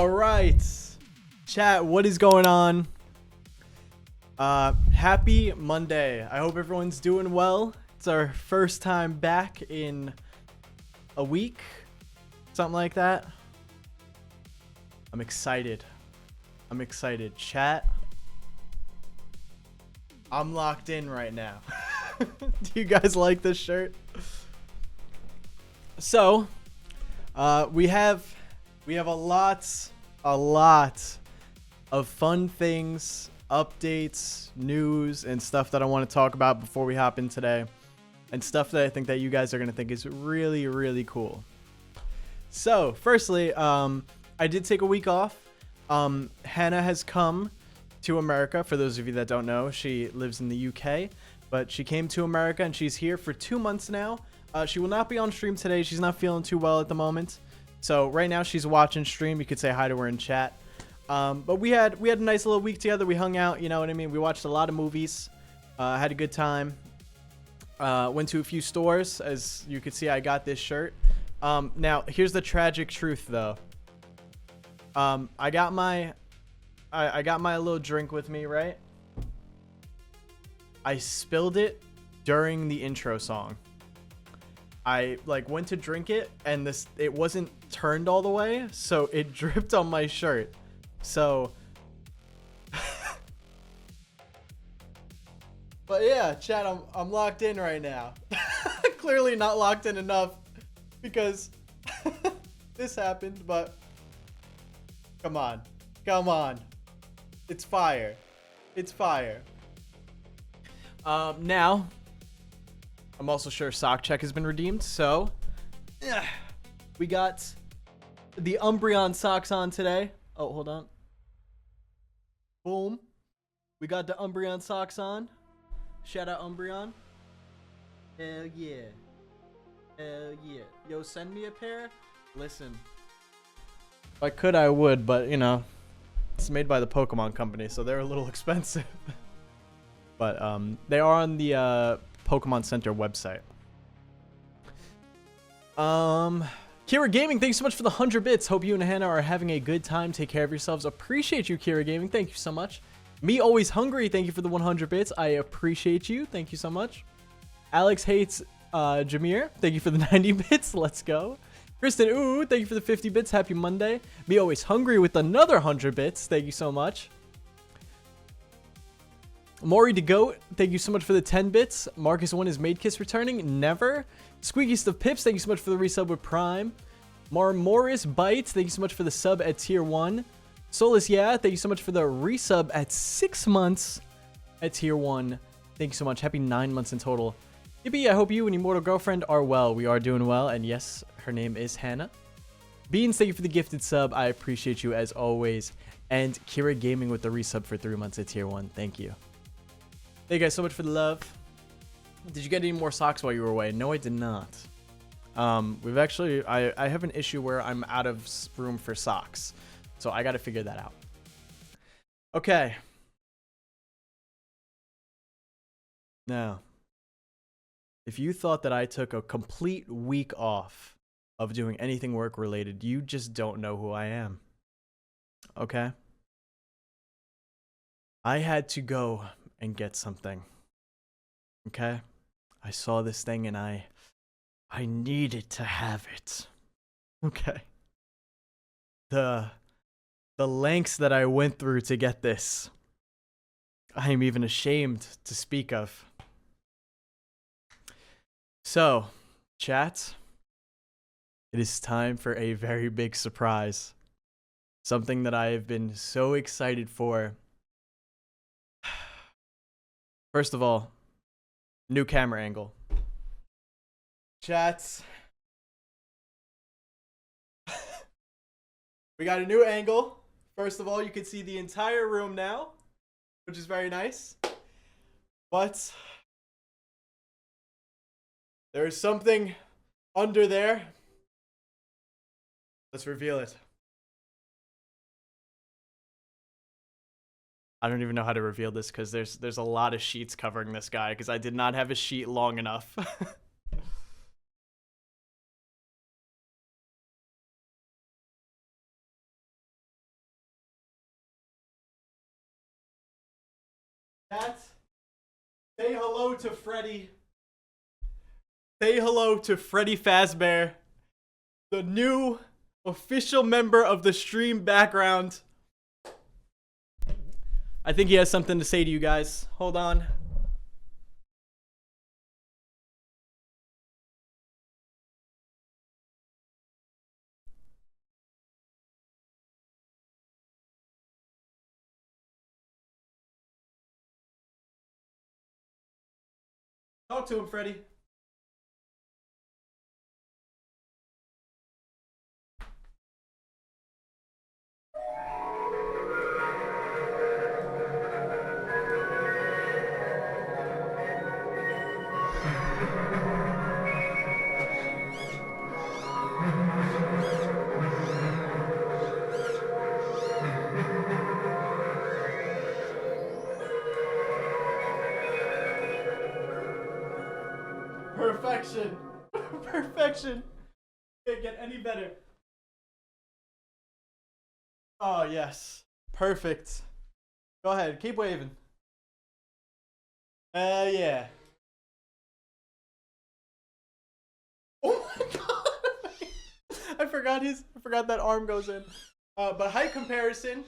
All right, chat, what is going on? Happy Monday. I hope everyone's doing well. It's our first time back in a week, something like that. I'm excited. Chat, I'm locked in right now. Do you guys like this shirt? So we have a lot of fun things, updates, news, and stuff that I want to talk about before we hop in today, and stuff that I think that you guys are going to think is really, really cool. So firstly, I did take a week off. Hannah has come to America. For those of you that don't know, she lives in the UK, but she came to America and she's here for 2 months now. She will not be on stream today. She's not feeling too well at the moment. So right now she's watching stream. You could say hi to her in chat. But we had a nice little week together. We hung out, you know what I mean? We watched a lot of movies. Had a good time. Went to a few stores. As you could see, I got this shirt. Now here's the tragic truth though. I got my little drink with me, right? I spilled it during the intro song. I went to drink it and it wasn't turned all the way, so it dripped on my shirt. So but yeah, chat, I'm locked in right now. Clearly not locked in enough because this happened, but come on. It's fire. Now I'm also sure sock check has been redeemed, so yeah, we got the Umbreon socks on today. Oh, hold on. Boom. We got the Umbreon socks on. Shout out Umbreon. Hell yeah. Yo, send me a pair. Listen, if I could, I would, but you know, it's made by the Pokemon Company, so they're a little expensive. But they are on the Pokemon Center website. Kira Gaming, thanks so much for the 100 bits. Hope you and Hannah are having a good time. Take care of yourselves. Appreciate you, Kira Gaming. Thank you so much. Me Always Hungry, thank you for the 100 bits. I appreciate you. Thank you so much. Alex Hates Jameer, thank you for the 90 bits. Let's go. Kristen, ooh, thank you for the 50 bits. Happy Monday. Me Always Hungry with another 100 bits. Thank you so much. Maury the Goat, thank you so much for the 10 bits. Marcus 1 is Maid Kiss returning. Never. Squeakiest of Pips, thank you so much for the resub with Prime. Morris Bites, thank you so much for the sub at tier 1. Solus, yeah, thank you so much for the resub at 6 months at tier 1. Thank you so much. Happy 9 months in total. Yippee, I hope you and your mortal girlfriend are well. We are doing well, and yes, her name is Hannah. Beans, thank you for the gifted sub. I appreciate you as always. And Kira Gaming with the resub for 3 months at tier 1. Thank you. Thank you guys so much for the love. Did you get any more socks while you were away? No, I did not. We've actually, I have an issue where I'm out of room for socks. So I got to figure that out. Okay. Now, if you thought that I took a complete week off of doing anything work related, you just don't know who I am. Okay? I had to go and get something. Okay? I saw this thing and I needed to have it. Okay? The lengths that I went through to get this, I am even ashamed to speak of. So, chat, it is time for a very big surprise. Something that I have been so excited for. First of all, new camera angle. Chats. We got a new angle. First of all, you can see the entire room now, which is very nice. But there is something under there. Let's reveal it. I don't even know how to reveal this because there's a lot of sheets covering this guy because I did not have a sheet long enough. Chat, say hello to Freddy. Say hello to Freddy Fazbear, the new official member of the stream background. I think he has something to say to you guys. Hold on. Talk to him, Freddy. Perfection. Perfection. Can't get any better. Oh, yes. Perfect. Go ahead. Keep waving. Yeah. Oh my god. I forgot that arm goes in. But height comparison.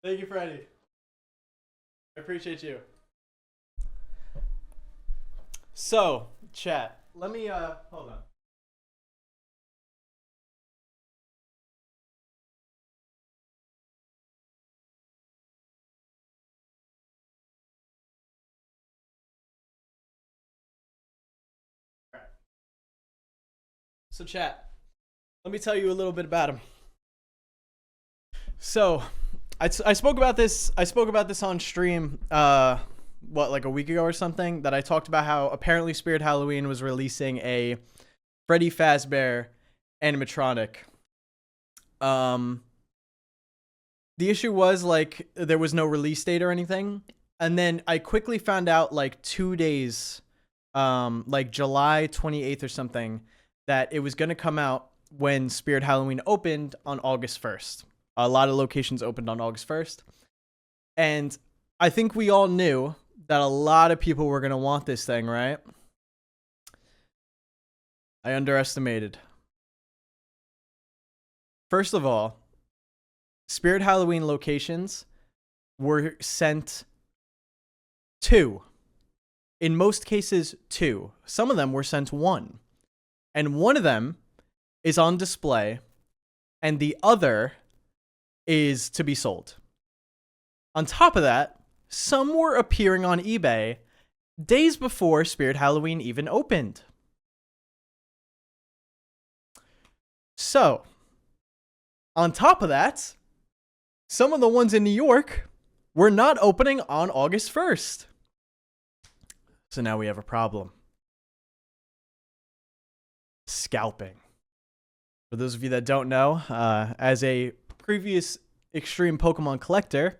Thank you, Freddy. I appreciate you. So, chat, let me, hold on. All right. So, chat, let me tell you a little bit about him. So, I spoke about this. I spoke about this on stream. Like a week ago or something. That I talked about how apparently Spirit Halloween was releasing a Freddy Fazbear animatronic. The issue was like there was no release date or anything, and then I quickly found out like 2 days, like July 28th or something, that it was gonna come out when Spirit Halloween opened on August 1st. A lot of locations opened on August 1st. And I think we all knew that a lot of people were going to want this thing, right? I underestimated. First of all, Spirit Halloween locations were sent 2. In most cases, 2. Some of them were sent 1. And one of them is on display, and the other is to be sold. On top of that, some were appearing on eBay days before Spirit Halloween even opened. So, on top of that, some of the ones in New York were not opening on August 1st. So now we have a problem. Scalping. For those of you that don't know, as a previous extreme Pokemon collector,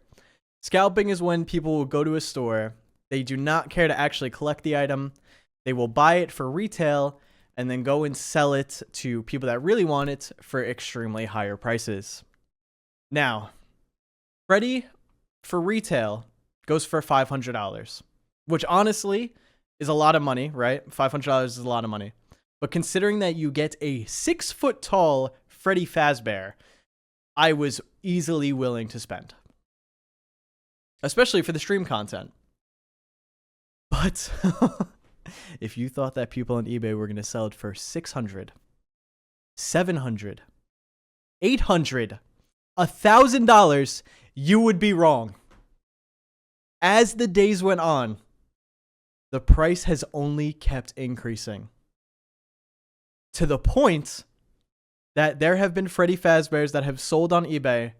scalping is when people will go to a store, they do not care to actually collect the item, they will buy it for retail, and then go and sell it to people that really want it for extremely higher prices. Now, Freddy for retail goes for $500, which honestly is a lot of money, right? $500 is a lot of money. But considering that you get a 6-foot tall Freddy Fazbear, I was easily willing to spend. Especially for the stream content. But if you thought that people on eBay were going to sell it for $600, $700, $800, $1,000, you would be wrong. As the days went on, the price has only kept increasing. To the point that there have been Freddy Fazbears that have sold on eBay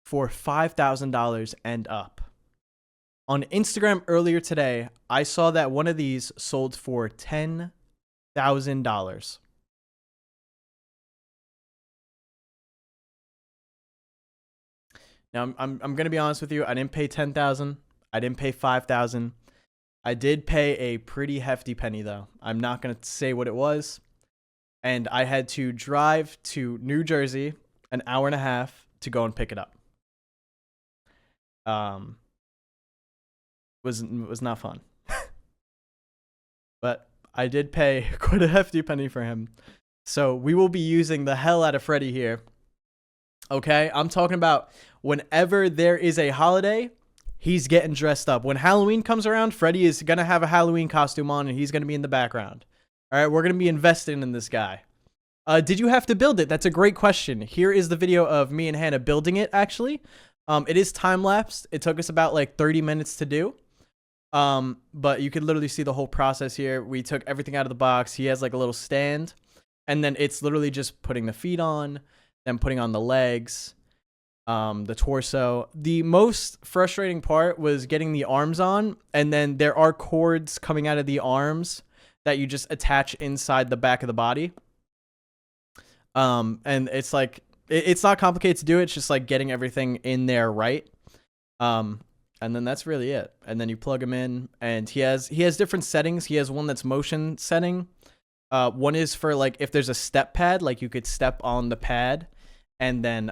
for $5,000 and up. On Instagram earlier today, I saw that one of these sold for $10,000. Now, I'm going to be honest with you. I didn't pay $10,000. I didn't pay $5,000. I did pay a pretty hefty penny, though. I'm not going to say what it was. and I had to drive to New Jersey an hour and a half to go and pick it up. Was not fun. But I did pay quite a hefty penny for him. So we will be using the hell out of Freddy here. Okay, I'm talking about whenever there is a holiday, he's getting dressed up. When Halloween comes around, Freddy is going to have a Halloween costume on and he's going to be in the background. All right, we're going to be investing in this guy. Did you have to build it? That's a great question. Here is the video of me and Hannah building it, actually. It is time-lapsed. It took us about like 30 minutes to do. But you can literally see the whole process here. We took everything out of the box. He has like a little stand. And then it's literally just putting the feet on, then putting on the legs, the torso. The most frustrating part was getting the arms on. And then there are cords coming out of the arms that you just attach inside the back of the body. And it's like, it's not complicated to do. It's just like getting everything in there right. And then that's really it. And then you plug him in, and he has different settings. He has one that's motion setting. One is for like if there's a step pad, like you could step on the pad, and then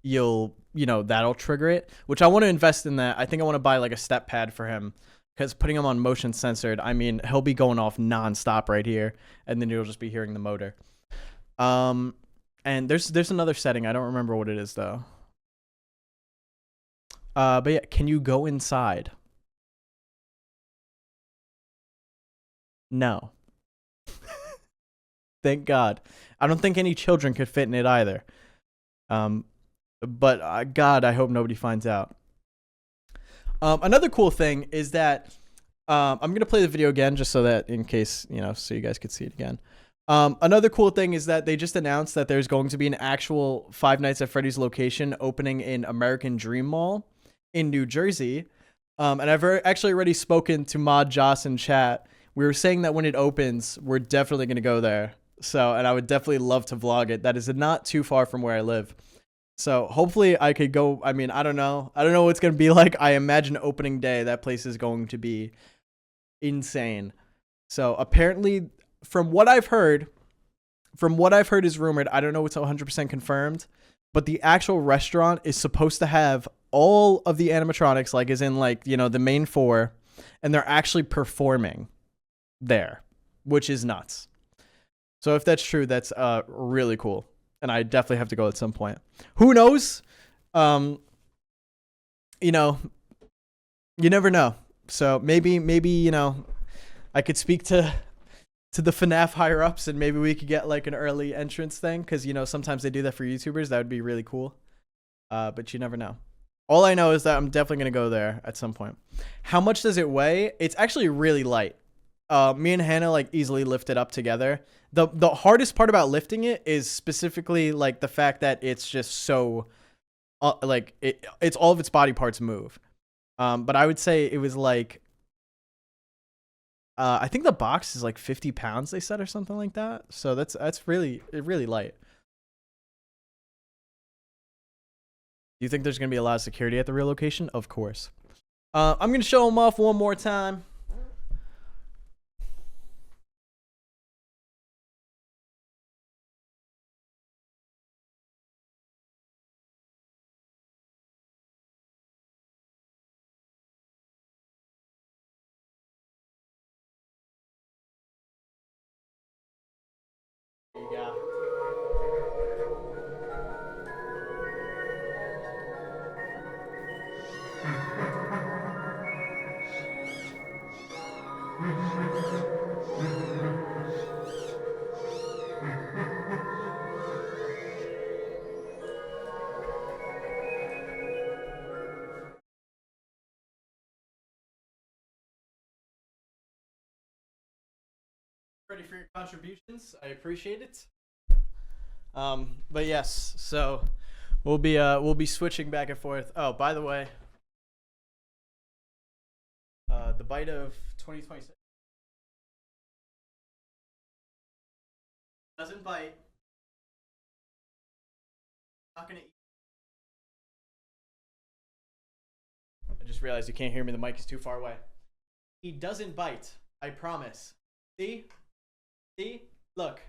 that'll trigger it. Which I want to invest in that. I think I want to buy like a step pad for him, because putting him on motion censored, I mean, he'll be going off nonstop right here, and then you'll just be hearing the motor. And there's another setting. I don't remember what it is though. But yeah, can you go inside? No. Thank God. I don't think any children could fit in it either. But God, I hope nobody finds out. Another cool thing is that I'm going to play the video again just so that in case, so you guys could see it again. Another cool thing is that they just announced that there's going to be an actual Five Nights at Freddy's location opening in American Dream Mall in New Jersey. And I've actually already spoken to Mod Joss in chat. We were saying that when it opens, we're definitely going to go there. So, and I would definitely love to vlog it. That is not too far from where I live. So hopefully I could go. I mean, I don't know. I don't know what it's going to be like. I imagine opening day, that place is going to be insane. So apparently, from what I've heard is rumored. I don't know what's 100% confirmed, but the actual restaurant is supposed to have all of the animatronics, like as in like, the main four, and they're actually performing there, which is nuts. So if that's true, that's really cool. And I definitely have to go at some point. Who knows? You never know. So maybe, I could speak to the FNAF higher ups, and maybe we could get like an early entrance thing. Cause sometimes they do that for YouTubers. That would be really cool. But you never know. All I know is that I'm definitely going to go there at some point. How much does it weigh? It's actually really light. Me and Hannah like easily lift it up together. The hardest part about lifting it is specifically like the fact that it's just so it's all of its body parts move. But I would say it was like I think the box is like 50 pounds they said, or something like that. So that's really light. Do you think there's going to be a lot of security at the real location? Of course. I'm going to show them off one more time. There you go. Ready for your contributions. I appreciate it. But yes, so we'll be switching back and forth. Oh, by the way, the bite of 2026 doesn't bite. Not gonna eat. I just realized you can't hear me. The mic is too far away. He doesn't bite. I promise. See? See? Look.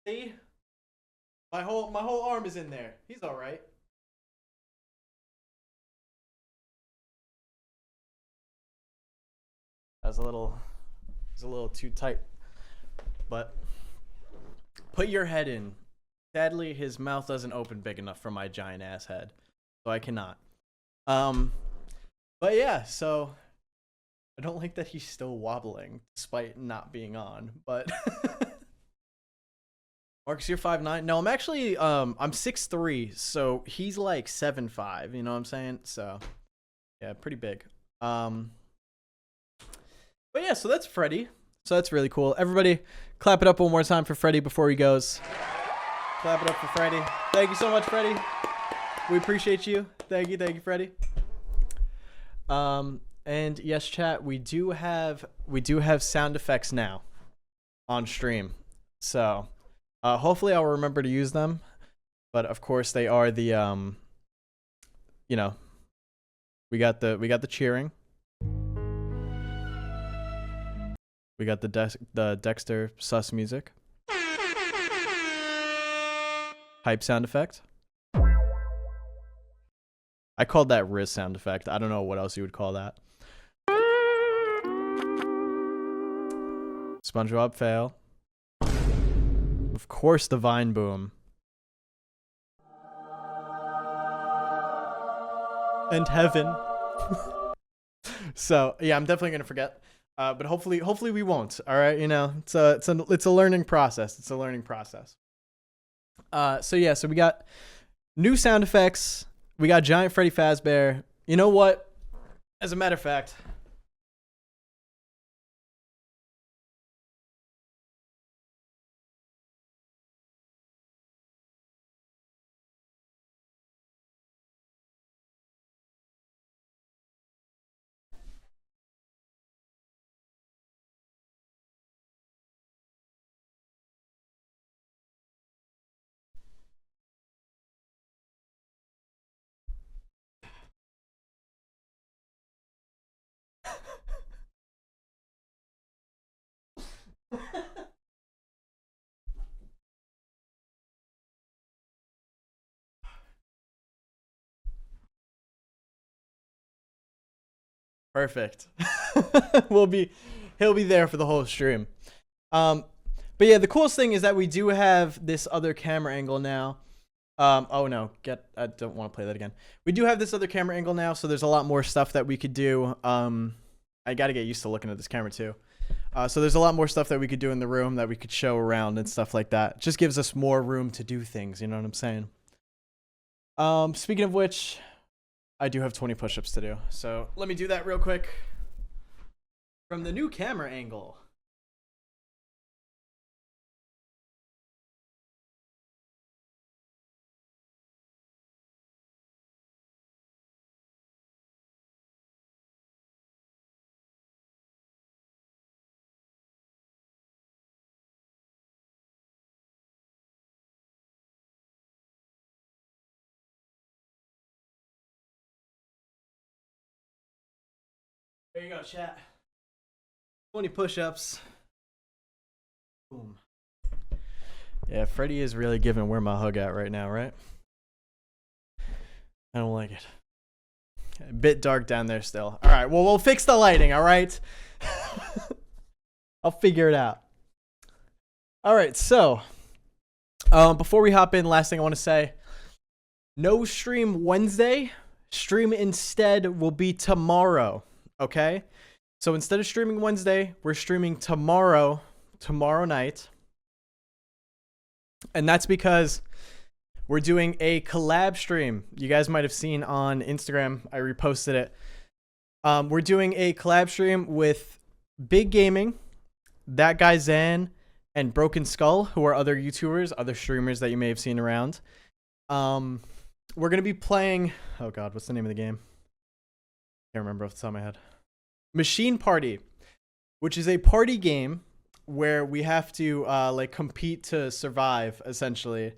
See? My whole arm is in there. He's all right. That's a little too tight. But put your head in. Sadly, his mouth doesn't open big enough for my giant ass head, so I cannot. But yeah, so I don't like that he's still wobbling despite not being on, but Marcus, you're 5'9". No, I'm actually I'm 6'3", so he's like 7'5", you know what I'm saying? So yeah, pretty big. But yeah, so that's Freddy. So that's really cool. Everybody clap it up one more time for Freddy before he goes. Clap it up for Freddy. Thank you so much, Freddy. We appreciate you. Thank you, Freddy. And yes, chat, we do have sound effects now on stream. So hopefully I'll remember to use them. But of course they are the you know, we got the cheering. We got the Dexter sus music. Hype sound effect. I called that Riz sound effect. I don't know what else you would call that. SpongeBob fail. Of course, the Vine boom. And heaven. So yeah, I'm definitely gonna forget. But hopefully we won't. All right, you know, it's a learning process. It's a learning process. So yeah, so we got new sound effects. We got Giant Freddy Fazbear. You know what? As a matter of fact, perfect. He'll be there for the whole stream. But yeah, the coolest thing is that we do have this other camera angle now. Oh no, I don't want to play that again. We do have this other camera angle now, so there's a lot more stuff that we could do. I gotta get used to looking at this camera too. So there's a lot more stuff that we could do in the room that we could show around and stuff like that. Just gives us more room to do things, you know what I'm saying? Speaking of which, I do have 20 push-ups to do. So let me do that real quick. From the new camera angle. There you go, chat. 20 push-ups. Boom. Yeah, Freddy is really giving where my hug at right now, right? I don't like it. A bit dark down there still. All right, well, we'll fix the lighting, all right? I'll figure it out. All right, so before we hop in, last thing I want to say, no stream Wednesday. Stream instead will be tomorrow. Okay, so instead of streaming Wednesday, we're streaming tomorrow night. And that's because we're doing a collab stream. You guys might have seen on Instagram. I reposted it. We're doing a collab stream with Big Gaming, That Guy Zan, and Broken Skull, who are other YouTubers, other streamers that you may have seen around. We're going to be playing... Oh, God, what's the name of the game? Can't remember off the top of my head. Machine Party, which is a party game where we have to like compete to survive, essentially.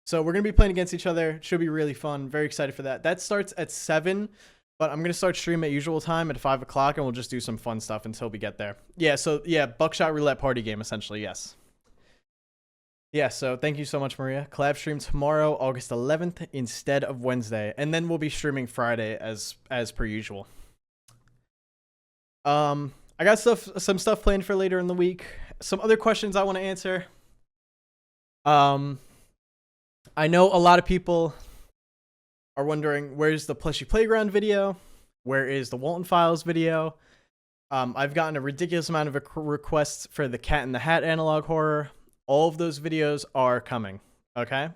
So we're gonna be playing against each other. It should be really fun. Very excited for that. That starts at 7 But I'm going to start stream at usual time at 5 o'clock, and we'll just do some fun stuff until we get there. Yeah, so, yeah, Buckshot Roulette party game, essentially, yes. Yeah, so thank you so much, Maria. Collab stream tomorrow, August 11th, instead of Wednesday. And then we'll be streaming Friday as per usual. I got some stuff planned for later in the week. Some other questions I want to answer. I know a lot of people are wondering, where's the Plushy Playground video? Where is the Walton Files video? I've gotten a ridiculous amount of requests for the Cat in the Hat analog horror. All of those videos are coming, okay?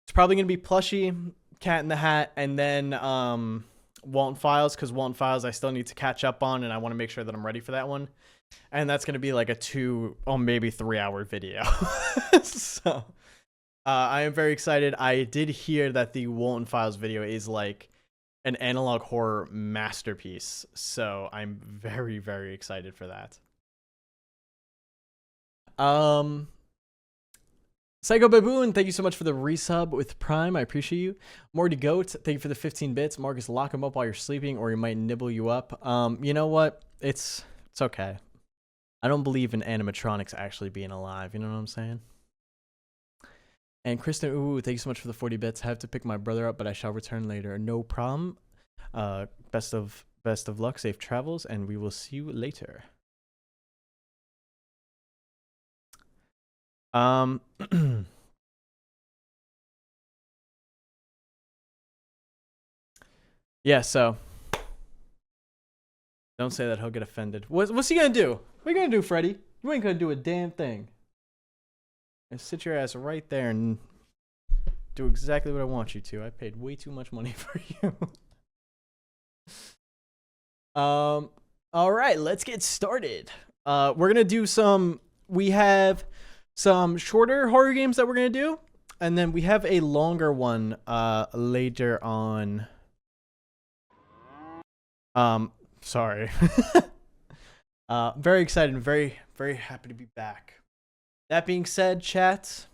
It's probably going to be Plushy, Cat in the Hat, and then Walton Files, because Walton Files I still need to catch up on, and I want to make sure that I'm ready for that one. And that's going to be like a 2 or maybe 3 hour video. So I am very excited. I did hear that the Walton Files video is like an analog horror masterpiece. So I'm very, very excited for that. Psycho Baboon, thank you so much for the resub with Prime. I appreciate you. Morty Goat, thank you for the 15 bits. Marcus, lock him up while you're sleeping or he might nibble you up. You know what? It's okay. I don't believe in animatronics actually being alive. You know what I'm saying? And Kristen, ooh, thank you so much for the 40 bits. I have to pick my brother up, but I shall return later. No problem. Best of luck, safe travels, and we will see you later. Yeah, so don't say that, he'll get offended. What's he gonna do? What are you gonna do, Freddy? You ain't gonna do a damn thing. And sit your ass right there and do exactly what I want you to. I paid way too much money for you. All right, let's get started. We're gonna do we have some shorter horror games that we're gonna do, and then we have a longer one later on. Sorry. Very excited and very, very happy to be back. That being said, chat,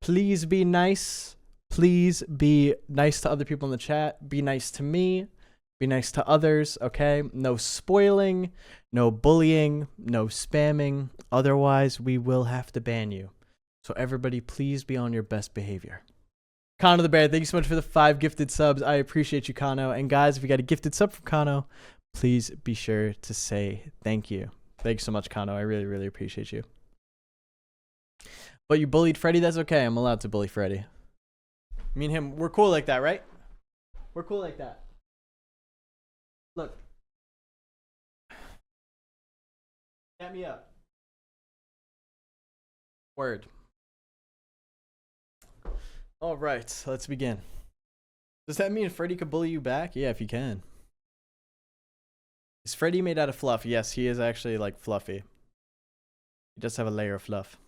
please be nice. Please be nice to other people in the chat. Be nice to me. Be nice to others, okay? No spoiling, no bullying, no spamming. Otherwise, we will have to ban you. So everybody, please be on your best behavior. Kano the Bear, thank you so much for the 5 gifted subs. I appreciate you, Kano. And guys, if you got a gifted sub from Kano, please be sure to say thank you. Thank you so much, Kano. I really, really appreciate you. But you bullied Freddy? That's okay. I'm allowed to bully Freddy. Me and him, we're cool like that, right? We're cool like that. Look. Get me up. Word. All right, let's begin. Does that mean Freddy could bully you back? Yeah, if you can. Is Freddy made out of fluff? Yes, he is actually like fluffy. He does have a layer of fluff.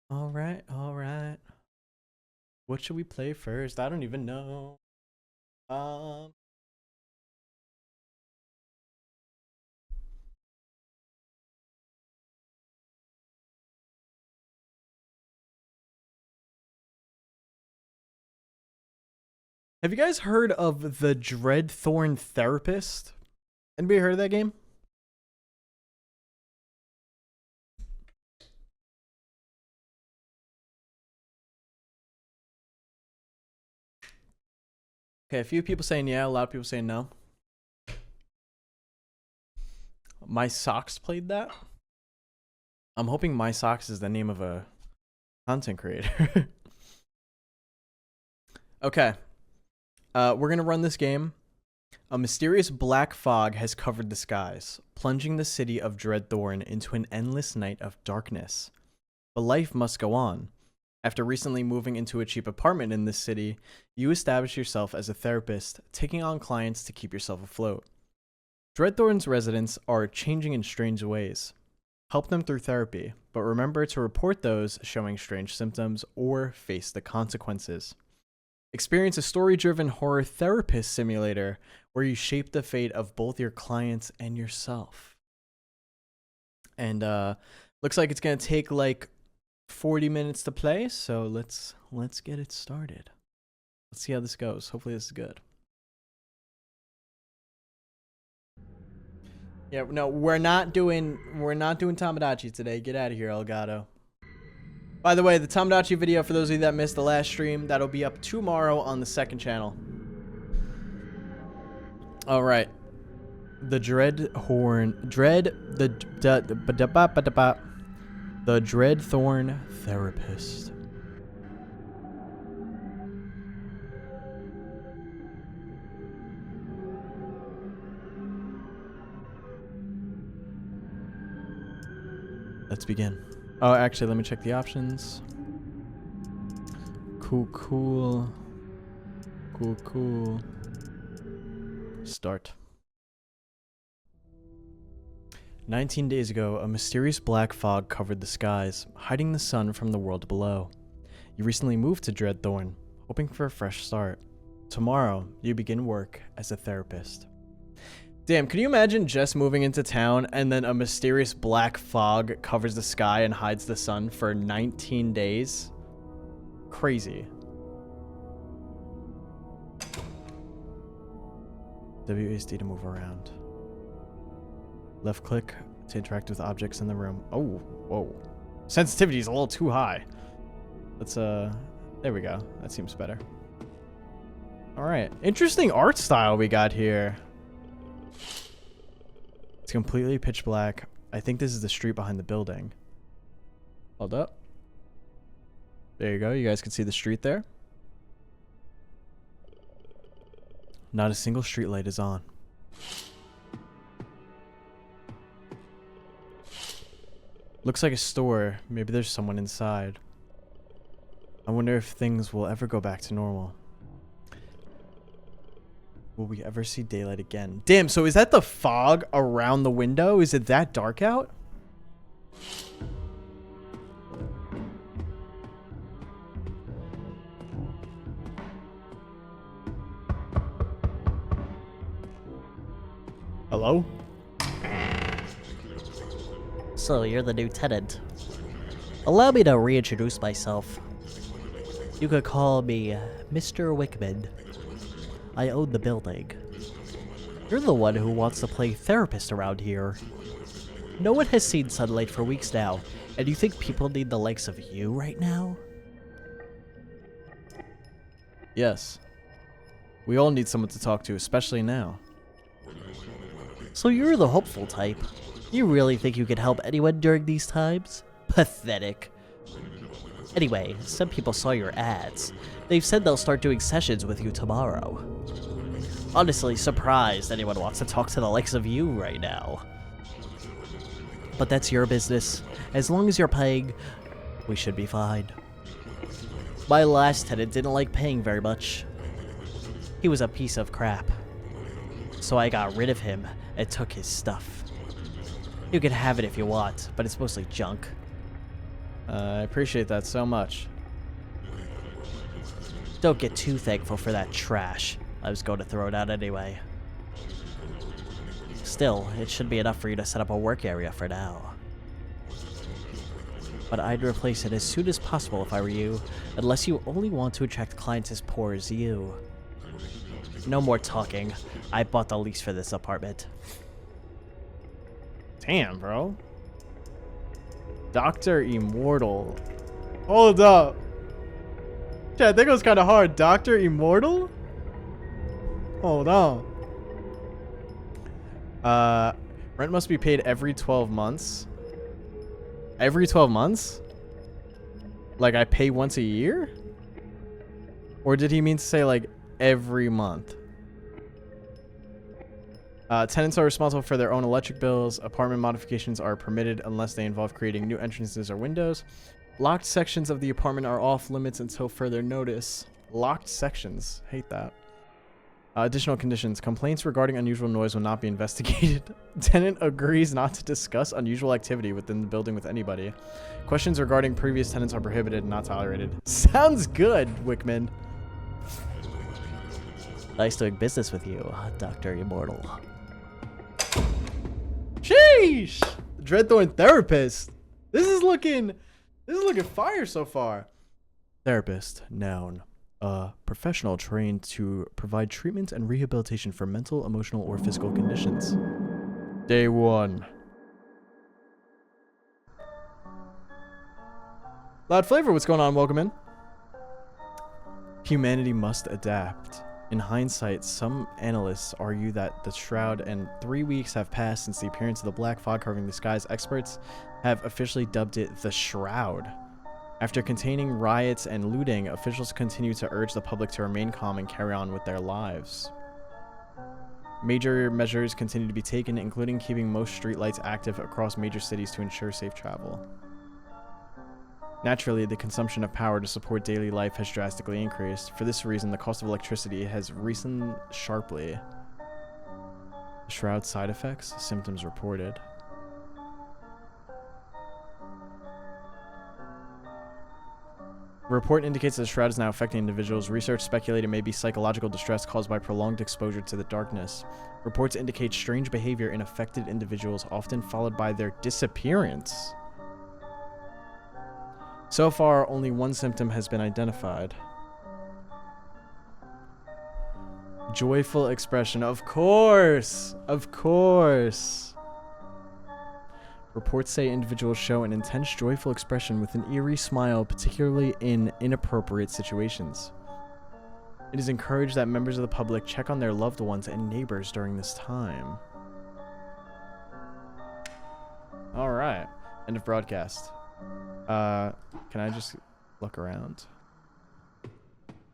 All right, all right. What should we play first? I don't even know. Have you guys heard of the Dreadthorn Therapist? Anybody heard of that game? Okay, a few people saying yeah, a lot of people saying no. My Socks played that. I'm hoping My Socks is the name of a content creator. Okay. We're going to run this game. A mysterious black fog has covered the skies, plunging the city of Dreadthorn into an endless night of darkness. But life must go on. After recently moving into a cheap apartment in this city, you establish yourself as a therapist, taking on clients to keep yourself afloat. Dreadthorn's residents are changing in strange ways. Help them through therapy, but remember to report those showing strange symptoms or face the consequences. Experience a story-driven horror therapist simulator where you shape the fate of both your clients and yourself. And looks like it's going to take like 40 minutes to play, so let's get it started. Let's see how this goes. Hopefully this is good. Yeah, no, we're not doing Tomodachi today. Get out of here, Elgato. By the way, the Tomodachi video, for those of you that missed the last stream, that'll be up tomorrow on the second channel. All right. The Dreadthorn Therapist. Let's begin. Oh, actually, let me check the options. Cool. Start. 19 days ago, a mysterious black fog covered the skies, hiding the sun from the world below. You recently moved to Dreadthorn, hoping for a fresh start. Tomorrow, you begin work as a therapist. Damn, can you imagine just moving into town and then a mysterious black fog covers the sky and hides the sun for 19 days? Crazy. WASD to move around. Left click to interact with objects in the room. Oh, whoa. Sensitivity is a little too high. Let's, there we go. That seems better. All right. Interesting art style we got here. It's completely pitch black. I think this is the street behind the building. Hold up. There you go. You guys can see the street there. Not a single street light is on. Looks like a store. Maybe there's someone inside. I wonder if things will ever go back to normal. Will we ever see daylight again? Damn, so is that the fog around the window? Is it that dark out? Hello? So, you're the new tenant. Allow me to reintroduce myself. You could call me Mr. Wickman. I own the building. You're the one who wants to play therapist around here. No one has seen sunlight for weeks now, and you think people need the likes of you right now? Yes. We all need someone to talk to, especially now. So you're the hopeful type. You really think you can help anyone during these times? Pathetic. Anyway, some people saw your ads. They've said they'll start doing sessions with you tomorrow. Honestly, surprised anyone wants to talk to the likes of you right now. But that's your business. As long as you're paying, we should be fine. My last tenant didn't like paying very much. He was a piece of crap. So I got rid of him and took his stuff. You can have it if you want, but it's mostly junk. I appreciate that so much. Don't get too thankful for that trash. I was going to throw it out anyway. Still, it should be enough for you to set up a work area for now. But I'd replace it as soon as possible if I were you, unless you only want to attract clients as poor as you. No more talking. I bought the lease for this apartment. Damn, bro. Dr. Immortal. Hold up. Yeah, I think it was kind of hard. Dr. Immortal? Hold on. Rent must be paid every 12 months. Every 12 months? Like I pay once a year? Or did he mean to say like every month? Tenants are responsible for their own electric bills. Apartment modifications are permitted unless they involve creating new entrances or windows. Locked sections of the apartment are off limits until further notice. Locked sections. Hate that. Additional conditions. Complaints regarding unusual noise will not be investigated. Tenant agrees not to discuss unusual activity within the building with anybody. Questions regarding previous tenants are prohibited and not tolerated. Sounds good, Wickman. Nice doing business with you, Dr. Immortal. Sheesh! Dreadthorn Therapist. This is looking fire so far. Therapist, noun. a professional trained to provide treatment and rehabilitation for mental, emotional, or physical conditions. Day 1. Loud Flavor, what's going on? Welcome in. Humanity must adapt. In hindsight, some analysts argue that the Shroud and 3 weeks have passed since the appearance of the black fog covering the skies. Experts have officially dubbed it the Shroud. After containing riots and looting, officials continue to urge the public to remain calm and carry on with their lives. Major measures continue to be taken, including keeping most streetlights active across major cities to ensure safe travel. Naturally, the consumption of power to support daily life has drastically increased. For this reason, the cost of electricity has risen sharply. The Shroud side effects, symptoms reported. A report indicates that the Shroud is now affecting individuals. Research speculated it may be psychological distress caused by prolonged exposure to the darkness. Reports indicate strange behavior in affected individuals, often followed by their disappearance. So far, only one symptom has been identified. Joyful expression. Of course! Of course! Reports say individuals show an intense, joyful expression with an eerie smile, particularly in inappropriate situations. It is encouraged that members of the public check on their loved ones and neighbors during this time. Alright. End of broadcast. Can I just look around?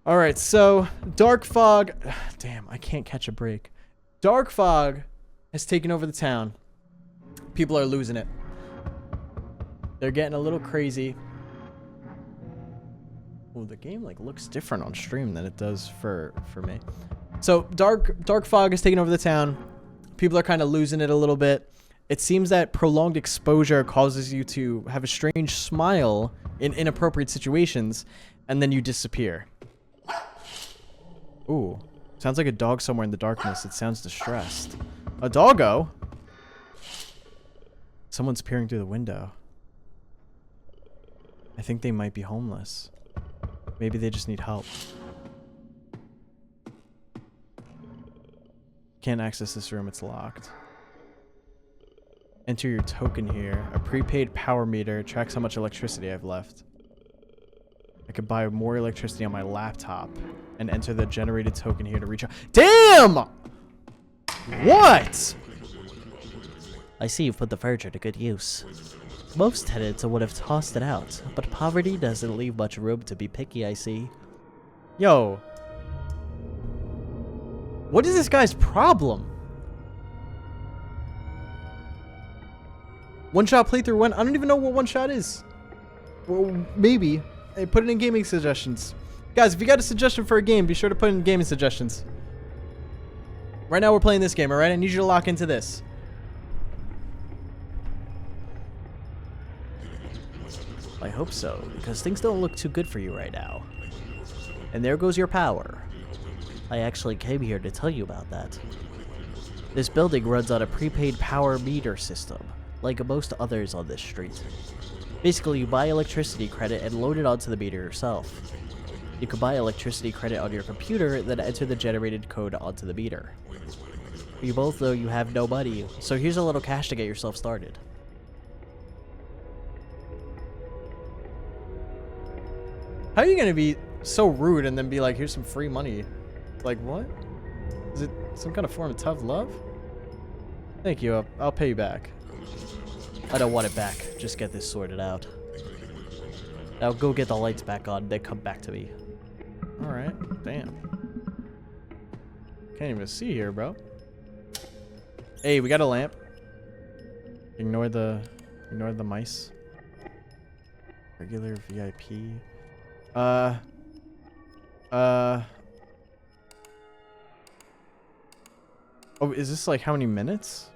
Alright, so Dark Fog. Damn, I can't catch a break. Dark Fog has taken over the town. People are losing it. They're getting a little crazy. Oh, the game like looks different on stream than it does for me. So Dark Fog has taken over the town. People are kind of losing it a little bit. It seems that prolonged exposure causes you to have a strange smile in inappropriate situations, and then you disappear. Ooh. Sounds like a dog somewhere in the darkness. It sounds distressed. A doggo? Someone's peering through the window. I think they might be homeless. Maybe they just need help. Can't access this room. It's locked. Enter your token here. A prepaid power meter tracks how much electricity I've left. I could buy more electricity on my laptop and enter the generated token here to recharge. Damn! What? I see you've put the furniture to good use. Most tenants would have tossed it out, but poverty doesn't leave much room to be picky, I see. Yo. What is this guy's problem? One-shot playthrough one. I don't even know what one-shot is. Well, maybe. Hey, put it in gaming suggestions. Guys, if you got a suggestion for a game, be sure to put it in gaming suggestions. Right now we're playing this game, alright? I need you to lock into this. I hope so, because things don't look too good for you right now. And there goes your power. I actually came here to tell you about that. This building runs on a prepaid power meter system, like most others on this street. Basically, you buy electricity credit and load it onto the meter yourself. You can buy electricity credit on your computer, then enter the generated code onto the meter. You both know you have no money, so here's a little cash to get yourself started. How are you gonna be so rude and then be like, here's some free money? Like, what? Is it some kind of form of tough love? Thank you, I'll pay you back. I don't want it back. Just get this sorted out. Now go get the lights back on, then come back to me. Alright, damn. Can't even see here, bro. Hey, we got a lamp. Ignore the mice. Regular VIP. Oh, is this like how many minutes?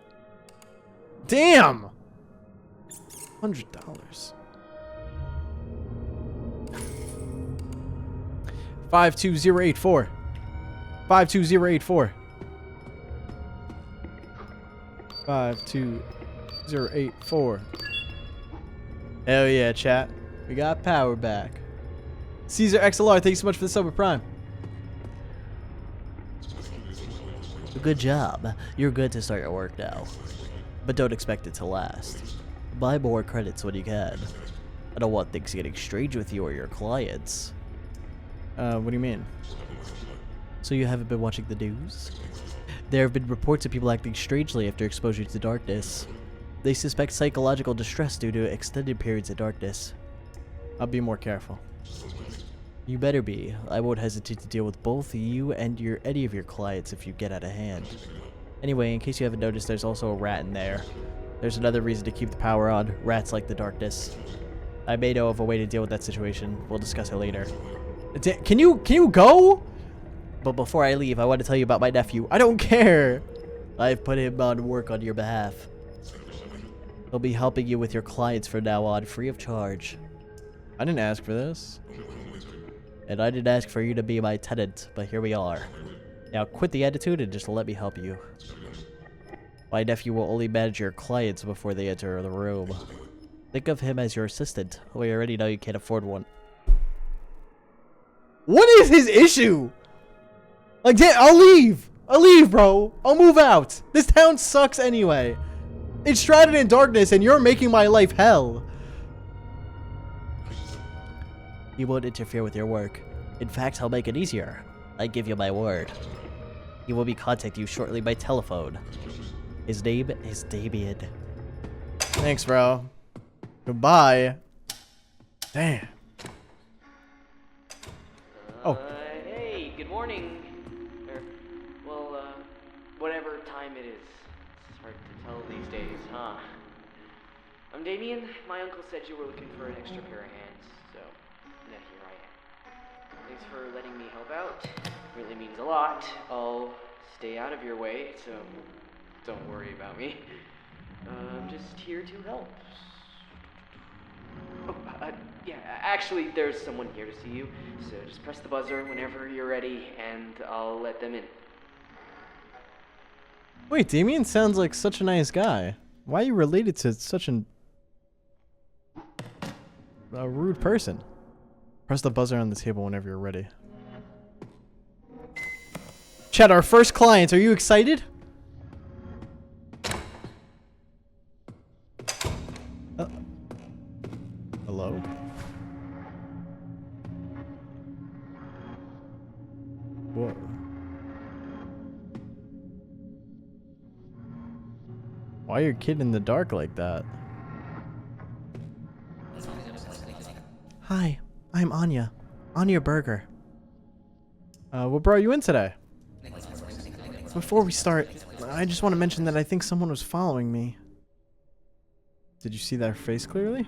Damn! $100. 52084. 52084. 52084. Hell yeah, chat. We got power back. Caesar XLR, thank you so much for the sub with Prime. Good job. You're good to start your work now. But don't expect it to last. Buy more credits when you can. I don't want things getting strange with you or your clients. What do you mean? So you haven't been watching the news? There have been reports of people acting strangely after exposure to darkness. They suspect psychological distress due to extended periods of darkness. I'll be more careful. You better be. I won't hesitate to deal with both you and any of your clients if you get out of hand. Anyway, in case you haven't noticed, there's also a rat in there. There's another reason to keep the power on. Rats like the darkness. I may know of a way to deal with that situation. We'll discuss it later. Can you go? But before I leave, I want to tell you about my nephew. I don't care. I've put him on work on your behalf. He'll be helping you with your clients from now on, free of charge. I didn't ask for this. And I didn't ask for you to be my tenant, but here we are. Now quit the attitude and just let me help you. My nephew will only manage your clients before they enter the room. Think of him as your assistant. We already know you can't afford one. What is his issue? Like, I'll leave. I'll leave, bro. I'll move out. This town sucks anyway. It's shrouded in darkness and you're making my life hell. He won't interfere with your work. In fact, I'll make it easier. I give you my word. He will be contacting you shortly by telephone. His name is Damien. Thanks, bro. Goodbye. Damn. Oh. Hey, good morning. Whatever time it is. It's hard to tell these days, huh? I'm Damien. My uncle said you were looking for an extra pair of hands, so yeah, here I am. Thanks for letting me help out. Really means a lot. I'll stay out of your way, so don't worry about me. I'm just here to help. Oh, yeah, actually, there's someone here to see you, so just press the buzzer whenever you're ready, and I'll let them in. Wait, Damien sounds like such a nice guy. Why are you related to such a rude person? Press the buzzer on the table whenever you're ready. Chat, our first clients. Are you excited? Hello? What? Why are your kid in the dark like that? Hi, I'm Anya. Anya Berger. What brought you in today? Before we start, I just want to mention that I think someone was following me. Did you see their face clearly?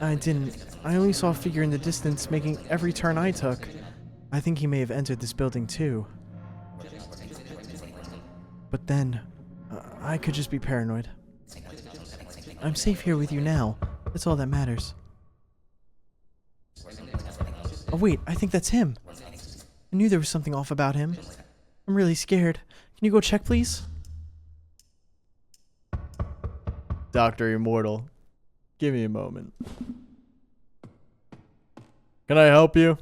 I didn't. I only saw a figure in the distance making every turn I took. I think he may have entered this building too. But then, I could just be paranoid. I'm safe here with you now. That's all that matters. Oh wait, I think that's him. I knew there was something off about him. I'm really scared. Can you go check, please? Dr. Immortal, give me a moment. Can I help you?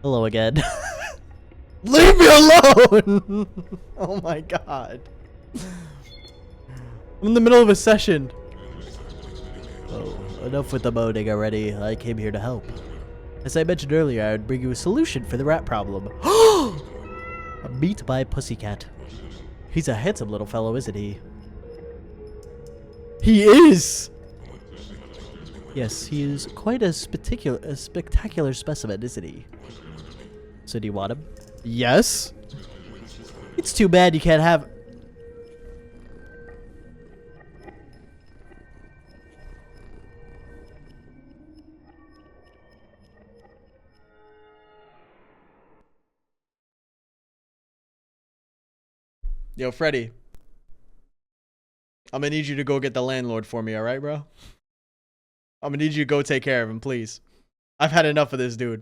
Hello again. Leave me alone! Oh my god. I'm in the middle of a session. Oh, enough with the moaning already. I came here to help. As I mentioned earlier, I would bring you a solution for the rat problem. Meet my pussycat. He's a handsome little fellow, isn't he? He is! Yes, he is quite a spectacular specimen, isn't he? So do you want him? Yes? It's too bad you can't have... Yo, Freddy. I'm gonna need you to go get the landlord for me, alright, bro? I'm gonna need you to go take care of him, please. I've had enough of this dude.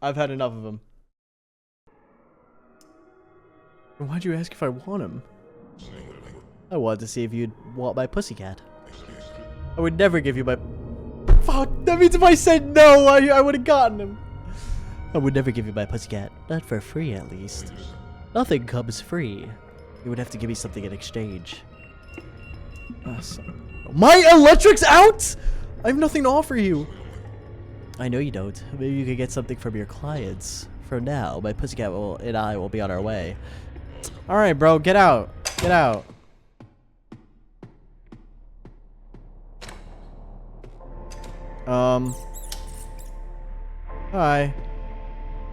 I've had enough of him. Why'd you ask if I want him? I wanted to see if you'd Want my pussycat? I would never give you my... Fuck, that means if I said no, I would have gotten him. I would never give you my pussycat. Not for free, at least. Nothing comes free. You would have to give me something in exchange. My electric's out? I have nothing to offer you. I know you don't. Maybe you could get something from your clients. For now, my pussycat and I will be on our way. Alright, bro, get out. Get out. Hi.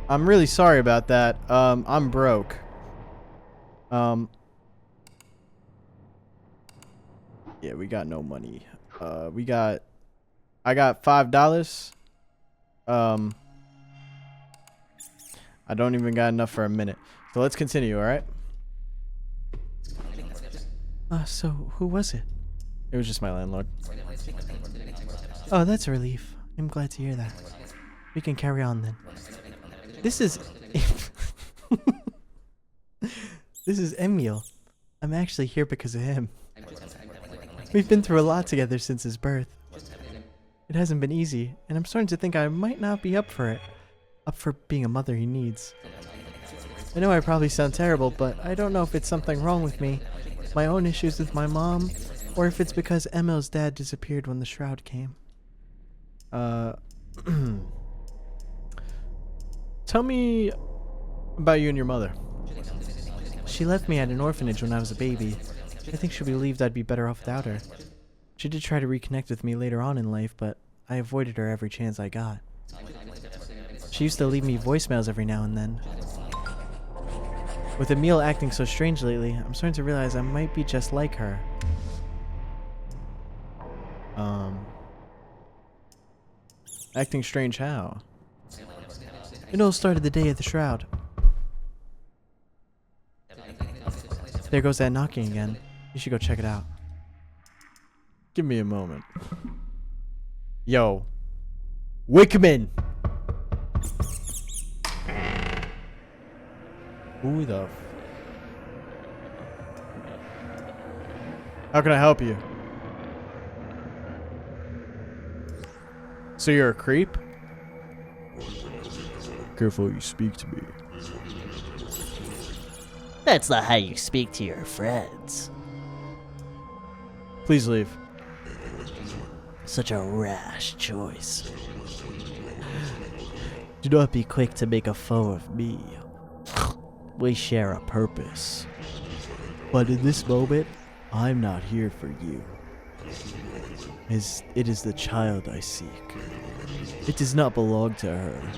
I'm really sorry about that. I'm broke. Yeah, we got no money. I got $5. I don't even got enough for a minute. So let's continue, alright? So who was it? It was just my landlord. Oh, that's a relief. I'm glad to hear that. We can carry on then. This is... This is Emil. I'm actually here because of him. We've been through a lot together since his birth. It hasn't been easy, and I'm starting to think I might not be up for it. Up for being a mother he needs. I know I probably sound terrible, but I don't know if it's something wrong with me, my own issues with my mom, or if it's because Emil's dad disappeared when the shroud came. Tell me about you and your mother. She left me at an orphanage when I was a baby. I think she believed I'd be better off without her. She did try to reconnect with me later on in life, but I avoided her every chance I got. She used to leave me voicemails every now and then. With Emil acting so strange lately, I'm starting to realize I might be just like her. Acting strange how? It all started the day of the shroud. There goes that knocking again. You should go check it out. Give me a moment. Yo. Wickman! Who the How can I help you? So you're a creep? Careful how you speak to me. That's not how you speak to your friends. Please leave. Such a rash choice. Do not be quick to make a foe of me. We share a purpose. But in this moment, I'm not here for you. It is the child I seek. It does not belong to her.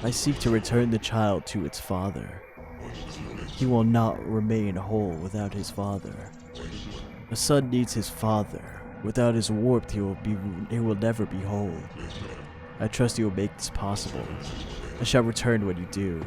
I seek to return the child to its father. He will not remain whole without his father. A son needs his father. Without his warmth, he will never be whole. I trust you will make this possible. I shall return when you do.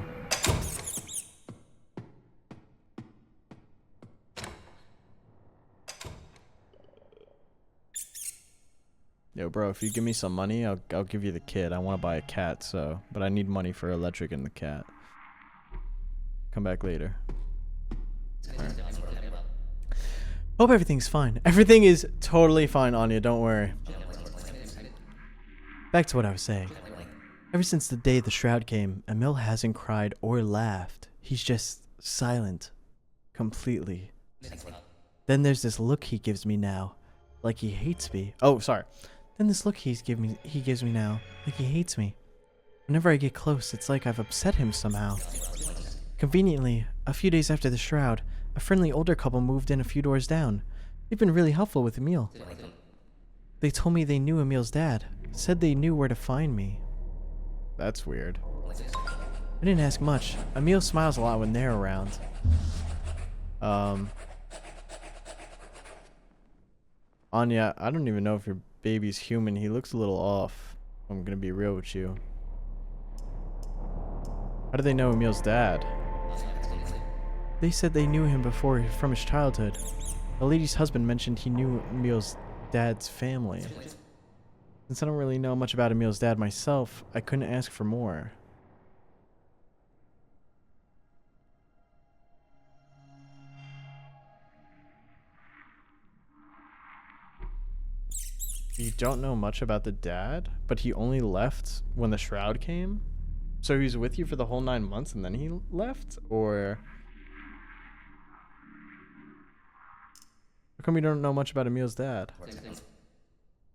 Yo, bro, if you give me some money, I'll give you the kid. I want to buy a cat, but I need money for electric and the cat. Come back later. Right. Hope everything's fine. Everything is totally fine, Anya. Don't worry. Back to what I was saying. Ever since the day the shroud came, Emil hasn't cried or laughed. He's just silent. Completely. Then there's this look he gives me now. Like he hates me. Oh, sorry. Then this look he gives me now. Like he hates me. Whenever I get close, it's like I've upset him somehow. Conveniently, a few days after the shroud, a friendly older couple moved in a few doors down. They've been really helpful with Emil. They told me they knew Emil's dad. Said they knew where to find me. That's weird. I didn't ask much. Emil smiles a lot when they're around. Anya, I don't even know if your baby's human. He looks a little off. I'm gonna be real with you. How do they know Emil's dad? They said they knew him before from his childhood. The lady's husband mentioned he knew Emil's dad's family. Since I don't really know much about Emil's dad myself, I couldn't ask for more. You don't know much about the dad, but he only left when the shroud came? So he was with you for the whole 9 months and then he left? Or... How come you don't know much about Emil's dad?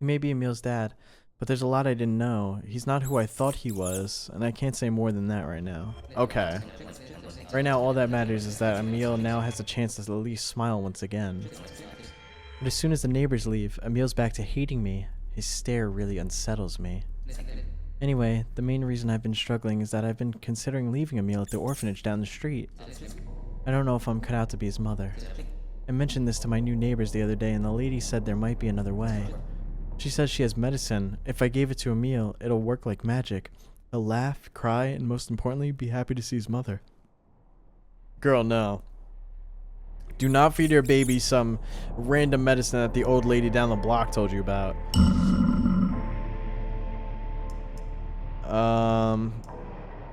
He may be Emil's dad, but there's a lot I didn't know. He's not who I thought he was, and I can't say more than that right now. Okay. Right now, all that matters is that Emil now has a chance to at least smile once again. But as soon as the neighbors leave, Emil's back to hating me. His stare really unsettles me. Anyway, the main reason I've been struggling is that I've been considering leaving Emil at the orphanage down the street. I don't know if I'm cut out to be his mother. I mentioned this to my new neighbors the other day, and the lady said there might be another way. She says she has medicine. If I gave it to Emil, it'll work like magic. He'll laugh, cry, and most importantly, be happy to see his mother. Girl, no. Do not feed your baby some random medicine that the old lady down the block told you about.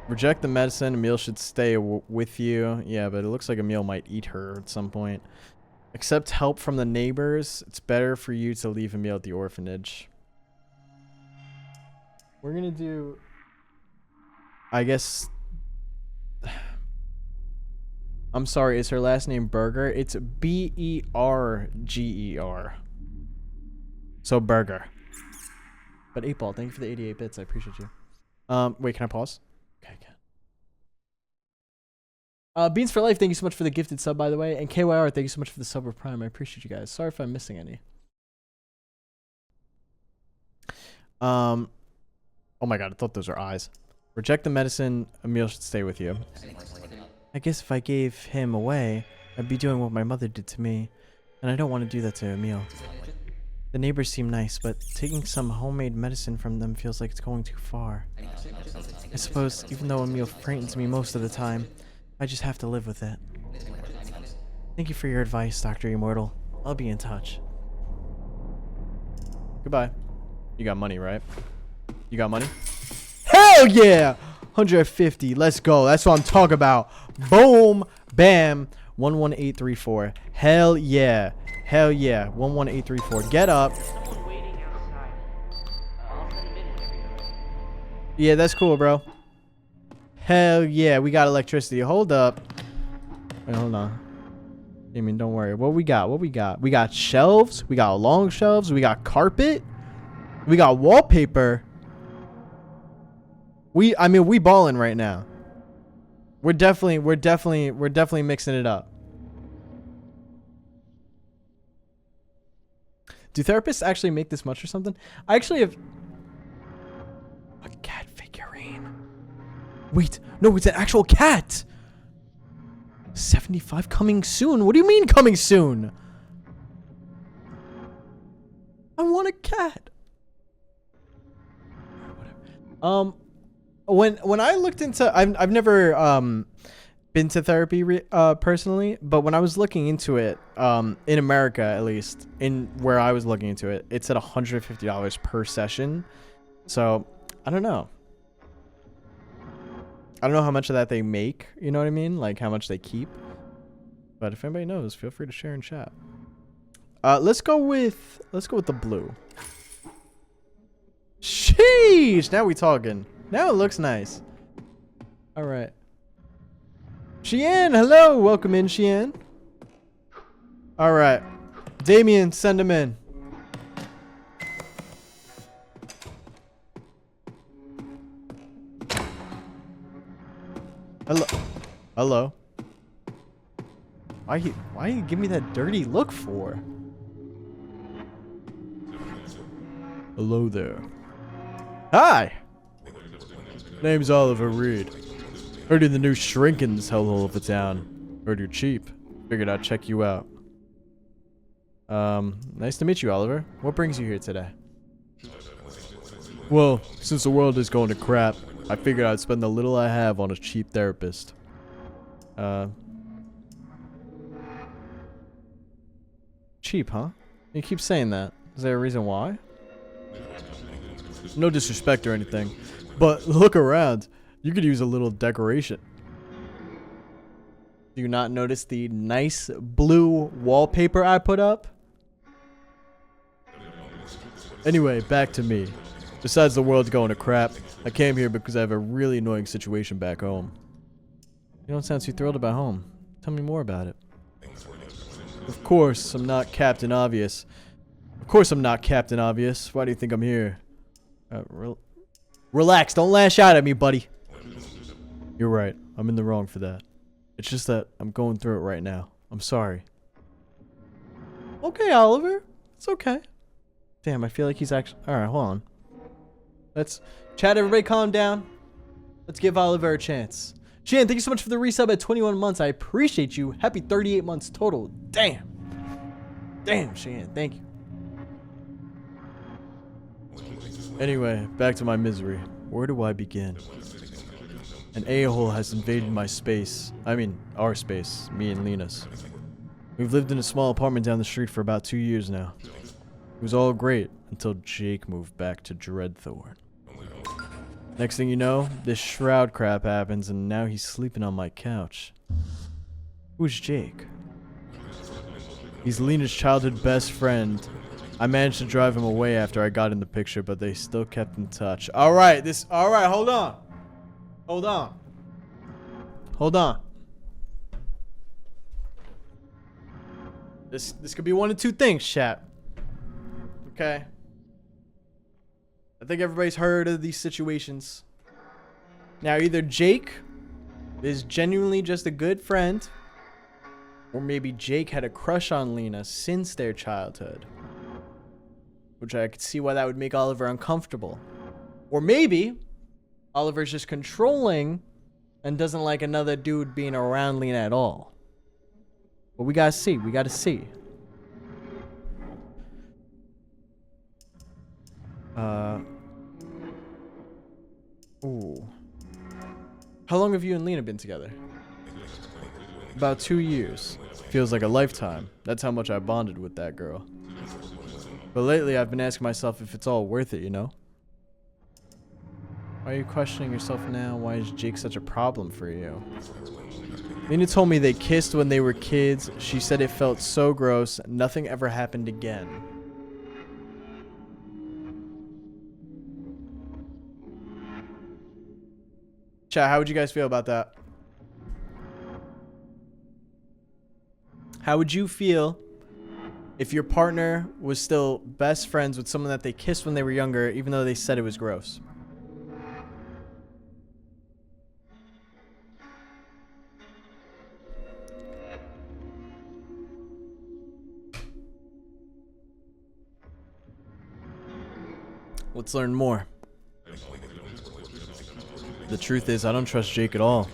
Reject the medicine. Emil should stay with you. Yeah, but it looks like Emil might eat her at some point. Accept help from the neighbors. It's better for you to leave Emil at the orphanage. We're gonna do... I guess... I'm sorry, is her last name Burger? It's B-E-R-G-E-R. So Burger. But 8-Ball, thank you for the 88 bits. I appreciate you. Wait, can I pause? Okay, I can. Beans for Life, thank you so much for the gifted sub, by the way. And KYR, thank you so much for the sub of Prime. I appreciate you guys. Sorry if I'm missing any. Oh my god, I thought those were eyes. Reject the medicine. Emil should stay with you. I guess if I gave him away, I'd be doing what my mother did to me. And I don't want to do that to Emil. The neighbors seem nice, but taking some homemade medicine from them feels like it's going too far. I suppose, even though Emil frightens me most of the time, I just have to live with it. Thank you for your advice, Dr. Immortal. I'll be in touch. Goodbye. You got money, right? You got money? Hell yeah! 150. Let's go. That's what I'm talking about. Boom. Bam. 11834. Hell yeah. Hell yeah. 11834. Get up. Someone waiting outside. I'll send him in whenever you're ready. Yeah, that's cool, bro. Hell yeah. We got electricity. Hold up. Wait, hold on. I mean, don't worry. What we got? What we got? We got shelves. We got long shelves. We got carpet. We got wallpaper. I mean, we balling right now. We're definitely mixing it up. Do therapists actually make this much or something? I actually have a cat figurine. Wait, no, it's an actual cat. 75 coming soon. What do you mean coming soon? I want a cat. Whatever. When I looked into, I've never been to therapy personally, but when I was looking into it, in America at least, in where I was looking into it, it's at $150 per session. So I don't know. I don't know how much of that they make. You know what I mean? Like how much they keep. But if anybody knows, feel free to share in chat. Let's go with the blue. Sheesh! Now we talking. Now it looks nice. All right. Sheehan, hello. Welcome in, Sheehan. All right. Damien, send him in. Hello. Hello. Why you give me that dirty look for? Hello there. Hi. Name's Oliver Reed. Heard you're the new shrink in this hellhole of a town. Heard you're cheap. Figured I'd check you out. Nice to meet you, Oliver. What brings you here today? Well, since the world is going to crap, I figured I'd spend the little I have on a cheap therapist. Cheap, huh? You keep saying that. Is there a reason why? No disrespect or anything, but look around. You could use a little decoration. Do you not notice the nice blue wallpaper I put up? Anyway, back to me. Besides the world's going to crap, I came here because I have a really annoying situation back home. You don't sound too thrilled about home. Tell me more about it. Of course, I'm not Captain Obvious. Of course I'm not Captain Obvious. Why do you think I'm here? Relax, don't lash out at me, buddy. You're right. I'm in the wrong for that. It's just that I'm going through it right now. I'm sorry. Okay, Oliver. It's okay. Damn, I feel like he's actually... Alright, hold on. Let's... Chat, everybody calm down. Let's give Oliver a chance. Shan, thank you so much for the resub at 21 months. I appreciate you. Happy 38 months total. Damn. Damn, Shan. Thank you. Anyway, back to my misery. Where do I begin? An a-hole has invaded my space. I mean, our space. Me and Lena's. We've lived in a small apartment down the street for about 2 years now. It was all great until Jake moved back to Dreadthorn. Next thing you know, this shroud crap happens and now he's sleeping on my couch. Who's Jake? He's Lena's childhood best friend. I managed to drive him away after I got in the picture, but they still kept in touch. Alright, hold on. Hold on. Hold on. This could be one of two things, chat. Okay. I think everybody's heard of these situations. Now, either Jake is genuinely just a good friend, or maybe Jake had a crush on Lena since their childhood. Which I could see why that would make Oliver uncomfortable. Or maybe Oliver's just controlling and doesn't like another dude being around Lena at all. But we gotta see. We gotta see. Ooh. How long have you and Lena been together? About 2 years. Feels like a lifetime. That's how much I bonded with that girl. But lately I've been asking myself if it's all worth it, you know? Why are you questioning yourself now? Why is Jake such a problem for you? Lena told me they kissed when they were kids. She said it felt so gross. Nothing ever happened again. Chat, how would you guys feel about that? How would you feel if your partner was still best friends with someone that they kissed when they were younger, even though they said it was gross? Let's learn more. The truth is, I don't trust Jake at all.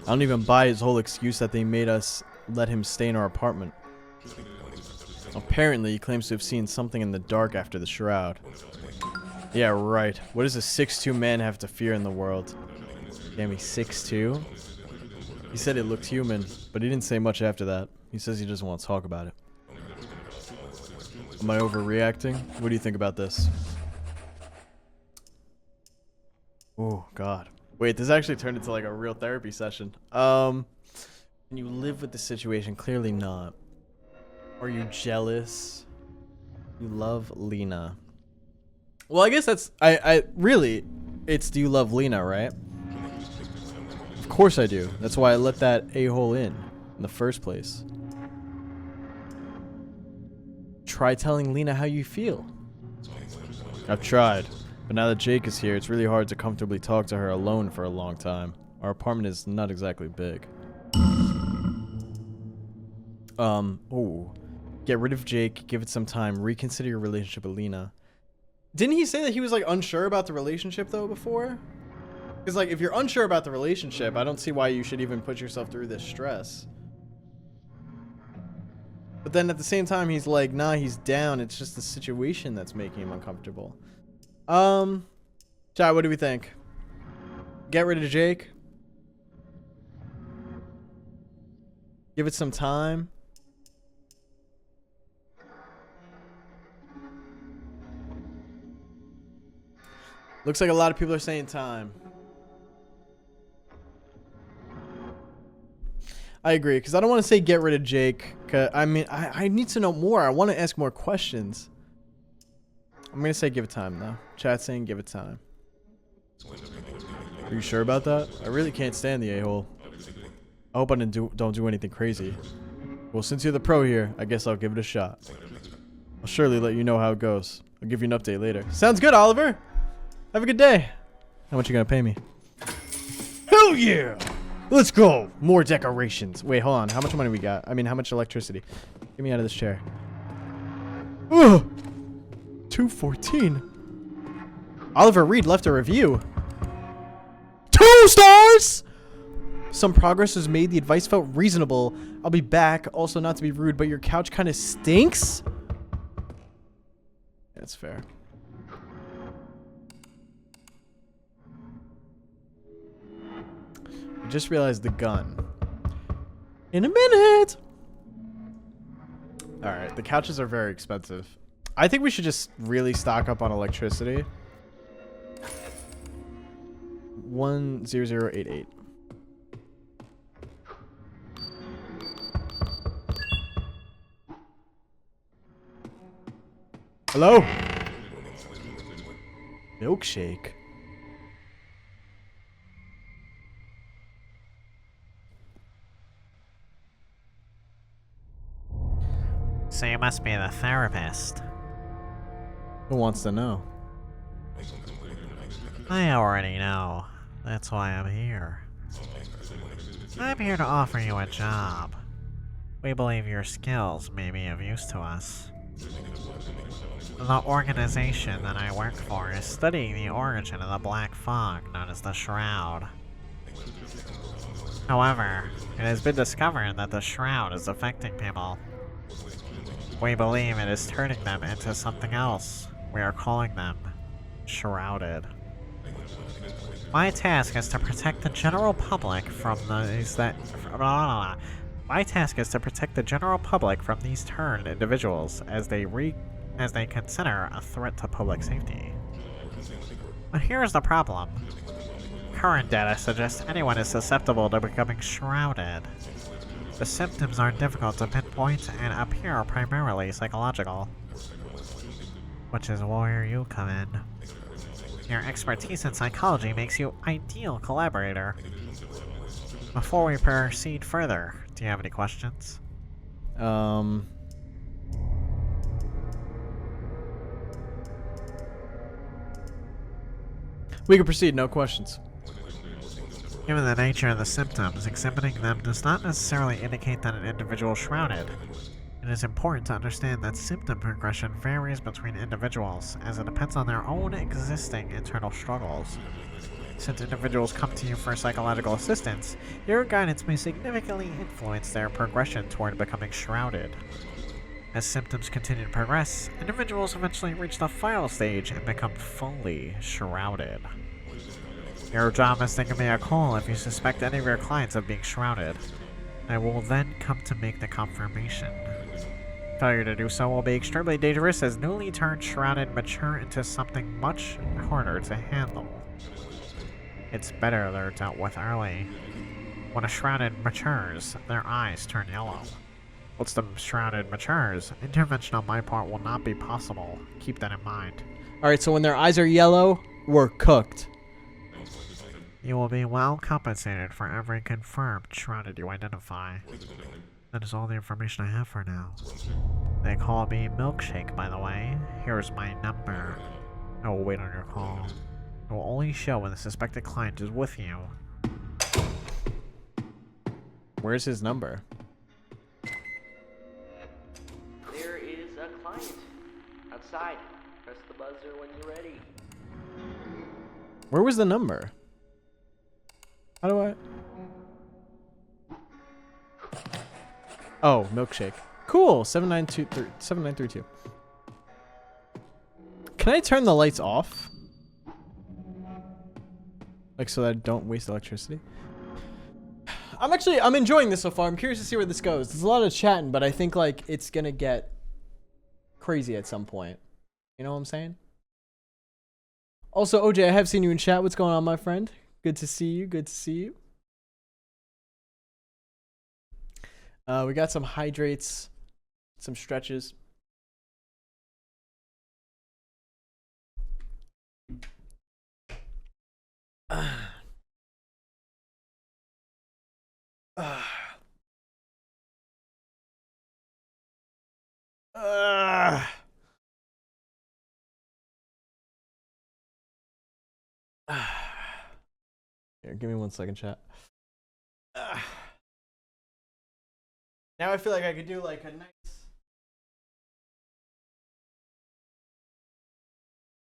I don't even buy his whole excuse that they made us let him stay in our apartment. Apparently, he claims to have seen something in the dark after the shroud. Yeah, right. What does a 6'2" man have to fear in the world? Damn, he's 6'2"? He said it looked human, but he didn't say much after that. He says he doesn't want to talk about it. Am I overreacting? What do you think about this? Oh, God. Wait, this actually turned into like a real therapy session. Can you live with the situation? Clearly not. Are you jealous? You love Lena. Well, I guess that's... I really... It's do you love Lena, right? Of course I do. That's why I let that a-hole in the first place. Try telling Lena how you feel. I've tried. But now that Jake is here, it's really hard to comfortably talk to her alone for a long time. Our apartment is not exactly big. Oh. Get rid of Jake, give it some time, reconsider your relationship with Lena. Didn't he say that he was like unsure about the relationship though before? Because like if you're unsure about the relationship, I don't see why you should even put yourself through this stress. But then at the same time, he's like, nah, he's down. It's just the situation that's making him uncomfortable. Chat, what do we think? Get rid of Jake? Give it some time? Looks like a lot of people are saying time. I agree, because I don't want to say get rid of Jake. I mean, I need to know more. I want to ask more questions. I'm gonna say give it time though. Chat saying give it time. Are you sure about that? I really can't stand the a-hole. I hope I don't do anything crazy. Well, since you're the pro here, I guess I'll give it a shot. I'll surely let you know how it goes. I'll give you an update later. Sounds good, Oliver. Have a good day. How much you gonna pay me? Hell yeah! Let's go. More decorations. Wait, hold on. How much money we got? I mean, how much electricity? Get me out of this chair. Ugh. 214. Oliver Reed left a review. 2 stars! Some progress was made. The advice felt reasonable. I'll be back. Also, not to be rude, but your couch kind of stinks. That's fair. I just realized the gun. In a minute. All right, the couches are very expensive. I think we should just really stock up on electricity. 10088. Hello? Milkshake. So you must be the therapist. Who wants to know? I already know. That's why I'm here. I'm here to offer you a job. We believe your skills may be of use to us. The organization that I work for is studying the origin of the black fog known as the Shroud. However, it has been discovered that the Shroud is affecting people. We believe it is turning them into something else. We are calling them Shrouded. My task is to protect the general public from these My task is to protect the general public from these turned individuals as they consider a threat to public safety. But here's the problem. Current data suggests anyone is susceptible to becoming shrouded. The symptoms are difficult to pinpoint and appear primarily psychological. Which is where you come in. Your expertise in psychology makes you ideal collaborator. Before we proceed further, do you have any questions? We can proceed, no questions. Given the nature of the symptoms, exhibiting them does not necessarily indicate that an individual is shrouded. It is important to understand that symptom progression varies between individuals, as it depends on their own existing internal struggles. Since individuals come to you for psychological assistance, your guidance may significantly influence their progression toward becoming shrouded. As symptoms continue to progress, individuals eventually reach the final stage and become fully shrouded. Your job is to give me a call if you suspect any of your clients of being shrouded. I will then come to make the confirmation. Failure to do so will be extremely dangerous, as newly turned shrouded mature into something much harder to handle. It's better they're dealt with early. When a shrouded matures, their eyes turn yellow. Once the shrouded matures, intervention on my part will not be possible. Keep that in mind. Alright, so when their eyes are yellow, we're cooked. You will be well compensated for every confirmed shrouded you identify. That is all the information I have for now. They call me Milkshake, by the way. Here's my number. I will wait on your call. It will only show when the suspected client is with you. Where's his number? There is a client outside. Press the buzzer when you're ready. Where was the number? How do I... Oh, Milkshake. Cool. 7932. Can I turn the lights off? Like, so that I don't waste electricity? I'm enjoying this so far. I'm curious to see where this goes. There's a lot of chatting, but I think, like, it's gonna get crazy at some point. You know what I'm saying? Also, OJ, I have seen you in chat. What's going on, my friend? Good to see you. Good to see you. We got some hydrates, some stretches. Here, give me 1 second, chat. Now I feel like I could do like a nice.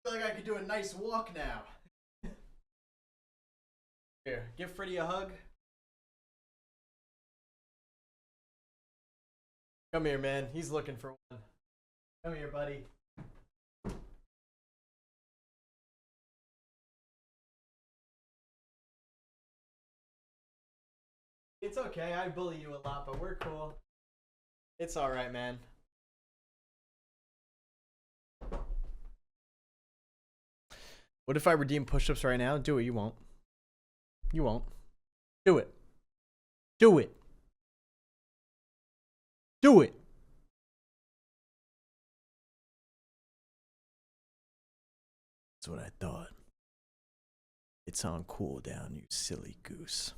I feel like I could do a nice walk now. Here, give Freddy a hug. Come here, man. He's looking for one. Come here, buddy. It's okay. I bully you a lot, but we're cool. It's alright, man. What if I redeem push-ups right now? Do it. You won't. You won't. Do it. Do it. Do it. That's what I thought. It's on cooldown, you silly goose.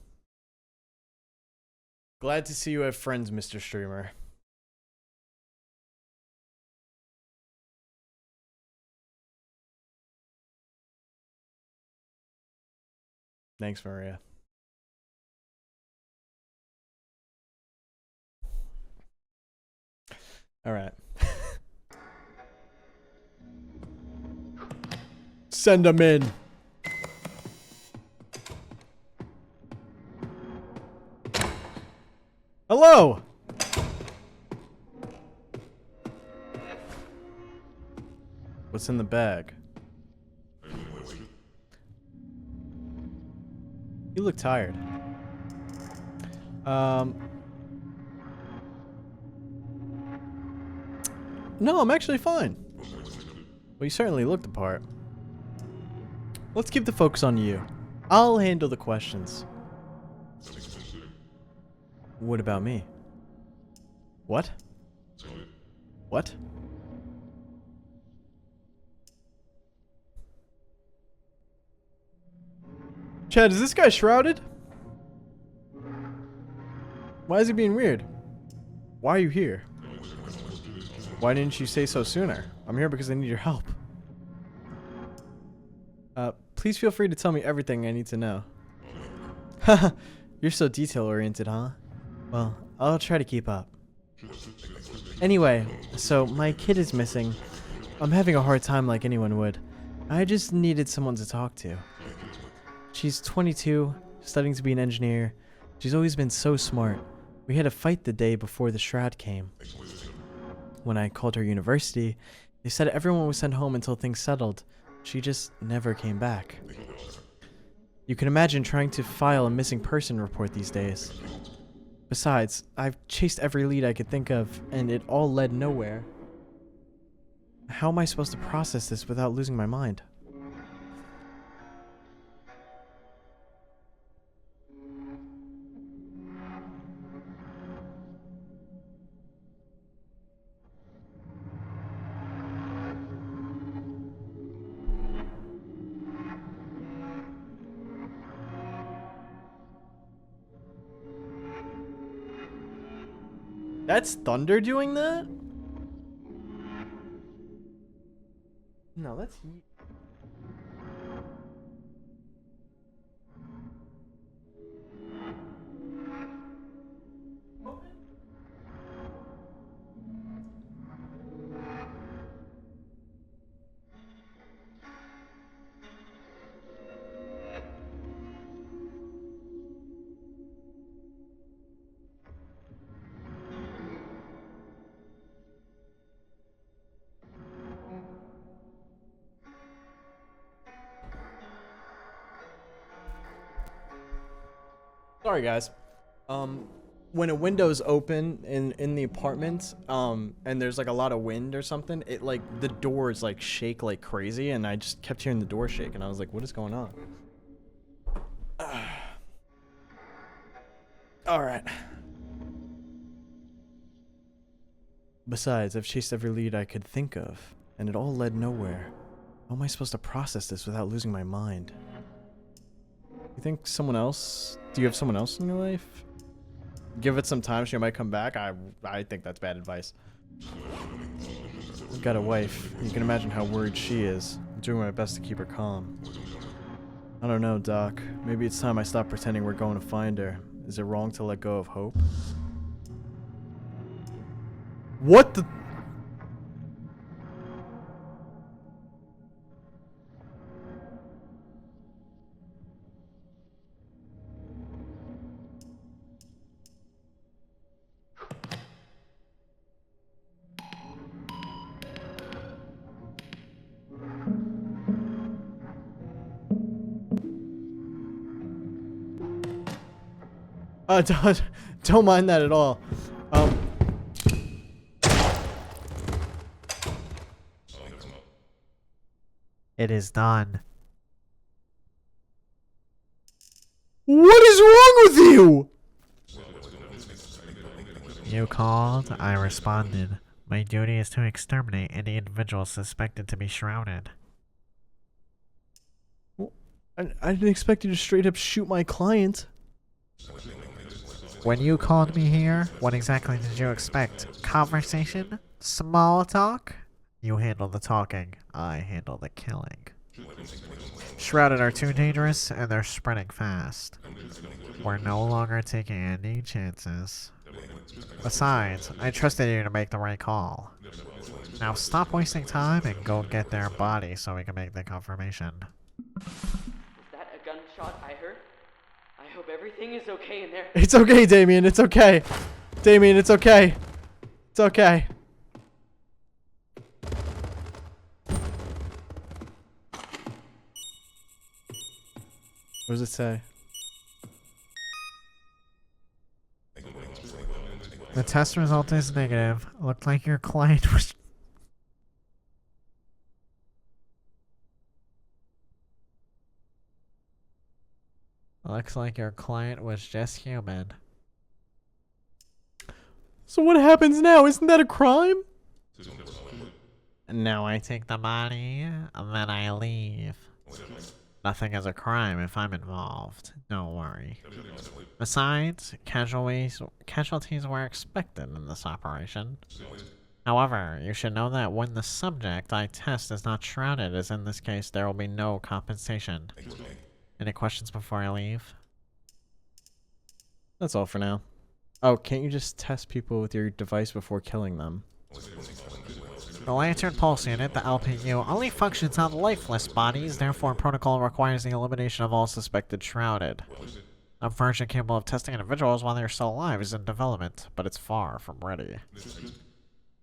Glad to see you have friends, Mr. Streamer. Thanks, Maria. All right. Send them in. Hello. What's in the bag? You look tired. No, I'm actually fine. Well, you certainly look the part. Let's keep the focus on you. I'll handle the questions. What about me? What? What? Chad, is this guy shrouded? Why is he being weird? Why are you here? Why didn't you say so sooner? I'm here because I need your help. Please feel free to tell me everything I need to know. Haha, you're so detail-oriented, huh? Well, I'll try to keep up. Anyway, so my kid is missing. I'm having a hard time like anyone would. I just needed someone to talk to. She's 22, studying to be an engineer. She's always been so smart. We had a fight the day before the shroud came. When I called her university, they said everyone was sent home until things settled. She just never came back. You can imagine trying to file a missing person report these days. Besides, I've chased every lead I could think of, and it all led nowhere. How am I supposed to process this without losing my mind? That's Thunder doing that? No, that's Heat. Sorry, guys. When a window's open in the apartment, and there's like a lot of wind or something, it like the doors like shake like crazy, and I just kept hearing the door shake, and I was like, "What is going on?" All right. Besides, I've chased every lead I could think of, and it all led nowhere. How am I supposed to process this without losing my mind? You think someone else? Do you have someone else in your life? Give it some time, she might come back. I think that's bad advice. I've got a wife. You can imagine how worried she is. I'm doing my best to keep her calm. I don't know, Doc. Maybe it's time I stop pretending we're going to find her. Is it wrong to let go of hope? What the? Don't mind that at all. It is done. What is wrong with you? You called, I responded. My duty is to exterminate any individual suspected to be shrouded. I didn't expect you to straight up shoot my client. When you called me here, what exactly did you expect? Conversation? Small talk? You handle the talking, I handle the killing. Shrouded are too dangerous, and they're spreading fast. We're no longer taking any chances. Besides, I trusted you to make the right call. Now stop wasting time and go get their body so we can make the confirmation. Is that a gunshot I heard? I hope everything is okay in there. It's okay, Damien. It's okay. Damien, it's okay. It's okay. What does it say? The test result is negative. Looked like your client was... Looks like your client was just human. So what happens now? Isn't that a crime? Now I take the body, and then I leave. Nothing is a crime if I'm involved. Don't worry. Besides, casualties were expected in this operation. However, you should know that when the subject I test is not shrouded, as in this case, there will be no compensation. Any questions before I leave? That's all for now. Oh, can't you just test people with your device before killing them? The Lantern Pulse Unit, the LPU, only functions on lifeless bodies, therefore protocol requires the elimination of all suspected shrouded. A version capable of testing individuals while they're still alive is in development, but it's far from ready.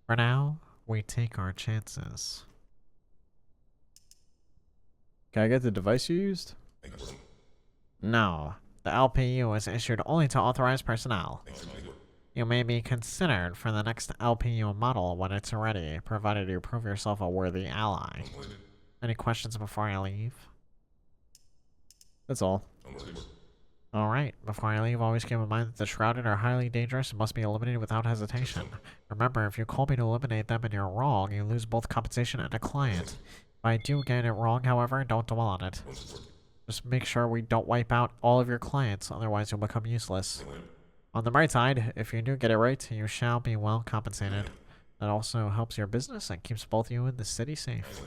For now, we take our chances. Can I get the device you used? No, the LPU is issued only to authorized personnel. You may be considered for the next LPU model when it's ready, provided you prove yourself a worthy ally. Any questions before I leave? That's all. Alright, before I leave, always keep in mind that the shrouded are highly dangerous and must be eliminated without hesitation. Remember, if you call me to eliminate them and you're wrong, you lose both compensation and a client. If I do get it wrong, however, don't dwell on it. Just make sure we don't wipe out all of your clients, otherwise you'll become useless. On the bright side, if you do get it right, you shall be well compensated. That also helps your business and keeps both you and the city safe.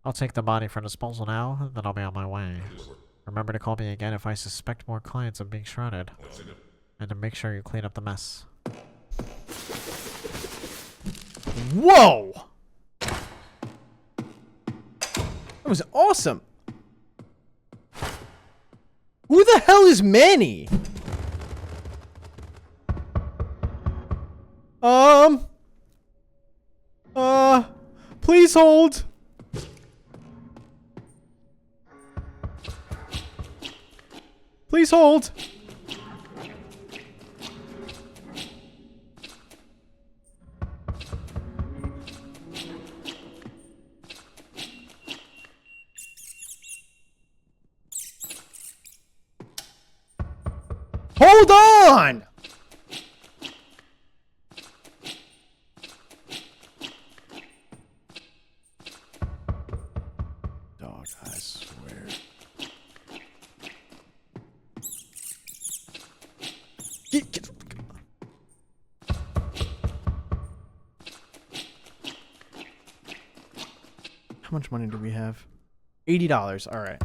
I'll take the body for disposal now, then I'll be on my way. Remember to call me again if I suspect more clients of being shrouded. And to make sure you clean up the mess. Whoa! That was awesome! Who the hell is Manny? Please hold. Please hold. Hold on! Dog, I swear. Get. How much money do we have? $80. All right.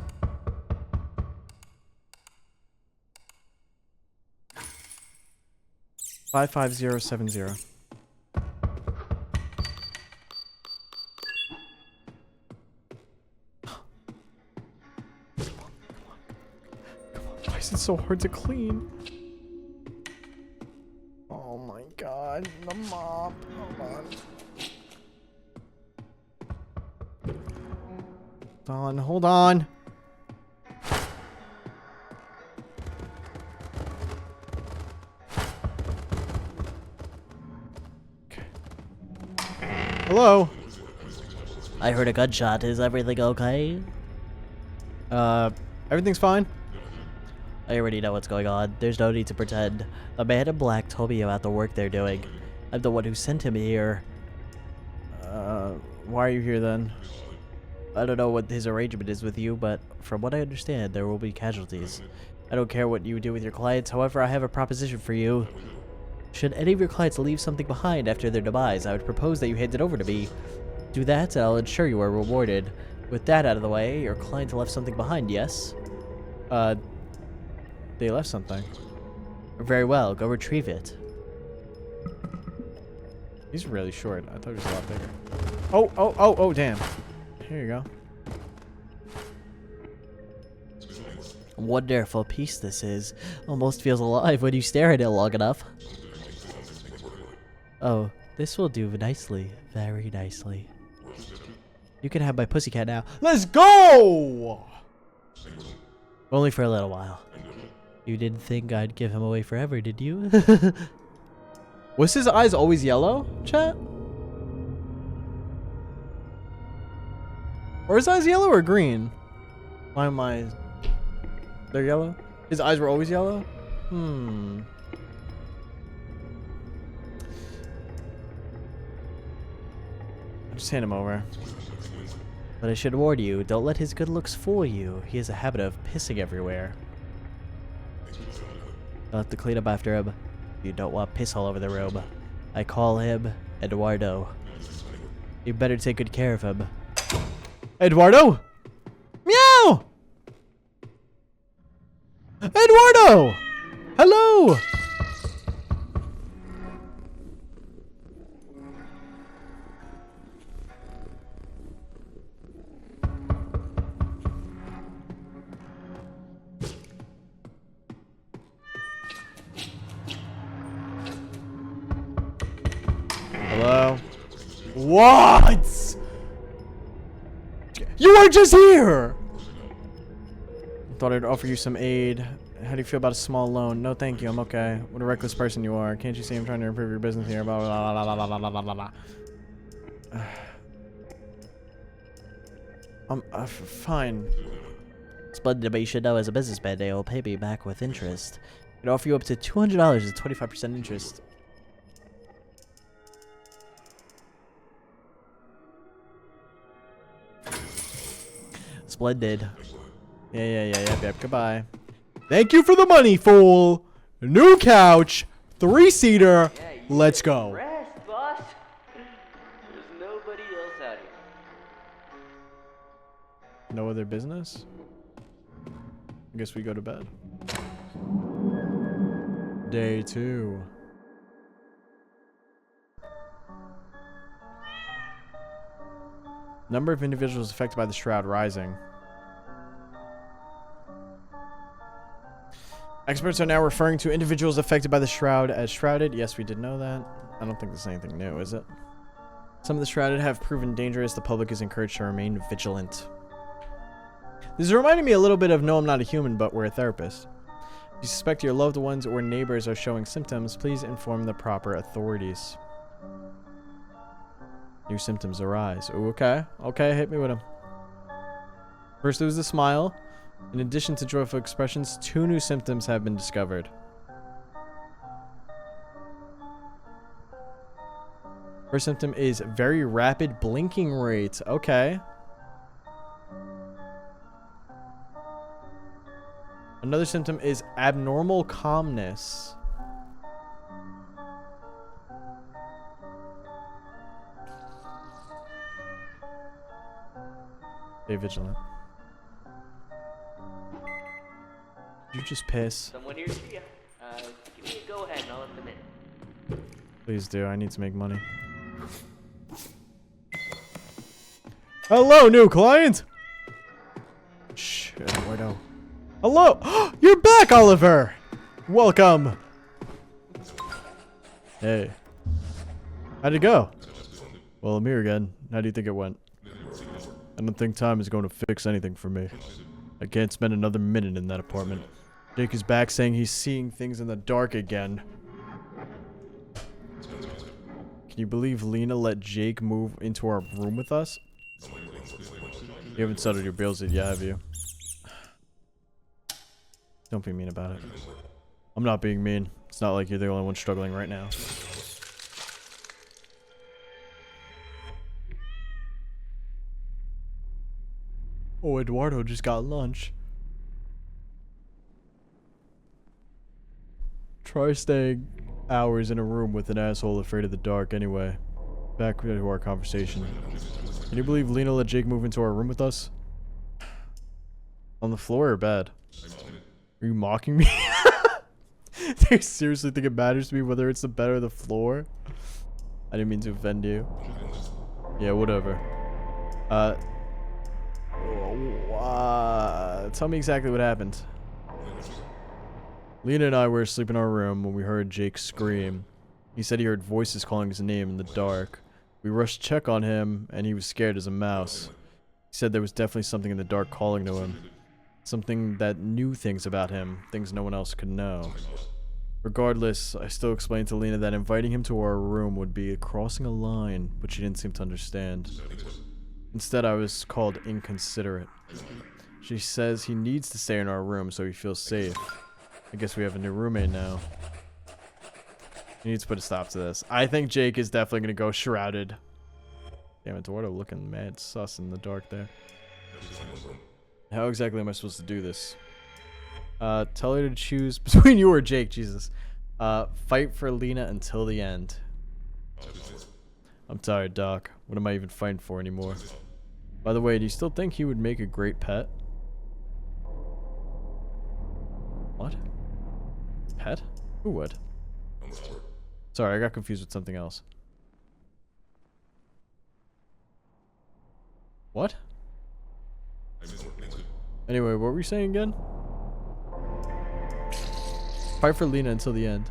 $55070. Why is it so hard to clean? Oh my god, the mop. Hold on. Hold on. Okay. Hello? I heard a gunshot. Is everything okay? Everything's fine. I already know what's going on. There's no need to pretend. The man in black told me about the work they're doing. I'm the one who sent him here. Why are you here then? I don't know what his arrangement is with you, but from what I understand, there will be casualties. I don't care what you do with your clients, however, I have a proposition for you. Should any of your clients leave something behind after their demise, I would propose that you hand it over to me. Do that, and I'll ensure you are rewarded. With that out of the way, your client left something behind, yes? They left something. Very well, go retrieve it. He's really short. I thought he was a lot bigger. Oh, damn. Here you go. Wonderful piece this is. Almost feels alive when you stare at it long enough. Oh, this will do nicely. Very nicely. You can have my pussycat now. Let's go! Only for a little while. You didn't think I'd give him away forever, did you? Was his eyes always yellow, chat? Or his eyes yellow or green? Why am I... They're yellow? His eyes were always yellow? I'll just hand him over. But I should warn you, don't let his good looks fool you. He has a habit of pissing everywhere. I'll have to clean up after him. You don't want piss all over the room. I call him Eduardo. You better take good care of him. Eduardo! Meow! Eduardo! Hello! Hello? What? You were just here! Thought I'd offer you some aid. How do you feel about a small loan? No, thank you. I'm okay. What a reckless person you are. Can't you see I'm trying to improve your business here? Blah, blah, blah, blah, blah, blah, blah, blah. Fine. Splendid, but you should know as a businessman, they will pay me back with interest. I'd offer you up to $200 at 25% interest. Splendid. Yep. Goodbye. Thank you for the money, fool. New couch, 3-seater. Yeah, you Let's go. rest, boss. There's nobody else out here. No other business? I guess we go to bed. Day 2. Number of individuals affected by the shroud rising. Experts are now referring to individuals affected by the shroud as shrouded. Yes, we did know that. I don't think there's anything new, is it? Some of the shrouded have proven dangerous. The public is encouraged to remain vigilant. This is reminding me a little bit of No, I'm Not a Human, but we're a therapist. If you suspect your loved ones or neighbors are showing symptoms, please inform the proper authorities. New symptoms arise. Ooh, okay. Okay, hit me with them. First, there was the smile. In addition to joyful expressions, 2 new symptoms have been discovered. First symptom is very rapid blinking rate. Okay. Another symptom is abnormal calmness. Stay vigilant. Did you just piss? Someone here to see ya. Give me a go ahead and I'll let them in. Please do. I need to make money. Hello, new client. Shh, Eduardo. Hello. You're back, Oliver. Welcome. Hey. How'd it go? Well, I'm here again. How do you think it went? I don't think time is going to fix anything for me. I can't spend another minute in that apartment. Jake is back saying he's seeing things in the dark again. Can you believe Lena let Jake move into our room with us? You haven't settled your bills yet, have you? Don't be mean about it. I'm not being mean. It's not like you're the only one struggling right now. Oh, Eduardo just got lunch. Try staying hours in a room with an asshole afraid of the dark anyway. Back to our conversation. Can you believe Lena let Jake move into our room with us? On the floor or bed? Are you mocking me? Do you seriously think it matters to me whether it's the bed or the floor? I didn't mean to offend you. Yeah, whatever. Tell me exactly what happened. Lena and I were asleep in our room when we heard Jake scream. He said he heard voices calling his name in the dark. We rushed to check on him, and he was scared as a mouse. He said there was definitely something in the dark calling to him. Something that knew things about him, things no one else could know. Regardless, I still explained to Lena that inviting him to our room would be crossing a line, but she didn't seem to understand. Instead, I was called inconsiderate. She says he needs to stay in our room so he feels safe. I guess we have a new roommate now. He needs to put a stop to this. I think Jake is definitely going to go shrouded. Damn, Eduardo looking mad sus in the dark there. How exactly am I supposed to do this? Tell her to choose between you or Jake, Jesus. Fight for Lena until the end. I'm tired, Doc. What am I even fighting for anymore? By the way, do you still think he would make a great pet? What? Pet? Who would? Sorry, I got confused with something else. What? Anyway, what were we saying again? Fight for Lena until the end.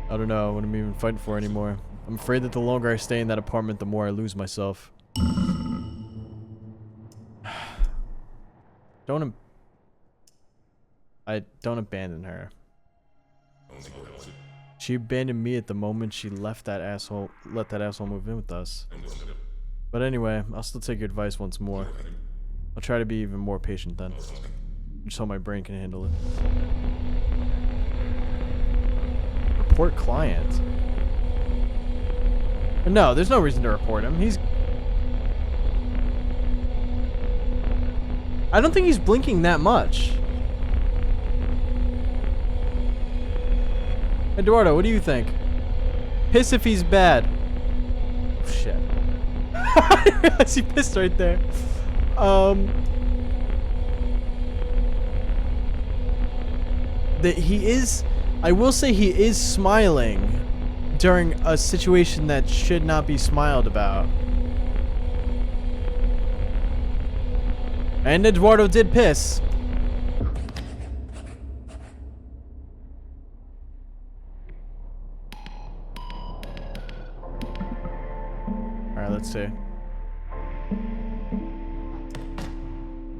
I don't know what I'm even fighting for anymore. I'm afraid that the longer I stay in that apartment, the more I lose myself. Don't abandon her. She abandoned me at the moment she let that asshole move in with us. But anyway, I'll still take your advice once more. I'll try to be even more patient then. Just so my brain can handle it. Report client. No, there's no reason to report him. I don't think he's blinking that much. Eduardo, what do you think? Piss if he's bad. Oh, shit. I realized he pissed right there. I will say he is smiling during a situation that should not be smiled about. And Eduardo did piss. Alright, let's see.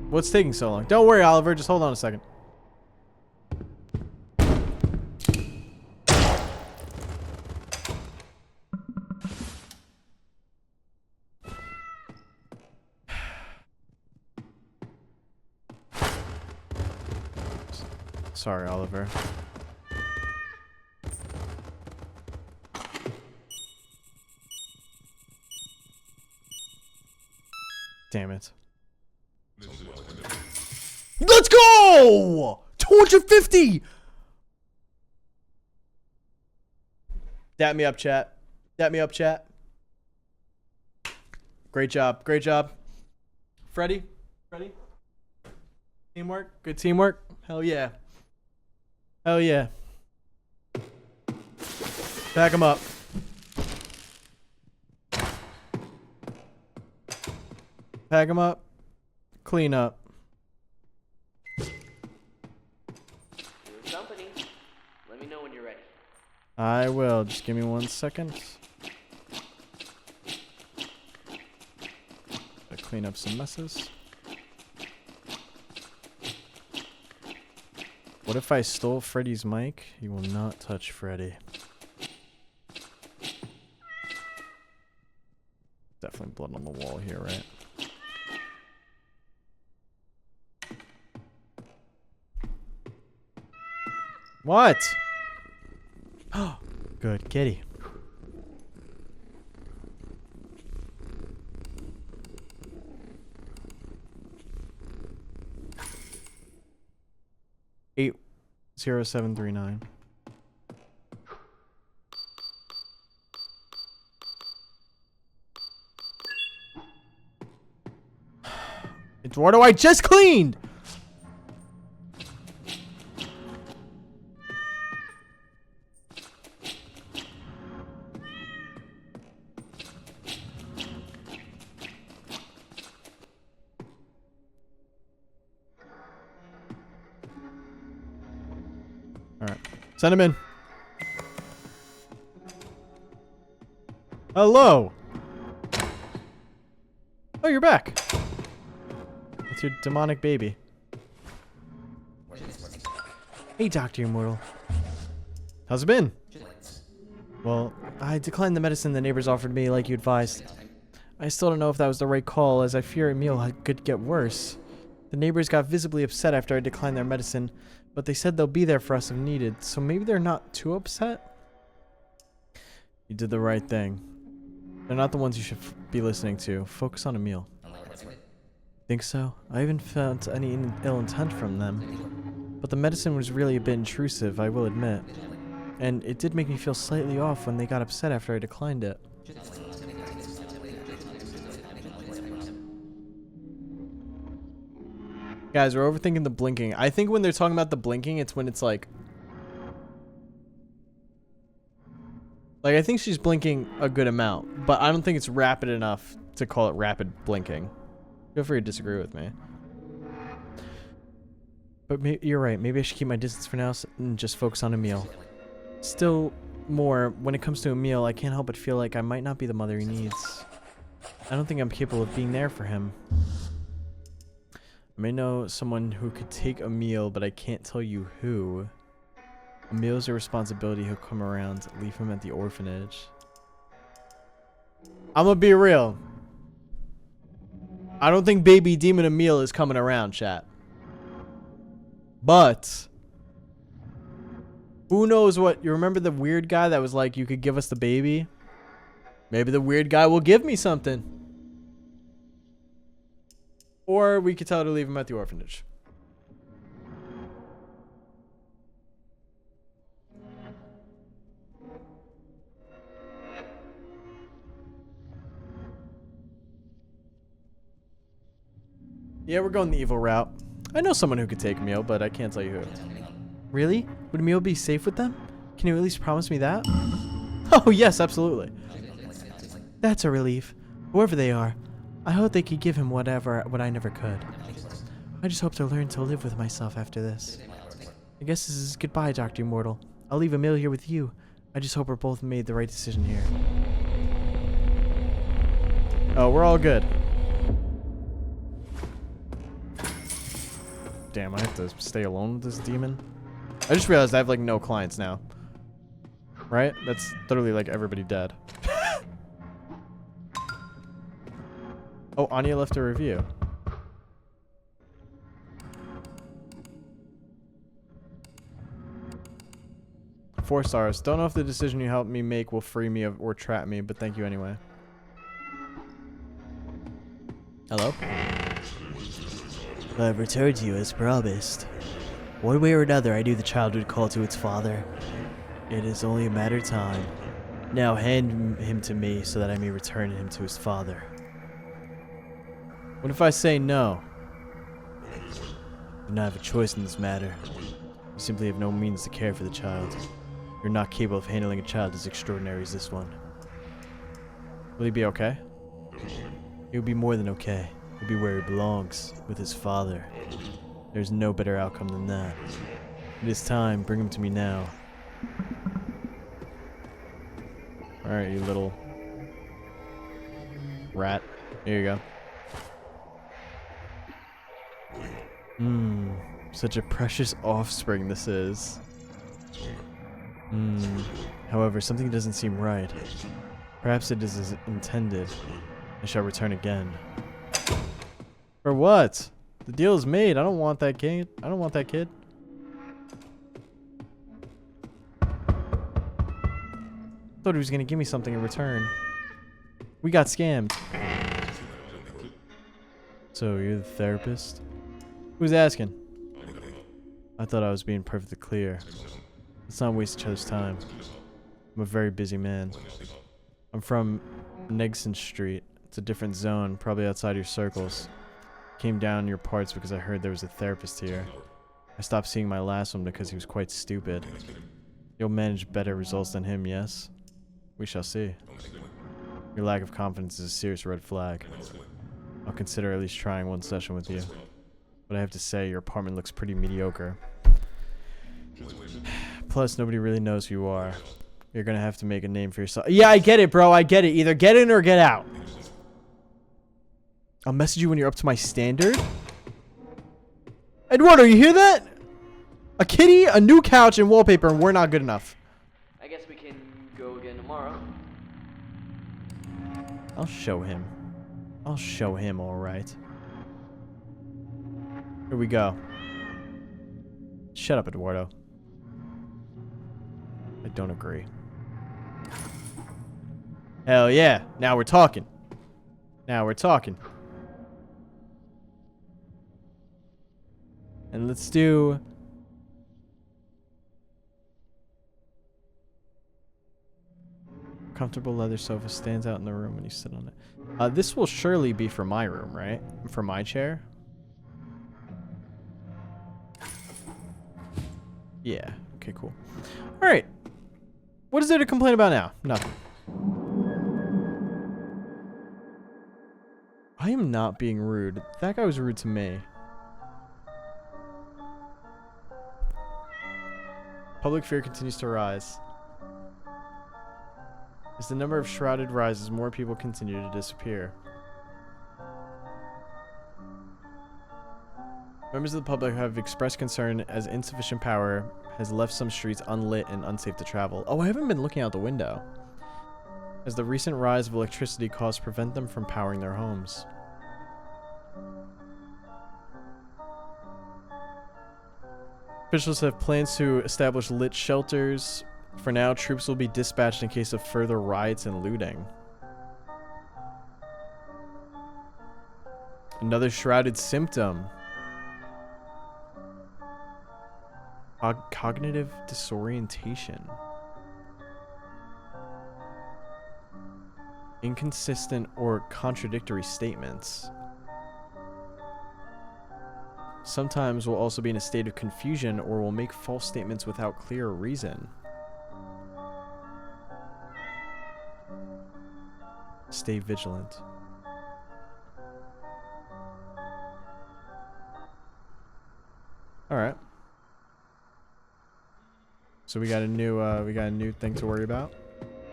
What's taking so long? Don't worry, Oliver. Just hold on a second. Sorry, Oliver. Damn it. Let's go! 250! Dap me up, chat. Dap me up, chat. Great job. Great job. Freddy? Teamwork? Good teamwork? Hell yeah. Hell yeah. Pack him up. Pack him up. Clean up. Your company. Let me know when you're ready. I will. Just give me 1 second. Gotta clean up some messes. What if I stole Freddy's mic? You will not touch Freddy. Definitely blood on the wall here, right? What? Oh, good kitty. Eight 0739. Eduardo, I just cleaned! Alright. Send him in. Hello! Oh, you're back. It's your demonic baby. Hey, Dr. Immortal. How's it been? Well, I declined the medicine the neighbors offered me like you advised. I still don't know if that was the right call, as I fear Emil could get worse. The neighbors got visibly upset after I declined their medicine, but they said they'll be there for us if needed, so maybe they're not too upset? You did the right thing. They're not the ones you should be listening to. Focus on Emil. Think so? I haven't felt any ill intent from them. But the medicine was really a bit intrusive, I will admit. And it did make me feel slightly off when they got upset after I declined it. Guys, we're overthinking the blinking. I think when they're talking about the blinking, it's when it's like... I think she's blinking a good amount, but I don't think it's rapid enough to call it rapid blinking. Feel free to disagree with me. But you're right. Maybe I should keep my distance for now and just focus on Emil. Still, more, when it comes to Emil, I can't help but feel like I might not be the mother he needs. I don't think I'm capable of being there for him. I may know someone who could take Emil, but I can't tell you who. Emil's a responsibility. He'll come around. Leave him at the orphanage. I'm gonna be real. I don't think baby demon Emil is coming around, chat. But who knows what? You remember the weird guy that was like, you could give us the baby? Maybe the weird guy will give me something. Or we could tell her to leave him at the orphanage. Yeah, we're going the evil route. I know someone who could take Emil, but I can't tell you who. Really? Would Emil be safe with them? Can you at least promise me that? Oh, yes, absolutely. That's a relief. Whoever they are, I hope they could give him what I never could. I just hope to learn to live with myself after this. I guess this is goodbye, Dr. Immortal. I'll leave Emil here with you. I just hope we're both made the right decision here. Oh, we're all good. Damn, I have to stay alone with this demon. I just realized I have like no clients now. Right? That's literally like everybody dead. Oh, Anya left a review. Four stars. Don't know if the decision you helped me make will free me or trap me, but thank you anyway. Hello? I've returned to you as promised. One way or another, I knew the child would call to its father. It is only a matter of time. Now hand him to me so that I may return him to his father. What if I say no? You do not have a choice in this matter. You simply have no means to care for the child. You're not capable of handling a child as extraordinary as this one. Will he be okay? He will be more than okay. He'll be where he belongs, with his father. There's no better outcome than that. It is time. Bring him to me now. Alright, you little rat. Here you go. Such a precious offspring this is. However, something doesn't seem right. Perhaps it is as intended. I shall return again. For what? The deal is made. I don't want that kid. I don't want that kid. Thought he was gonna give me something in return. We got scammed. So you're the therapist? Who's asking? I thought I was being perfectly clear. Let's not waste each other's time. I'm a very busy man. I'm from Negson Street. It's a different zone, probably outside your circles. Came down your parts because I heard there was a therapist here. I stopped seeing my last one because he was quite stupid. You'll manage better results than him, yes? We shall see. Your lack of confidence is a serious red flag. I'll consider at least trying one session with you. But I have to say, your apartment looks pretty mediocre. Plus, nobody really knows who you are. You're gonna have to make a name for yourself. Yeah, I get it, bro. I get it. Either get in or get out. I'll message you when you're up to my standard. Eduardo, you hear that? A kitty, a new couch, and wallpaper, and we're not good enough. I guess we can go again tomorrow. I'll show him. I'll show him, alright. Here we go. Shut up, Eduardo. I don't agree. Hell yeah. Now we're talking. Now we're talking. And let's do... Comfortable leather sofa stands out in the room when you sit on it. This will surely be for my room, right? For my chair? Yeah. Okay, cool. Alright. What is there to complain about now? Nothing. I am not being rude. That guy was rude to me. Public fear continues to rise. As the number of shrouded rises, more people continue to disappear. Members of the public have expressed concern as insufficient power has left some streets unlit and unsafe to travel. Oh, I haven't been looking out the window. As the recent rise of electricity costs prevent them from powering their homes. Officials have plans to establish lit shelters. For now, troops will be dispatched in case of further riots and looting. Another shrouded symptom. Cognitive disorientation. Inconsistent or contradictory statements. Sometimes will also be in a state of confusion or will make false statements without clear reason. Stay vigilant. All right. So we got a new thing to worry about.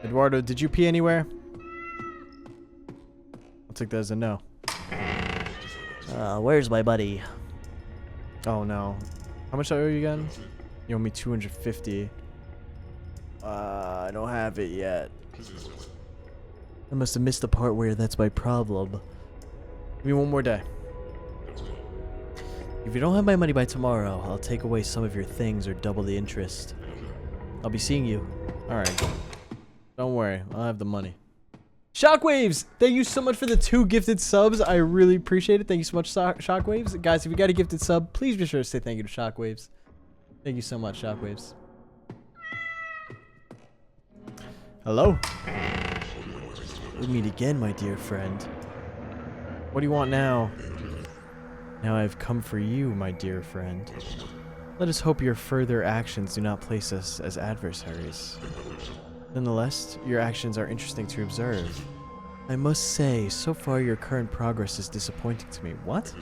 Eduardo, did you pee anywhere? I'll take that as a no. Where's my buddy? Oh no. How much I owe you again? You owe me 250. I don't have it yet. I must have missed the part where that's my problem. Give me one more day. If you don't have my money by tomorrow, I'll take away some of your things or double the interest. I'll be seeing you. Alright. Don't worry. I'll have the money. Shockwaves! Thank you so much for the 2 gifted subs. I really appreciate it. Thank you so much, Shockwaves. Guys, if you got a gifted sub, please be sure to say thank you to Shockwaves. Thank you so much, Shockwaves. Hello? We'll meet again, my dear friend. What do you want now? Now I have come for you, my dear friend. Let us hope your further actions do not place us as adversaries. Nonetheless, your actions are interesting to observe. I must say, so far your current progress is disappointing to me. What?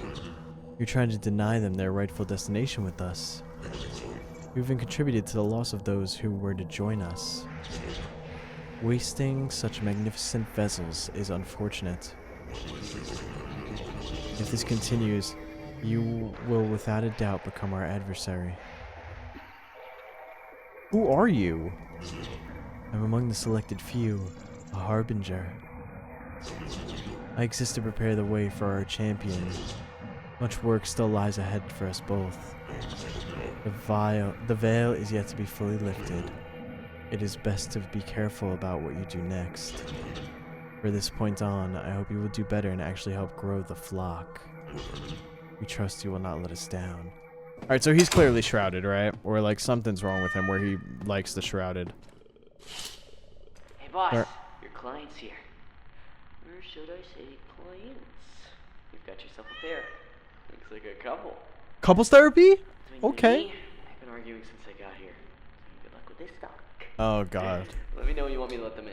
You're trying to deny them their rightful destination with us. You even contributed to the loss of those who were to join us. Wasting such magnificent vessels is unfortunate. If this continues, you will without a doubt become our adversary. Who are you? I'm among the selected few, a harbinger. I exist to prepare the way for our champion. Much work still lies ahead for us both. The veil is yet to be fully lifted. It is best to be careful about what you do next. From this point on, I hope you will do better and actually help grow the flock. We trust you will not let us down. Alright, so he's clearly shrouded, right? Or like something's wrong with him where he likes the shrouded. Hey boss, your client's here. Or should I say clients? You've got yourself a pair. Looks like a couple. Couples therapy? Between you and Okay. me, I've been arguing since I got here. So good luck with this stock. Oh god. Let me know when you want me to let them in.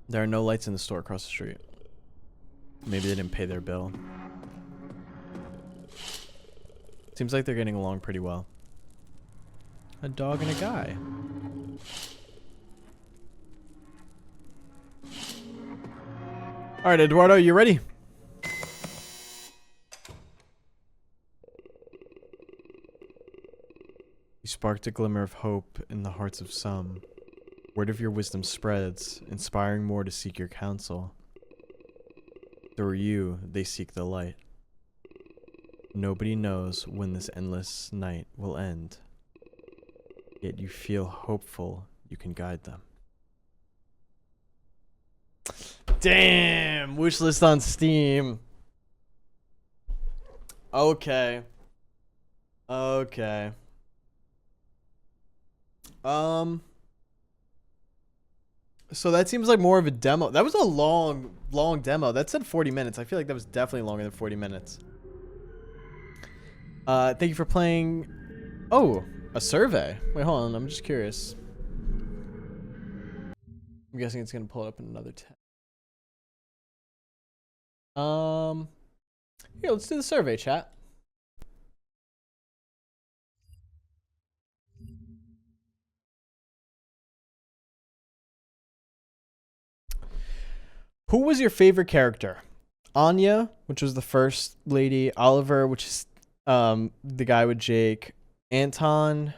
There are no lights in the store across the street. Maybe they didn't pay their bill. Seems like they're getting along pretty well. A dog and a guy. Alright, Eduardo, you ready? You sparked a glimmer of hope in the hearts of some. Word of your wisdom spreads, inspiring more to seek your counsel. Through you, they seek the light. Nobody knows when this endless night will end. Yet you feel hopeful you can guide them. Damn! Wishlist on Steam. Okay. Okay. So that seems like more of a demo. That was a long demo. That said 40 minutes. I feel like that was definitely longer than 40 minutes. Thank you for playing. Oh, a survey. Wait, hold on. I'm just curious. I'm guessing it's going to pull it up in another tab. Here, let's do the survey, chat. Who was your favorite character? Anya, which was the first lady. Oliver, which is the guy with Jake. Anton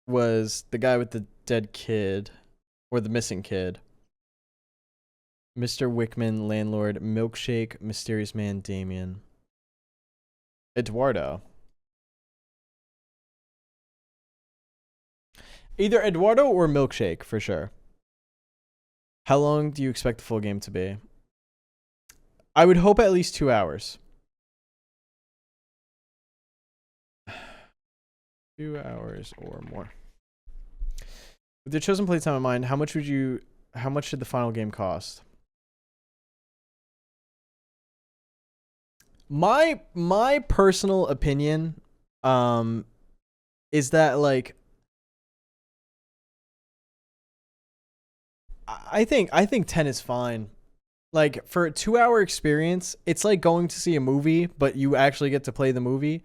was the guy with the dead kid, or the missing kid. Mr. Wickman, landlord. Milkshake, mysterious man, Damien. Eduardo. Either Eduardo or Milkshake, for sure. How long do you expect the full game to be? I would hope at least 2 hours. 2 hours or more. With your chosen playtime in mind, how much should the final game cost? My personal opinion is that, like, I think 10 is fine. Like, for a 2-hour experience, it's like going to see a movie, but you actually get to play the movie.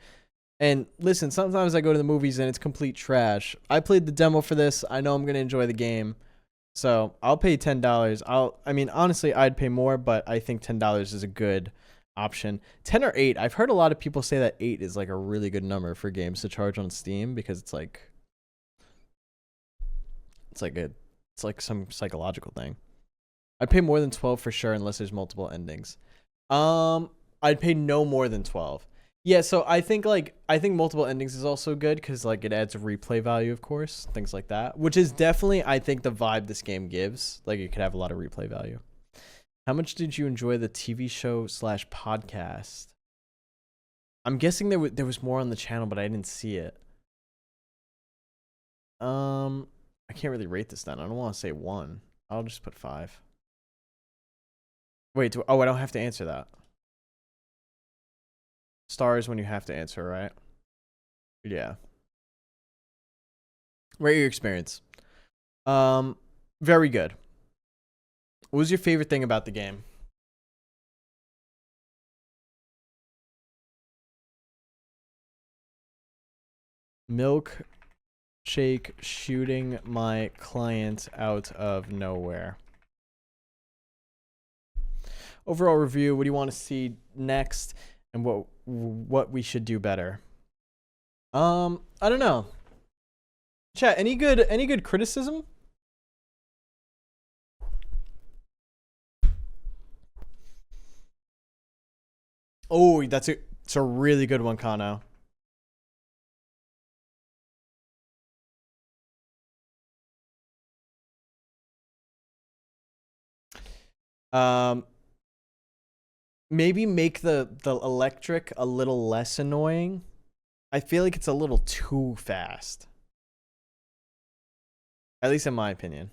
And listen, sometimes I go to the movies and it's complete trash. I played the demo for this. I know I'm going to enjoy the game. So I'll pay $10. I mean, honestly, I'd pay more, but I think $10 is a good option. 10 or 8. I've heard a lot of people say that 8 is like a really good number for games to charge on Steam, because it's like some psychological thing. I'd pay more than 12 for sure, unless there's multiple endings. I'd pay no more than 12. Yeah, so I think multiple endings is also good, because like it adds a replay value, of course, things like that, which is definitely, I think, the vibe this game gives. Like, it could have a lot of replay value. How much did you enjoy the TV show / podcast? I'm guessing there was more on the channel, but I didn't see it. I can't really rate this then. I don't want to say 1. I'll just put 5. Wait, I don't have to answer that. Stars when you have to answer, right? Yeah. Rate your experience. Very good. What was your favorite thing about the game? Milkshake shooting my client out of nowhere. Overall review, what do you want to see next and what we should do better? I don't know. Chat, any good criticism? Oh, it's a really good one, Kano. Maybe make the electric a little less annoying. I feel like it's a little too fast. At least in my opinion.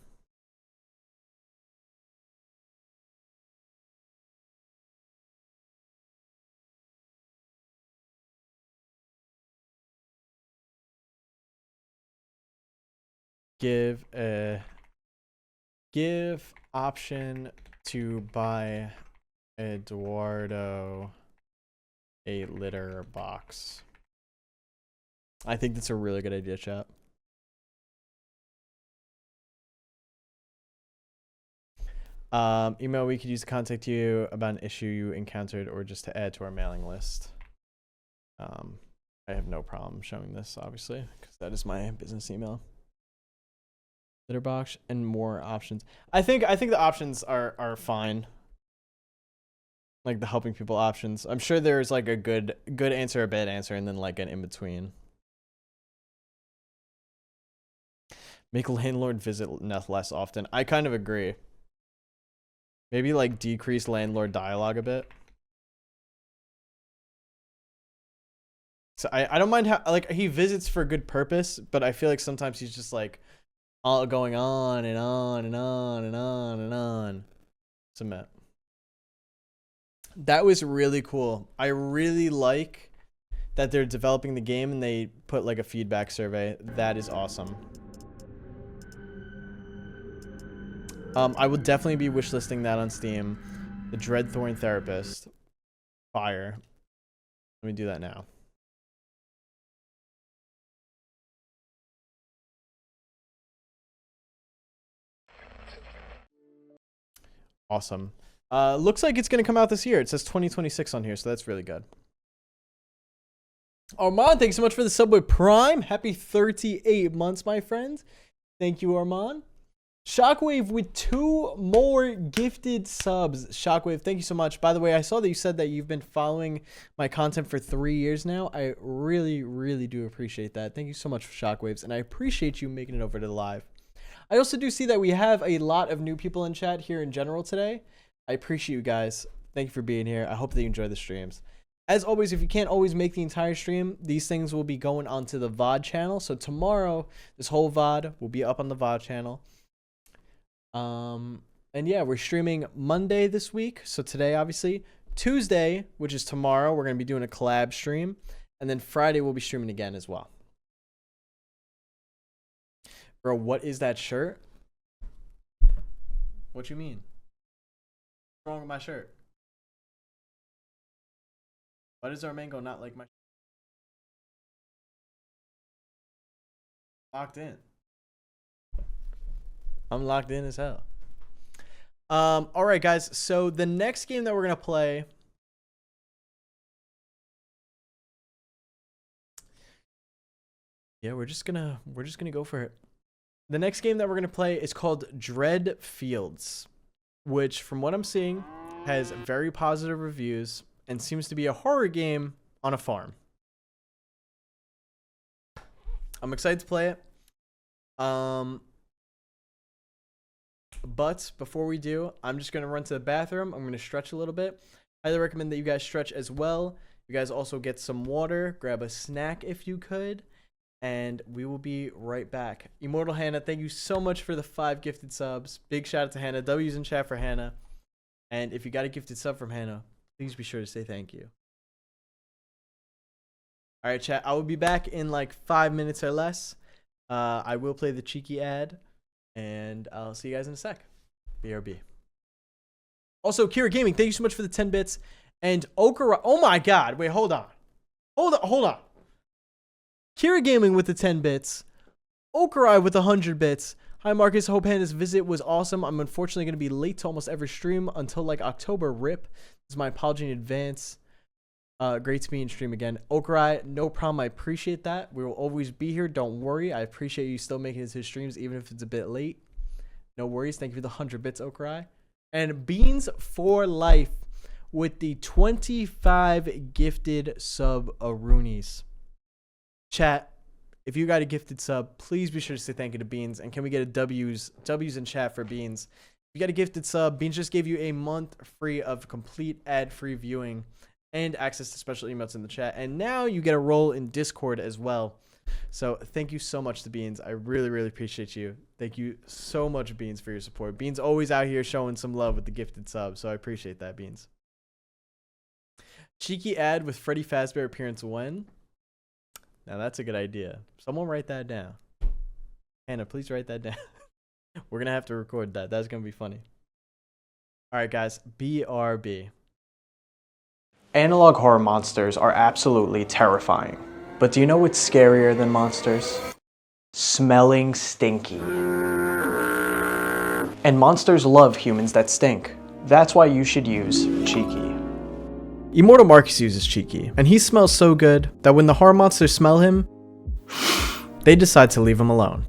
Give option to buy Eduardo a litter box. I think that's a really good idea, chat. Email, we could use to contact you about an issue you encountered or just to add to our mailing list. I have no problem showing this, obviously, because that is my business email. Litter box and more options. I think the options are fine. Like the helping people options. I'm sure there's like a good answer, a bad answer, and then like an in between. Make landlord visit less often. I kind of agree. Maybe like decrease landlord dialogue a bit. So I don't mind how like he visits for a good purpose, but I feel like sometimes he's just like all going on and on and on and on and on. Submit. That was really cool. I really like that they're developing the game and they put like a feedback survey. That is awesome. I will definitely be wishlisting that on Steam. The Dreadthorn Therapist. Fire. Let me do that now. Awesome. Looks like it's going to come out this year. It says 2026 on here, so that's really good. Armand, thanks so much for the Subway Prime. Happy 38 months, my friend. Thank you, Armand. Shockwave with 2 more gifted subs. Shockwave, thank you so much. By the way, I saw that you said that you've been following my content for 3 years now. I really, really do appreciate that. Thank you so much for Shockwaves, and I appreciate you making it over to the live. I also do see that we have a lot of new people in chat here in general today. I appreciate you guys. Thank you for being here. I hope that you enjoy the streams. As always, if you can't always make the entire stream, these things will be going onto the VOD channel. So tomorrow, this whole VOD will be up on the VOD channel. And yeah, we're streaming Monday this week. So today, obviously. Tuesday, which is tomorrow, we're going to be doing a collab stream. And then Friday, we'll be streaming again as well. Bro, what is that shirt? What you mean? What's wrong with my shirt? Why does our mango not like my locked in? I'm locked in as hell. All right, guys. So the next game that we're gonna play. Yeah, we're just gonna go for it. The next game that we're gonna play is called Dread Fields, which, from what I'm seeing, has very positive reviews and seems to be a horror game on a farm. I'm excited to play it. But before we do, I'm just going to run to the bathroom. I'm going to stretch a little bit. I highly recommend that you guys stretch as well. You guys also get some water, grab a snack if you could. and we will be right back. Immortal Hannah, thank you so much for the 5 gifted subs. Big shout out to Hannah. W's in chat for Hannah. And if you got a gifted sub from Hannah, please be sure to say thank you. All right, chat. I will be back in like 5 minutes or less. I will play the cheeky ad, and I'll see you guys in a sec. BRB. Also, Kira Gaming, thank you so much for the 10 bits. And Okara, oh my god, wait, hold on. Hold on. Kira Gaming with the 10 bits. Okarai with 100 bits. Hi Marcus, hope Hannah's visit was awesome. I'm unfortunately going to be late to almost every stream until like October. RIP. This is my apology in advance. Great to be in stream again. Okarai, no problem. I appreciate that. We will always be here. Don't worry. I appreciate you still making it to streams even if it's a bit late. No worries. Thank you for the 100 bits, Okarai. And Beans for Life with the 25 gifted sub Aroonies. Chat, if you got a gifted sub, please be sure to say thank you to Beans. And can we get a W's in chat for Beans? If you got a gifted sub, Beans just gave you a month free of complete ad-free viewing and access to special emotes in the chat. And now you get a role in Discord as well. So thank you so much to Beans. I really, really appreciate you. Thank you so much, Beans, for your support. Beans always out here showing some love with the gifted sub. So I appreciate that, Beans. Cheeky ad with Freddy Fazbear appearance when? Now that's a good idea. Someone write that down. Hannah, please write that down. We're going to have to record that. That's going to be funny. All right, guys. BRB. Analog horror monsters are absolutely terrifying. But do you know what's scarier than monsters? Smelling stinky. And monsters love humans that stink. That's why you should use Cheeky. EmortalMarcus uses Cheeky, and he smells so good that when the horror monsters smell him, they decide to leave him alone.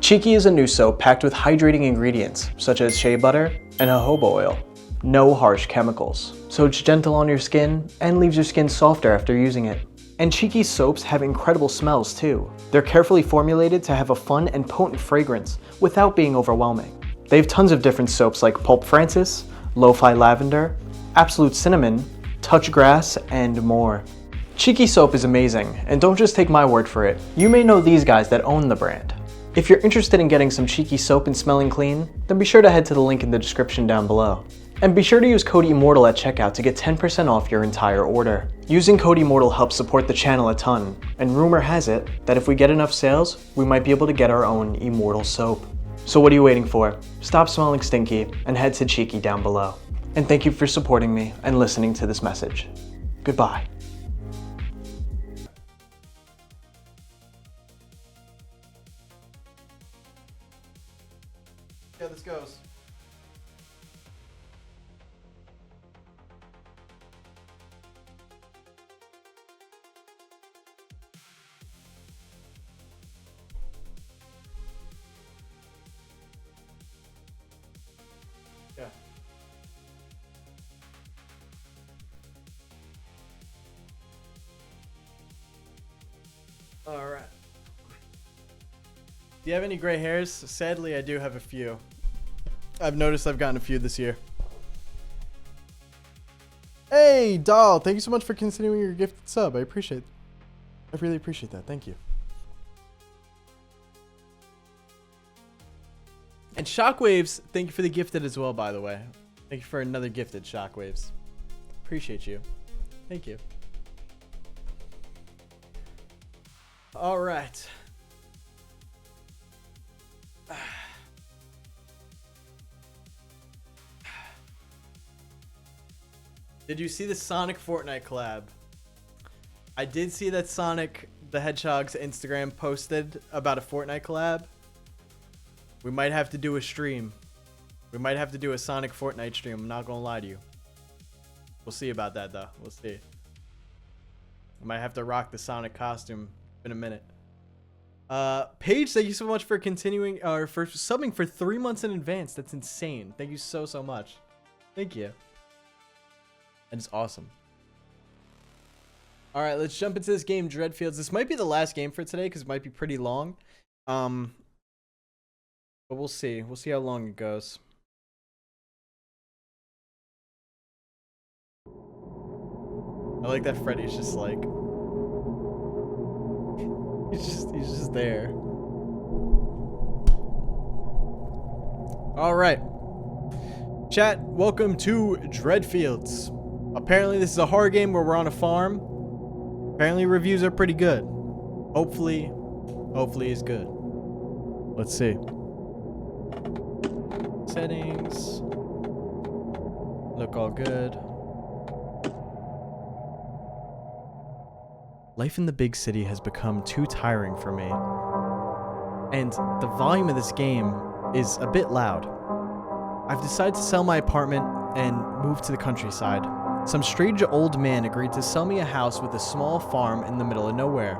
Cheeky is a new soap packed with hydrating ingredients, such as shea butter and jojoba oil. No harsh chemicals, so it's gentle on your skin and leaves your skin softer after using it. And Cheeky soaps have incredible smells too. They're carefully formulated to have a fun and potent fragrance without being overwhelming. They have tons of different soaps like Pulp Francis, Lo-Fi Lavender, Absolute Cinnamon, Touch Grass, and more. Cheeky soap is amazing, and don't just take my word for it. You may know these guys that own the brand. If you're interested in getting some Cheeky soap and smelling clean, then be sure to head to the link in the description down below. And be sure to use code IMMORTAL at checkout to get 10% off your entire order. Using code IMMORTAL helps support the channel a ton, and rumor has it that if we get enough sales, we might be able to get our own Immortal soap. So what are you waiting for? Stop smelling stinky and head to Cheeky down below. And thank you for supporting me and listening to this message. Goodbye. Yeah, this goes. Yeah. All right. Do you have any gray hairs? Sadly, I do have a few. I've noticed I've gotten a few this year. Hey, Doll, thank you so much for considering your gifted sub. I appreciate it. I really appreciate that. Thank you. And Shockwaves, thank you for the gifted as well, by the way. Thank you for another gifted, Shockwaves. Appreciate you. Thank you. All right. Did you see the Sonic Fortnite collab? I did see that Sonic the Hedgehog's Instagram posted about a Fortnite collab. We might have to do a stream. We might have to do a Sonic Fortnite stream. I'm not gonna lie to you. We'll see about that though. We'll see. We might have to rock the Sonic costume in a minute. Paige, thank you so much for continuing or for subbing for 3 months in advance. That's insane. Thank you so much. Thank you. That is awesome. All right, let's jump into this game, Dreadfields. This might be the last game for today because it might be pretty long. But we'll see. We'll see how long it goes. I like that Freddy's just like... He's He's just there. All right. Chat, welcome to Dreadfields. Apparently this is a horror game where we're on a farm. Apparently reviews are pretty good. Hopefully it's good. Let's see. Settings. Look all good. Life in the big city has become too tiring for me. And the volume of this game is a bit loud. I've decided to sell my apartment and move to the countryside. Some strange old man agreed to sell me a house with a small farm in the middle of nowhere.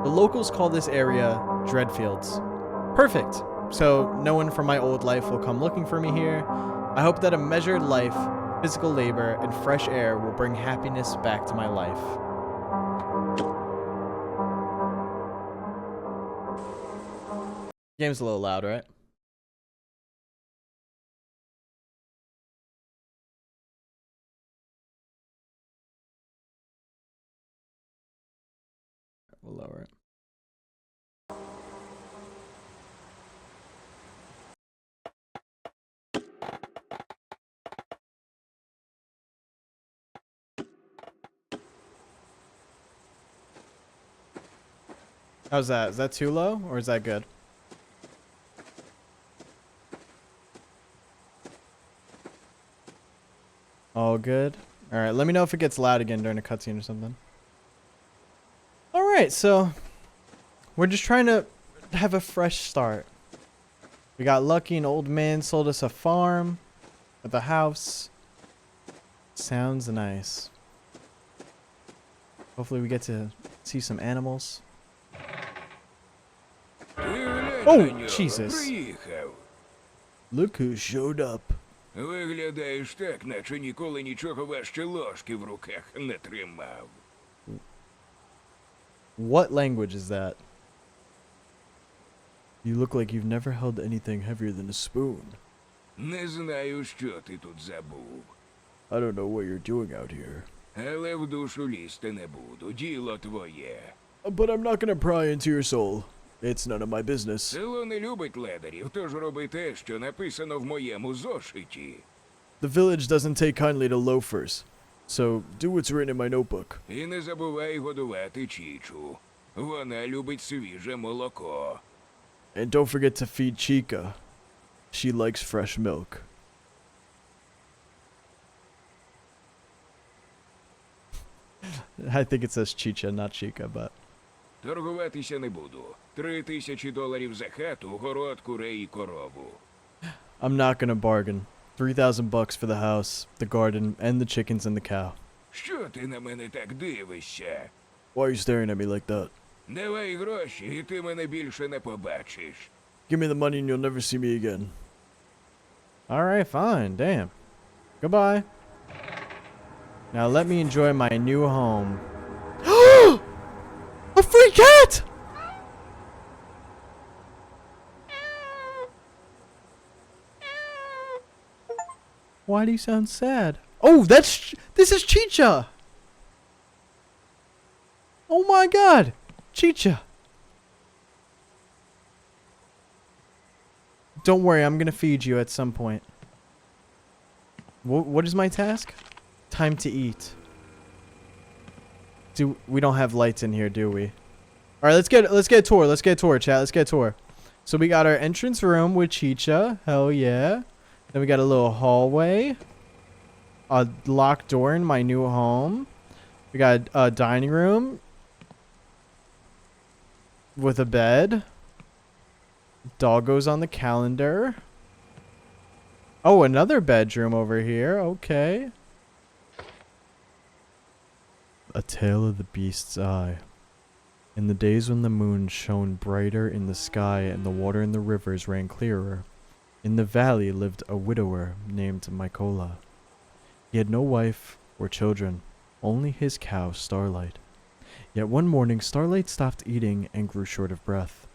The locals call this area Dreadfields. Perfect. So no one from my old life will come looking for me here. I hope that a measured life, physical labor, and fresh air will bring happiness back to my life. Game's a little loud, right? We'll lower it. How's that? Is that too low or is that good? All good. All right, let me know if it gets loud again during a cutscene or something. All right, so we're just trying to have a fresh start. We got lucky, an old man sold us a farm with a house. Sounds nice. Hopefully we get to see some animals. Oh, Jesus. Look who showed up. Виглядаєш так, наче ніколи нічого важче ложки в руках не тримав. What language is that? You look like you've never held anything heavier than a spoon. Не знаю, що ти тут забув. I don't know what you're doing out here. Але в душу лізти не буду, діло твоє. But I'm not gonna pry into your soul. It's none of my business. Село не любить ледарів, тож роби те, що написано в моєму зошиті. The village doesn't take kindly to loafers, so do what's written in my notebook. І не забувай годувати Чічу. Вона любить свіже молоко. And don't forget to feed Chica. She likes fresh milk. I think it says Chicha, not Chica, but... Торгуватися не буду. $3000 за хату, город, курей і корову. I'm not gonna bargain. $3,000 for the house, the garden, and the chickens and the cow. Що ти на мене так дивишся? Why are you staring at me like that? Давай гроші, і ти мене більше не побачиш. Give me the money and you'll never see me again. Alright, fine. Damn. Goodbye. Now let me enjoy my new home. A free cat! Why do you sound sad? Oh, this is Chicha! Oh my god! Chicha! Don't worry, I'm gonna feed you at some point. What is my task? Time to eat. We don't have lights in here, do we? All right, let's get a tour. Let's get a tour, chat. Let's get a tour. So we got our entrance room with Chicha. Hell yeah. Then we got a little hallway. A locked door in my new home. We got a dining room with a bed. Doggos on the calendar. Oh, another bedroom over here. Okay. A Tale of the Beast's Eye. In the days when the moon shone brighter in the sky and the water in the rivers ran clearer, in the valley lived a widower named Mykola. He had no wife or children, only his cow Starlight. Yet one morning Starlight stopped eating and grew short of breath.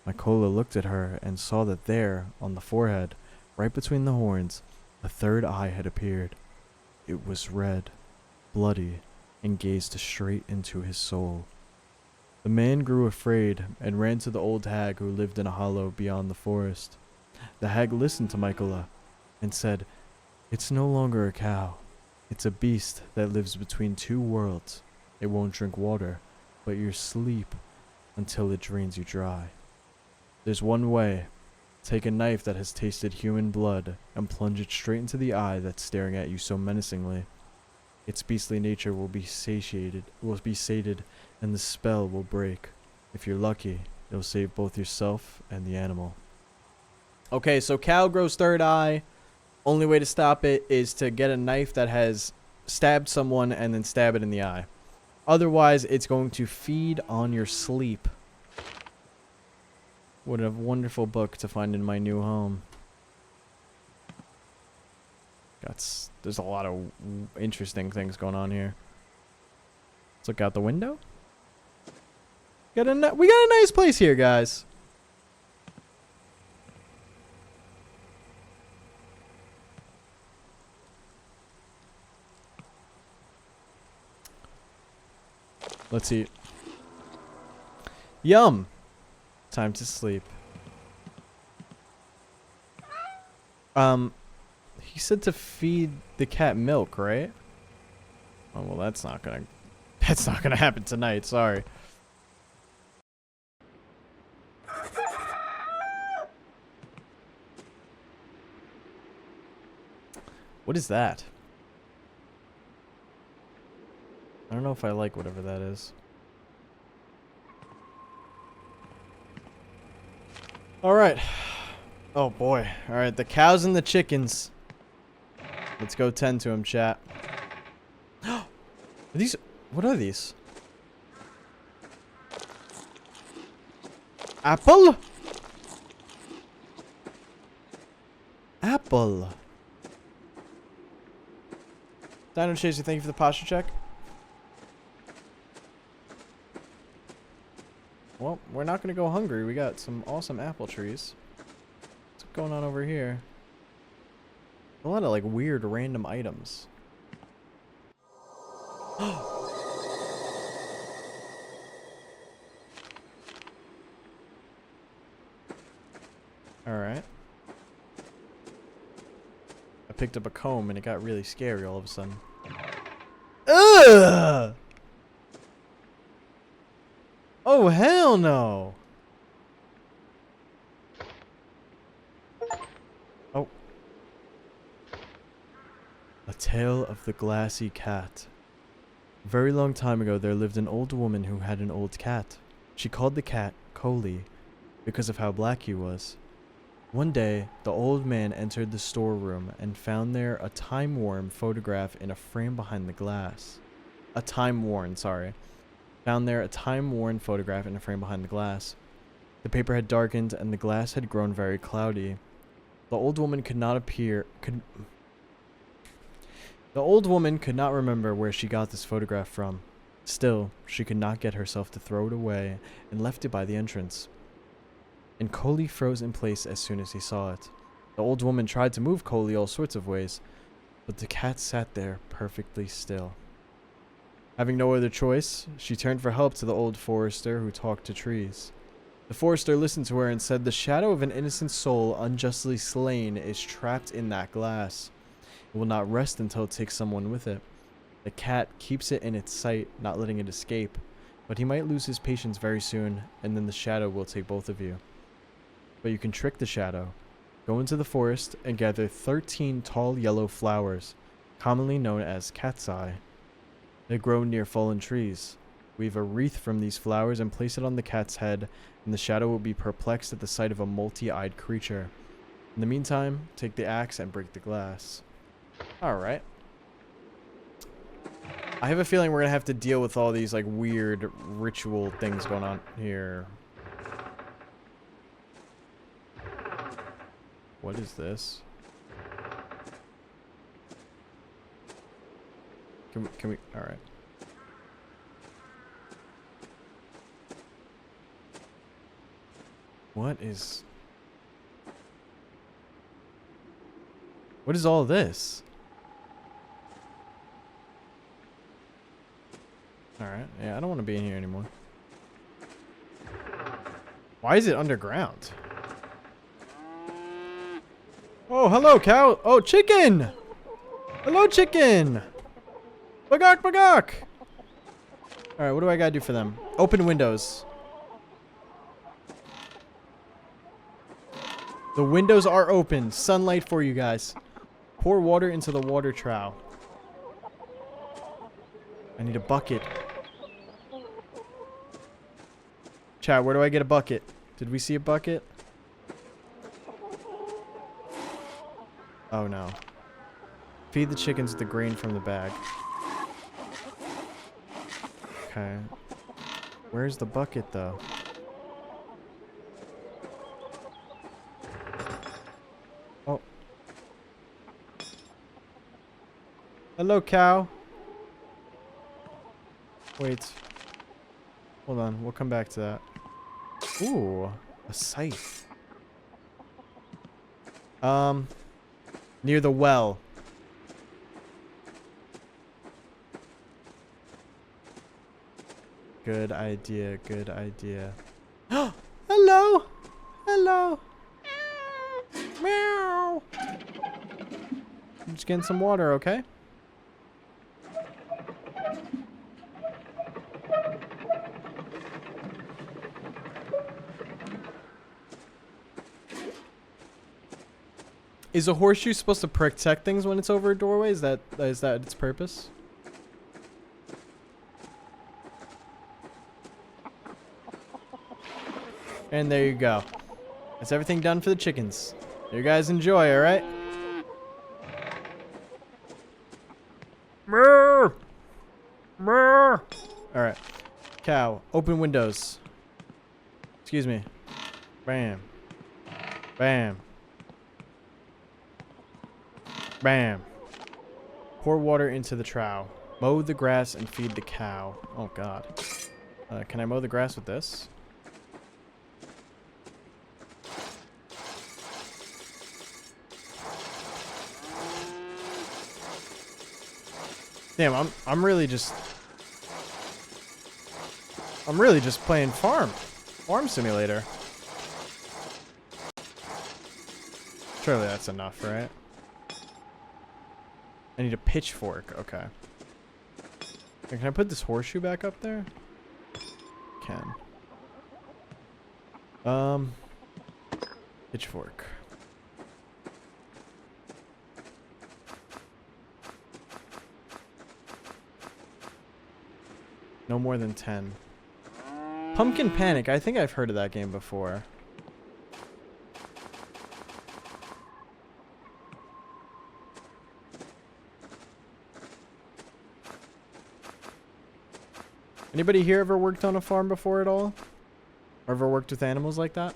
Mykola looked at her and saw that there, on the forehead, right between the horns, a third eye had appeared. It was red, bloody, and gazed straight into his soul. The man grew afraid and ran to the old hag who lived in a hollow beyond the forest. The hag listened to Michaela and said, "It's no longer a cow. It's a beast that lives between two worlds. It won't drink water, but you sleep until it drains you dry. There's one way. Take a knife that has tasted human blood and plunge it straight into the eye that's staring at you so menacingly. Its beastly nature will be sated, and the spell will break. If you're lucky, it'll save both yourself and the animal." Okay, so cow grows third eye. Only way to stop it is to get a knife that has stabbed someone and then stab it in the eye. Otherwise, it's going to feed on your sleep. What a wonderful book to find in my new home. There's a lot of interesting things going on here. Let's look out the window. We got a nice place here, guys. Let's eat. Yum. Time to sleep. He said to feed the cat milk, right? Oh, well, that's not gonna happen tonight. Sorry. What is that? I don't know if I like whatever that is. Alright. Oh boy. Alright, the cows and the chickens. Let's go tend to them, chat. Are these... What are these? Apple? Apple. Dino Chaser, thank you for the posture check. Well, we're not going to go hungry. We got some awesome apple trees. What's going on over here? A lot of, like, weird random items. Alright. I picked up a comb and it got really scary all of a sudden. Ugh! Oh, hell no! Oh. A Tale of the Glassy Cat. A very long time ago, there lived an old woman who had an old cat. She called the cat Coley because of how black he was. One day, the old man entered the storeroom and found there a time-worn photograph in a frame behind the glass. Found there a time-worn photograph in a frame behind the glass. The paper had darkened and the glass had grown very cloudy. The old woman could not remember where she got this photograph from. Still, she could not get herself to throw it away and left it by the entrance. And Coley froze in place as soon as he saw it. The old woman tried to move Coley all sorts of ways, but the cat sat there perfectly still. Having no other choice, she turned for help to the old forester who talked to trees. The forester listened to her and said, "The shadow of an innocent soul unjustly slain is trapped in that glass. It will not rest until it takes someone with it. The cat keeps it in its sight, not letting it escape, but he might lose his patience very soon, and then the shadow will take both of you. But you can trick the shadow. Go into the forest and gather 13 tall yellow flowers, commonly known as cat's eye. They grow near fallen trees. Weave a wreath from these flowers and place it on the cat's head, and the shadow will be perplexed at the sight of a multi-eyed creature. In the meantime, take the axe and break the glass." Alright. I have a feeling we're gonna have to deal with all these, like, weird ritual things going on here. What is this? Can we, alright. What is all this? Alright, yeah, I don't want to be in here anymore. Why is it underground? Oh, hello, cow. Oh, chicken. Hello, chicken. Bagok, bagok. All right, what do I gotta do for them? Open windows. The windows are open. Sunlight for you guys. Pour water into the water trough. I need a bucket. Chat, where do I get a bucket? Did we see a bucket? Oh no. Feed the chickens the grain from the bag. Okay. Where's the bucket though? Oh. Hello, cow. Wait. Hold on, we'll come back to that. Ooh, a scythe. Near the well. Good idea, good idea. Hello! Hello! Meow! I'm just getting some water, okay? Is a horseshoe supposed to protect things when it's over a doorway? Is that its purpose? And there you go. That's everything done for the chickens. You guys enjoy, alright? Alright. Cow, open windows. Excuse me. Bam. Bam. Bam. Pour water into the trough. Mow the grass and feed the cow. Oh god. Can I mow the grass with this? Damn, I'm really just playing farm simulator. Surely that's enough, right? I need a pitchfork. Okay. Can I put this horseshoe back up there? Can. Pitchfork. No more than 10. Pumpkin Panic. I think I've heard of that game before. Anybody here ever worked on a farm before at all? Or ever worked with animals like that?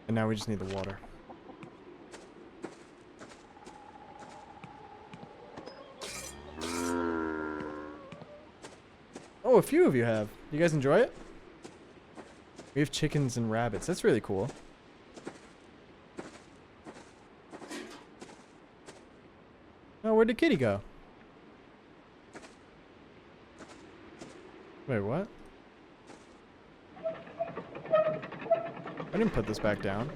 And now we just need the water. Oh, a few of you have. You guys enjoy it? We have chickens and rabbits. That's really cool. Oh, where'd the kitty go? Wait, what? I didn't put this back down.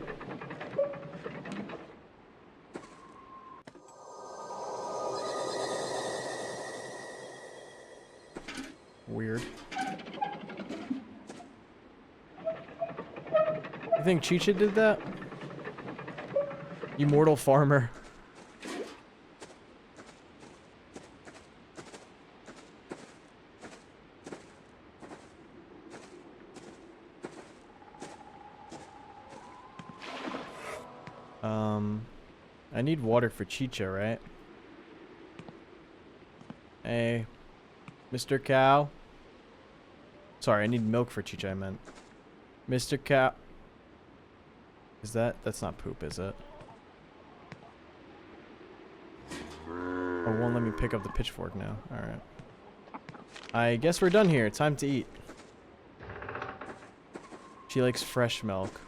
Weird. You think Chicha did that? You mortal farmer. I need water for Chicha, right? Hey, Mr. Cow. Sorry, I need milk for Chicha, I meant. Mr. Cow. That's not poop, is it? Oh, it won't let me pick up the pitchfork now. Alright. I guess we're done here. Time to eat. She likes fresh milk.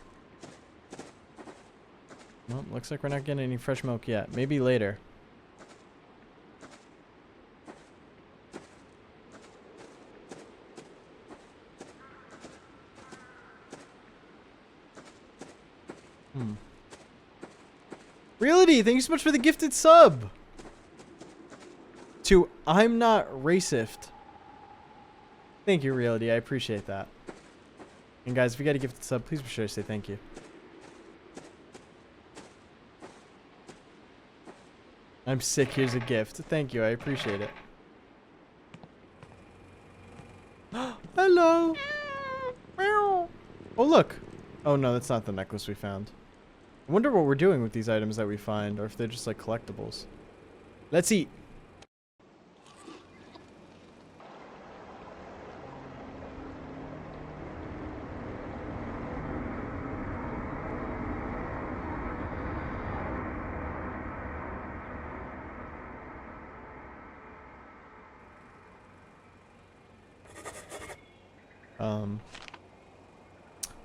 Well, looks like we're not getting any fresh milk yet. Maybe later. Reality, thank you so much for the gifted sub. To I'm not racist. Thank you, Reality. I appreciate that. And guys, if you got a gifted sub, please be sure to say thank you. I'm sick. Here's a gift. Thank you. I appreciate it. Hello. Oh, look. Oh, no, that's not the necklace we found. I wonder what we're doing with these items that we find, or if they're just like collectibles. Let's eat.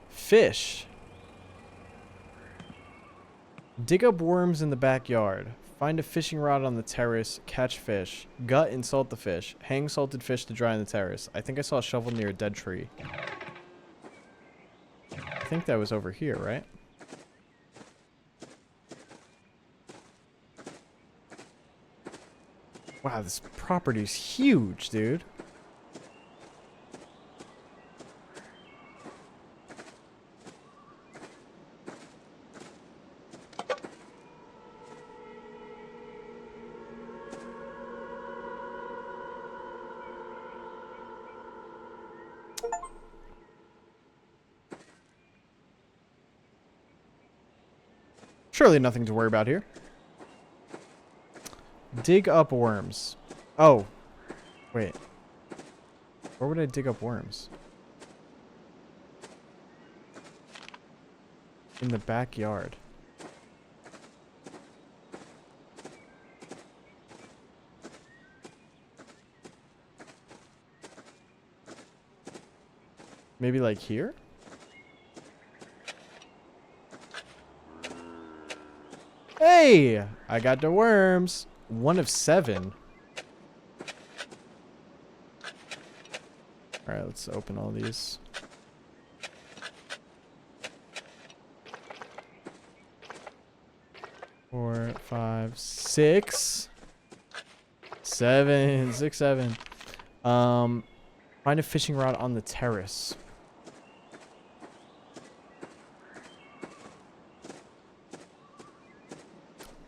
Fish. Dig up worms in the backyard. Find a fishing rod on the terrace. Catch fish. Gut and salt the fish. Hang salted fish to dry on the terrace. I think I saw a shovel near a dead tree. I think that was over here, right? Wow, this property's huge, dude. Surely nothing to worry about here. Dig up worms. Oh. Wait. Where would I dig up worms? In the backyard. Maybe like here? Hey! I got the worms. 1 of 7. Alright, let's open all these. Four, 5, 6. 7. 6, 7. Find a fishing rod on the terrace.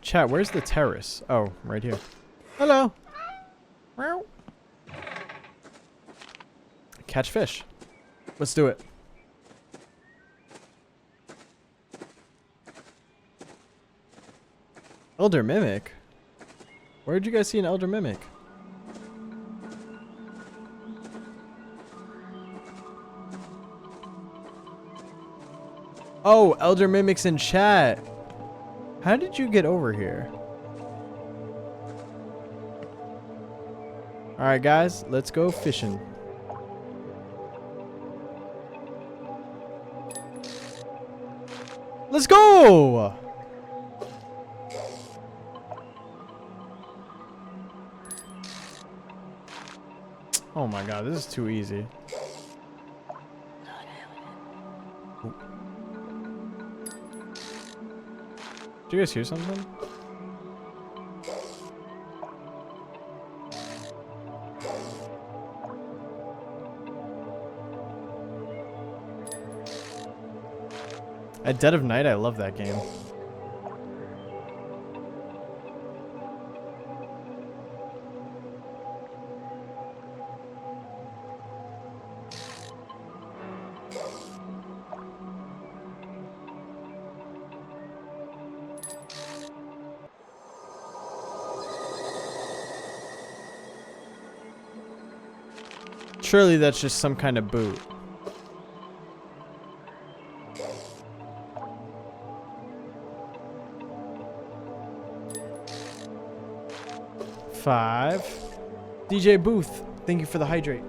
Chat, where's the terrace? Oh, right here. Hello. Meow. Catch fish. Let's do it. Elder Mimic? Where did you guys see an Elder Mimic? Oh, Elder Mimic's in chat. How did you get over here? Alright guys, let's go fishing. Let's go! Oh my god, this is too easy. Did you guys hear something? At dead of night, I love that game. Surely that's just some kind of boot. Five. DJ Booth, thank you for the hydrate.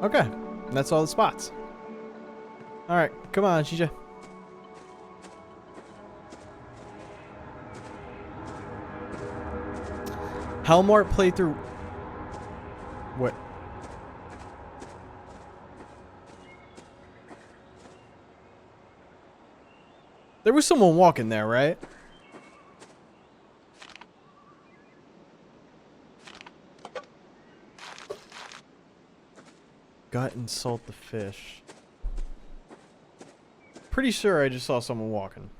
Okay, that's all the spots. Alright, come on, Shisha. Hellmart playthrough. What? There was someone walking there, right? Gut and salt the fish. Pretty sure I just saw someone walking.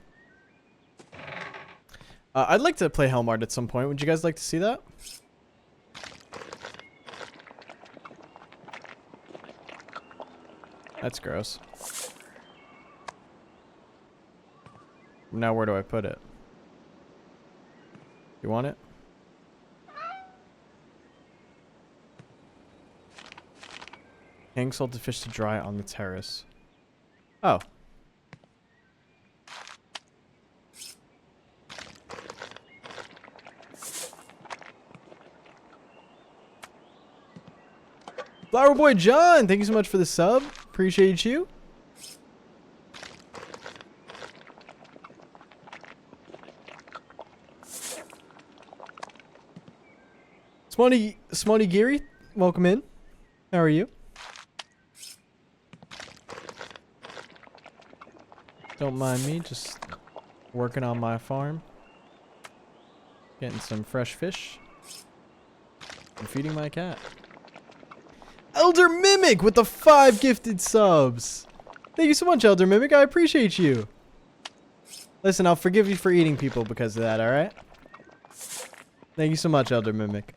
I'd like to play Hellmart at some point. Would you guys like to see that? That's gross. Now where do I put it? You want it? Hang salted fish to dry on the terrace. Oh. Flower Boy John, thank you so much for the sub. Appreciate you. Smoney Geary, welcome in. How are you? Don't mind me, just working on my farm. Getting some fresh fish. And feeding my cat. Elder Mimic with the 5 gifted subs. Thank you so much, Elder Mimic. I appreciate you. Listen, I'll forgive you for eating people because of that, alright? Thank you so much, Elder Mimic.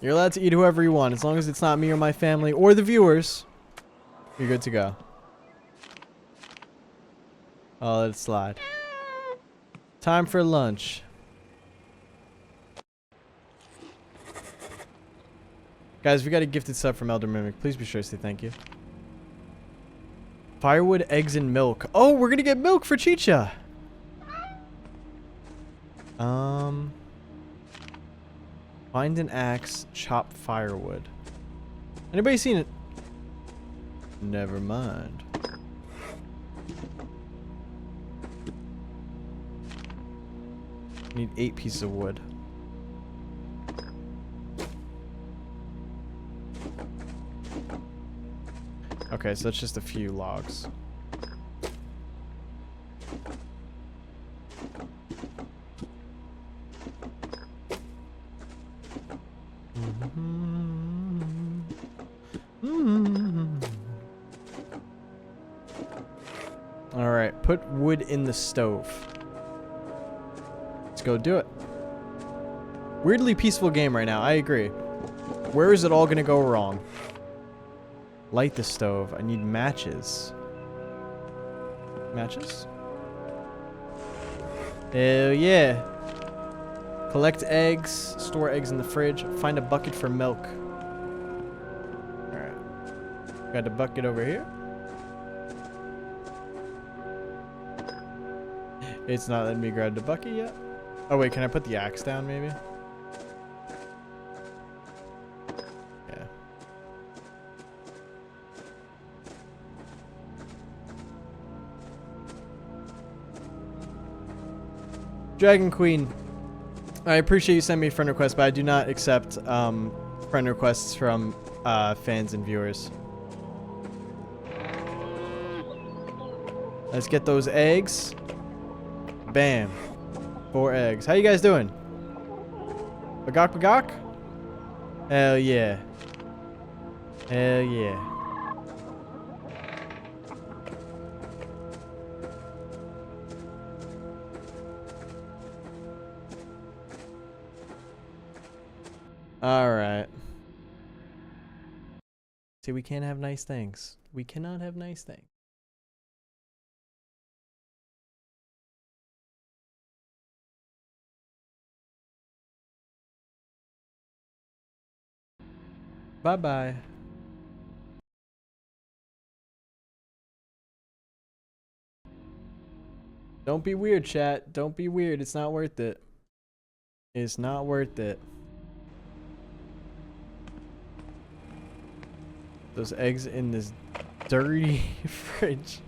You're allowed to eat whoever you want. As long as it's not me or my family or the viewers, you're good to go. I'll let it slide. Time for lunch. Guys, we got a gifted sub from Elder Mimic. Please be sure to say thank you. Firewood, eggs, and milk. Oh, we're gonna get milk for Chicha. Find an axe, chop firewood. Anybody seen it? Never mind. Need 8 pieces of wood. Okay, so that's just a few logs. Alright, put wood in the stove. Let's go do it. Weirdly peaceful game right now, I agree. Where is it all gonna go wrong? Light the stove. I need matches. Matches? Hell yeah. Collect eggs. Store eggs in the fridge. Find a bucket for milk. Alright. Got a bucket over here. It's not letting me grab the bucket yet. Oh wait, can I put the axe down maybe? Yeah. Dragon Queen, I appreciate you sending me a friend request, but I do not accept friend requests from fans and viewers. Let's get those eggs. Bam. 4 eggs. How you guys doing? Bagok bagok? Hell yeah. Hell yeah. Alright. See, we can't have nice things. We cannot have nice things. Bye-bye. Don't be weird, chat. Don't be weird. It's not worth it. It's not worth it. those eggs in this dirty fridge.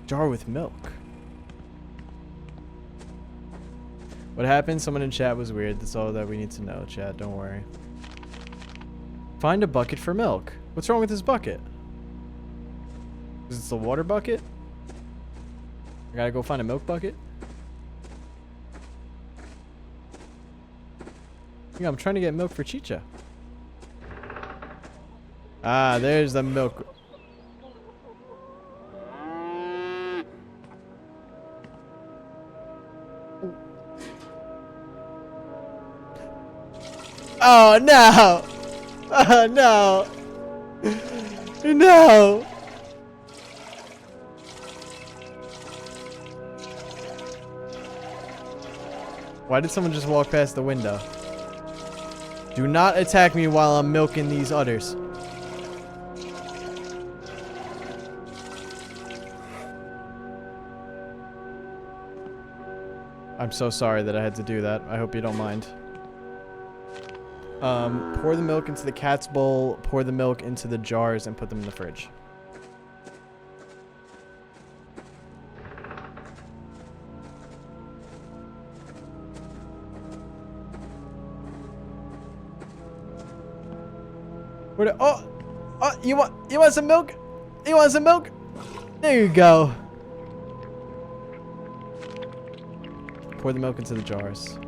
Jar with milk. What happened? Someone in chat was weird. That's all that we need to know, chat. Don't worry. Find a bucket for milk. What's wrong with this bucket? Is this a water bucket? I gotta go find a milk bucket? Yeah, I'm trying to get milk for Chicha. Ah, there's the milk. Oh no! Oh no! No! Why did someone just walk past the window? Do not attack me while I'm milking these udders. I'm so sorry that I had to do that. I hope you don't mind. Pour the milk into the cat's bowl, pour the milk into the jars, and put them in the fridge. Oh, you want some milk? You want some milk? There you go. Pour the milk into the jars.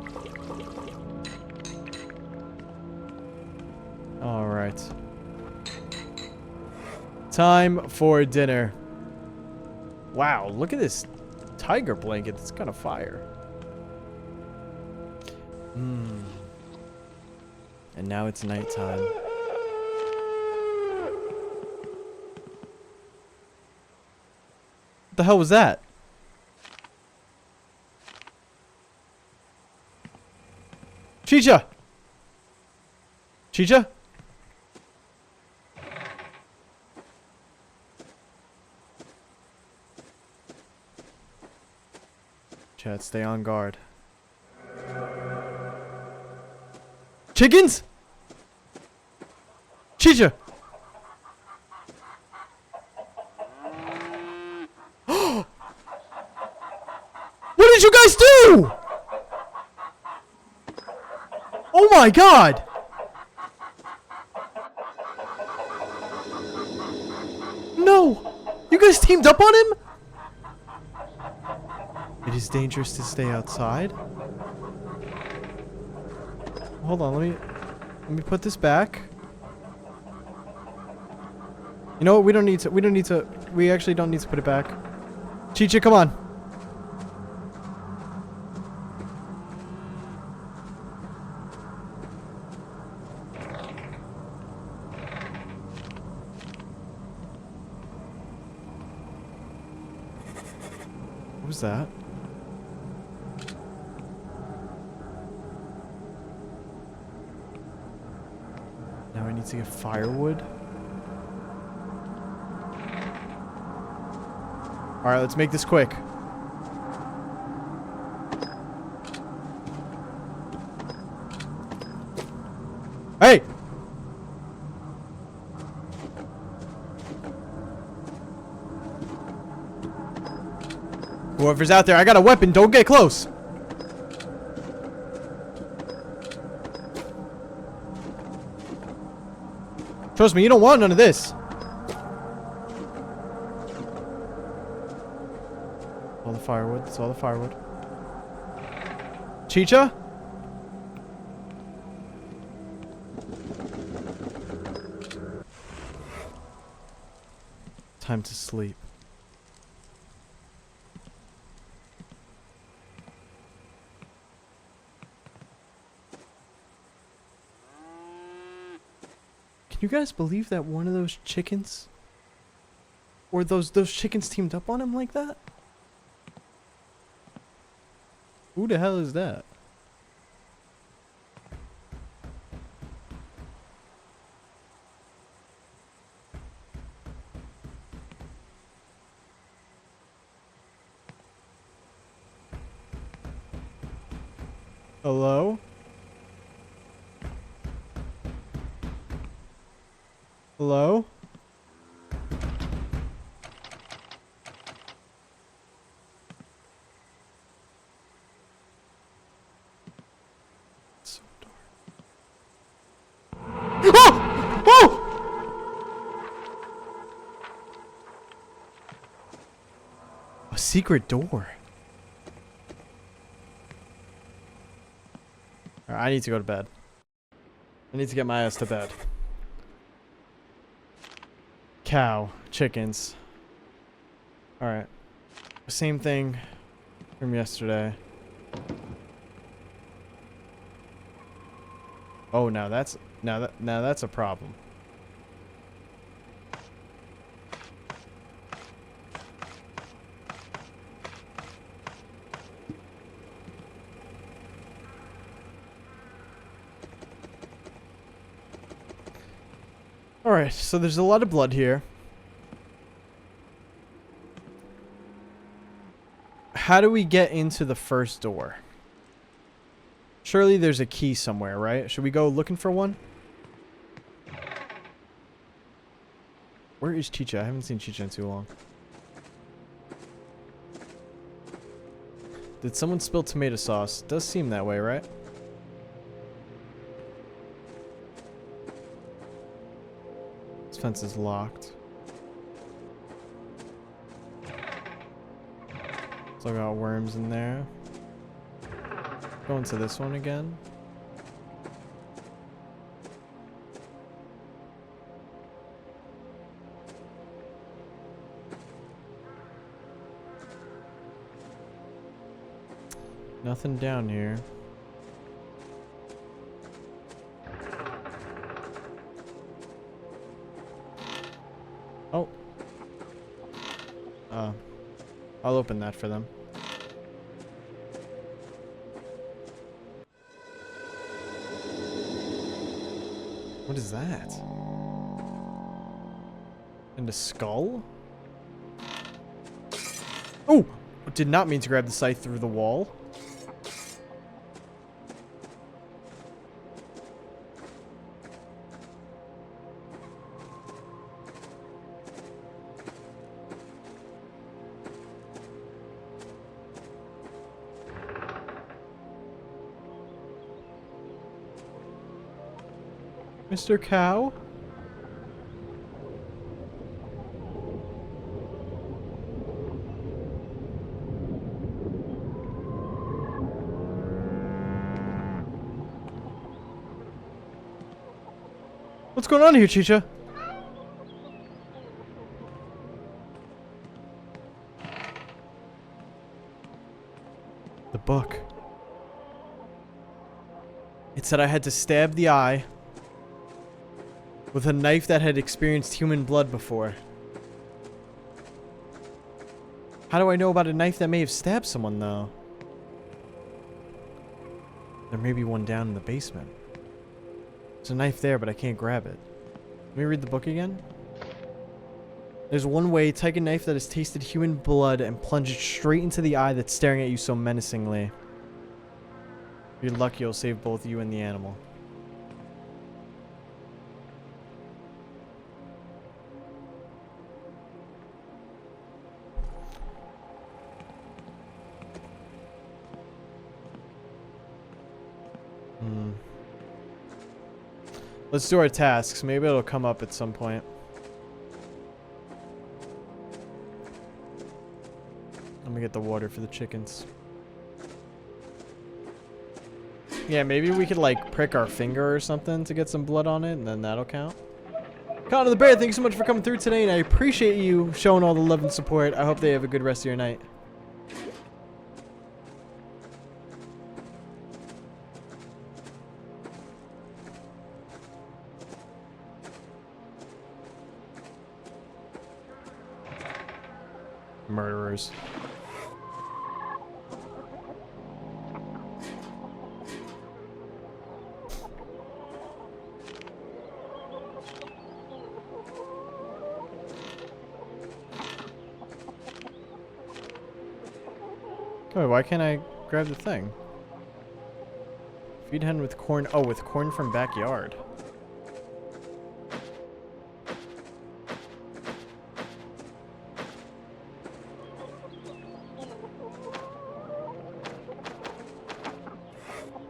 All right. Time for dinner. Wow, look at this tiger blanket. It's kind of fire. And now it's nighttime. What the hell was that? Chicha! Chicha? Chat, stay on guard. Chickens? Chicha! What did you guys do? Oh my god! No! You guys teamed up on him? It is dangerous to stay outside. Hold on, let me put this back. You know what? We actually don't need to put it back. Chicha, come on. What was that? Now I need to get firewood. Alright, let's make this quick. Hey! Whoever's out there, I got a weapon. Don't get close. Trust me, you don't want none of this. All the firewood. It's all the firewood. Chicha? Time to sleep. You guys believe that one of those chickens, or those chickens teamed up on him like that? Who the hell is that? Hello? Hello? It's so dark. Oh! Oh! A secret door. Alright, I need to go to bed. I need to get my ass to bed. Cow. Chickens. Alright. Same thing from yesterday. Oh, now that's a problem. Alright, so there's a lot of blood here. How do we get into the first door? Surely there's a key somewhere, right? Should we go looking for one? Where is Chicha? I haven't seen Chicha in too long. Did someone spill tomato sauce? Does seem that way, right? This fence is locked. Still got worms in there. Go into this one again. Nothing down here. Oh. I'll open that for them. What is that? And a skull? Oh! Did not mean to grab the scythe through the wall. Mr. Cow? What's going on here, Chicha? The book. It said I had to stab the eye with a knife that had experienced human blood before. How do I know about a knife that may have stabbed someone, though? There may be one down in the basement. There's a knife there, but I can't grab it. Let me read the book again. There's one way. Take a knife that has tasted human blood and plunge it straight into the eye that's staring at you so menacingly. If you're lucky, you'll save both you and the animal. Let's do our tasks. Maybe it'll come up at some point. Let me get the water for the chickens. Yeah, maybe we could like prick our finger or something to get some blood on it, and then that'll count. Connor the Bear, thank you so much for coming through today, and I appreciate you showing all the love and support. I hope they have a good rest of your night. Murderers. Wait, why can't I grab the thing? Feed hen with corn. Oh, with corn from backyard.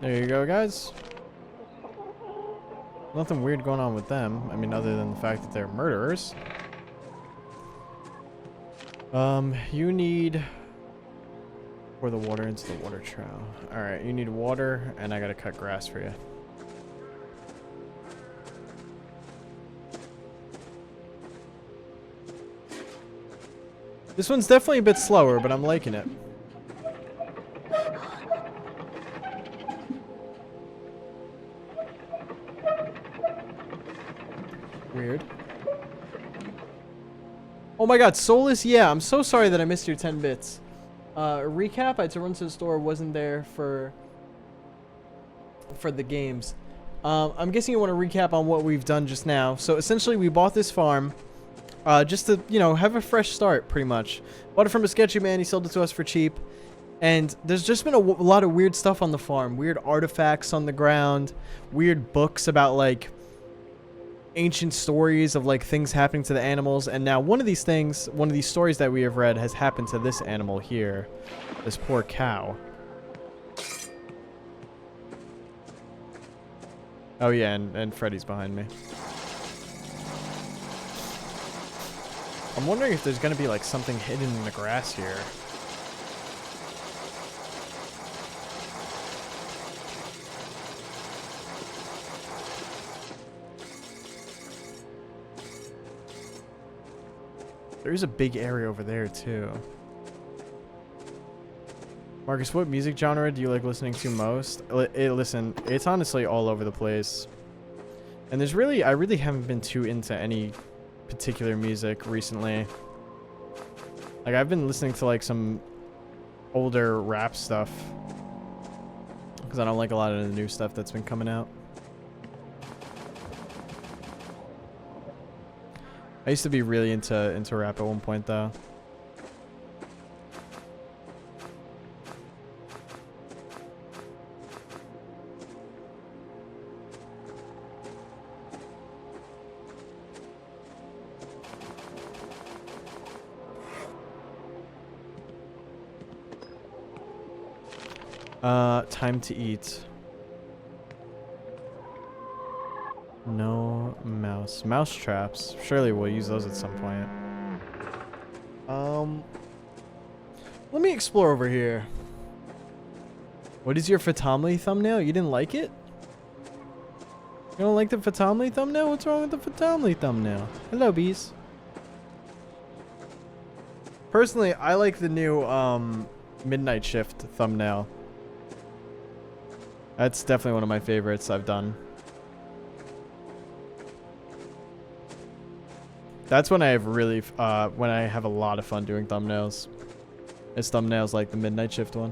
There you go, guys. Nothing weird going on with them. I mean, other than the fact that they're murderers. You need... pour the water into the water trough. Alright, you need water, and I gotta cut grass for you. This one's definitely a bit slower, but I'm liking it. Weird. Oh my god, Solus, yeah, I'm so sorry that I missed your 10 bits. Recap, I had to run to the store, wasn't there for the games. I'm guessing you want to recap on what we've done just now. So essentially we bought this farm just to, you know, have a fresh start, pretty much. Bought it from a sketchy man, he sold it to us for cheap. And there's just been a lot of weird stuff on the farm. Weird artifacts on the ground, weird books about, like, ancient stories of, like, things happening to the animals. And now one of these stories that we have read has happened to this animal here. This poor cow. Oh yeah, and Freddy's behind me. I'm wondering if there's gonna be, like, something hidden in the grass here. There's a big area over there, too. Marcus, what music genre do you like listening to most? Listen, it's honestly all over the place. And I really haven't been too into any particular music recently. Like, I've been listening to, like, some older rap stuff. Because I don't like a lot of the new stuff that's been coming out. I used to be really into rap at one point, though. Time to eat. No mouse. Mouse traps. Surely we'll use those at some point. Let me explore over here. What is your Fatomly thumbnail? You didn't like it? You don't like the Fatomly thumbnail? What's wrong with the Fatomly thumbnail? Hello, bees. Personally, I like the new Midnight Shift thumbnail. That's definitely one of my favorites I've done. That's when I have really, when I have a lot of fun doing thumbnails. It's thumbnails like the Midnight Shift one.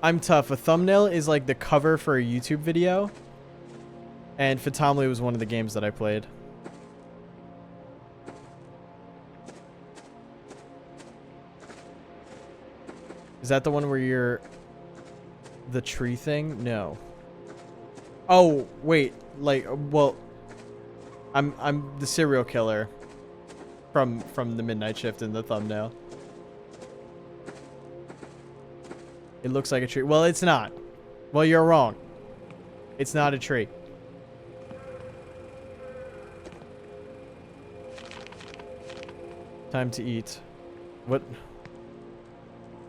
I'm tough. A thumbnail is like the cover for a YouTube video. And Fatomly was one of the games that I played. Is that the one where you're the tree thing? No. Oh, wait. Like, well, I'm the serial killer from the Midnight Shift in the thumbnail. It looks like a tree. Well, it's not. Well, you're wrong. It's not a tree. Time to eat. What?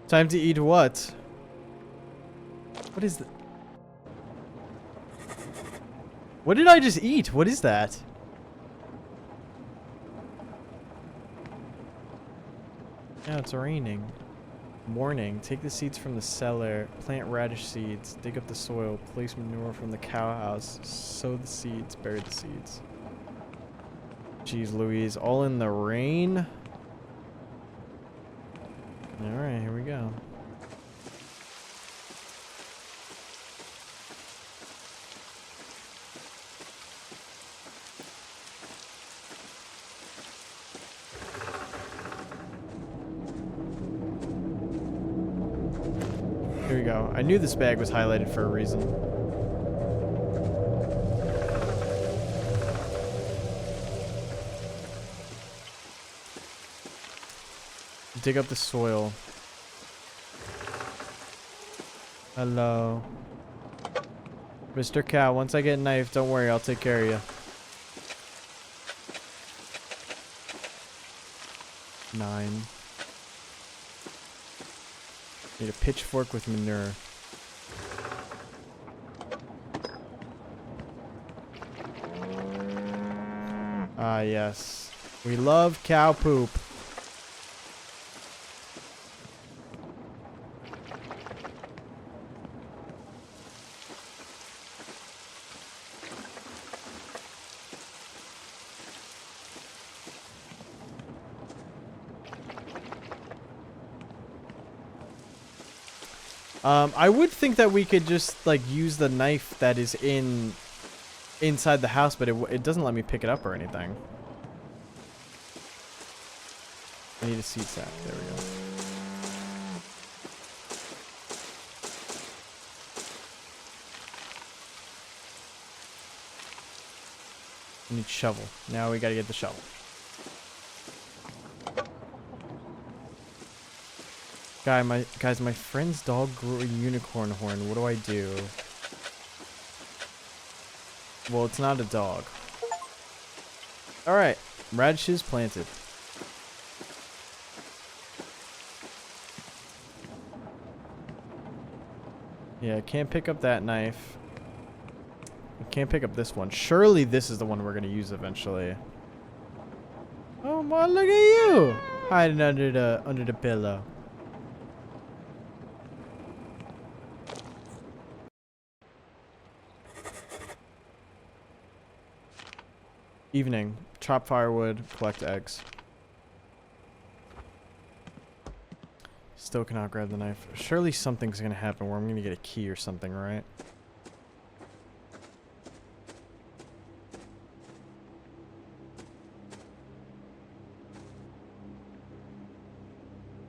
Time to eat what? What is that? What did I just eat? What is that? Yeah, it's raining. Warning, take the seeds from the cellar, plant radish seeds, dig up the soil, place manure from the cow house, sow the seeds, bury the seeds. Jeez Louise, all in the rain? Alright, here we go. Here we go. I knew this bag was highlighted for a reason. dig up the soil. Hello. Mr. Cow, once I get knifed, don't worry, I'll take care of you. 9. Need a pitchfork with manure. Ah, yes. We love cow poop. I would think that we could just like use the knife that is inside the house, but it doesn't let me pick it up or anything. I need a seed sack. There we go. I need shovel. Now we gotta get the shovel. Guys, my friend's dog grew a unicorn horn. What do I do? Well, it's not a dog. Alright. Radishes planted. Yeah, I can't pick up that knife. I can't pick up this one. Surely this is the one we're going to use eventually. Oh, my, look at you! Hiding under the pillow. Evening. Chop firewood, collect eggs. Still cannot grab the knife. Surely something's gonna happen where I'm gonna get a key or something, right?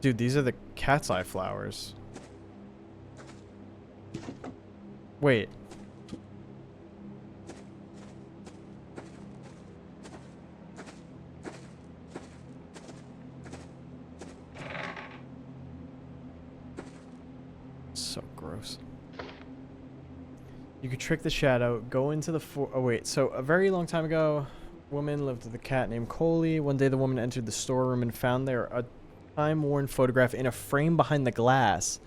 Dude, these are the cat's eye flowers. Wait. So gross. You could trick the shadow, go into the oh wait, so a very long time ago, a woman lived with a cat named Coley. One day the woman entered the storeroom and found there a time-worn photograph in a frame behind the glass.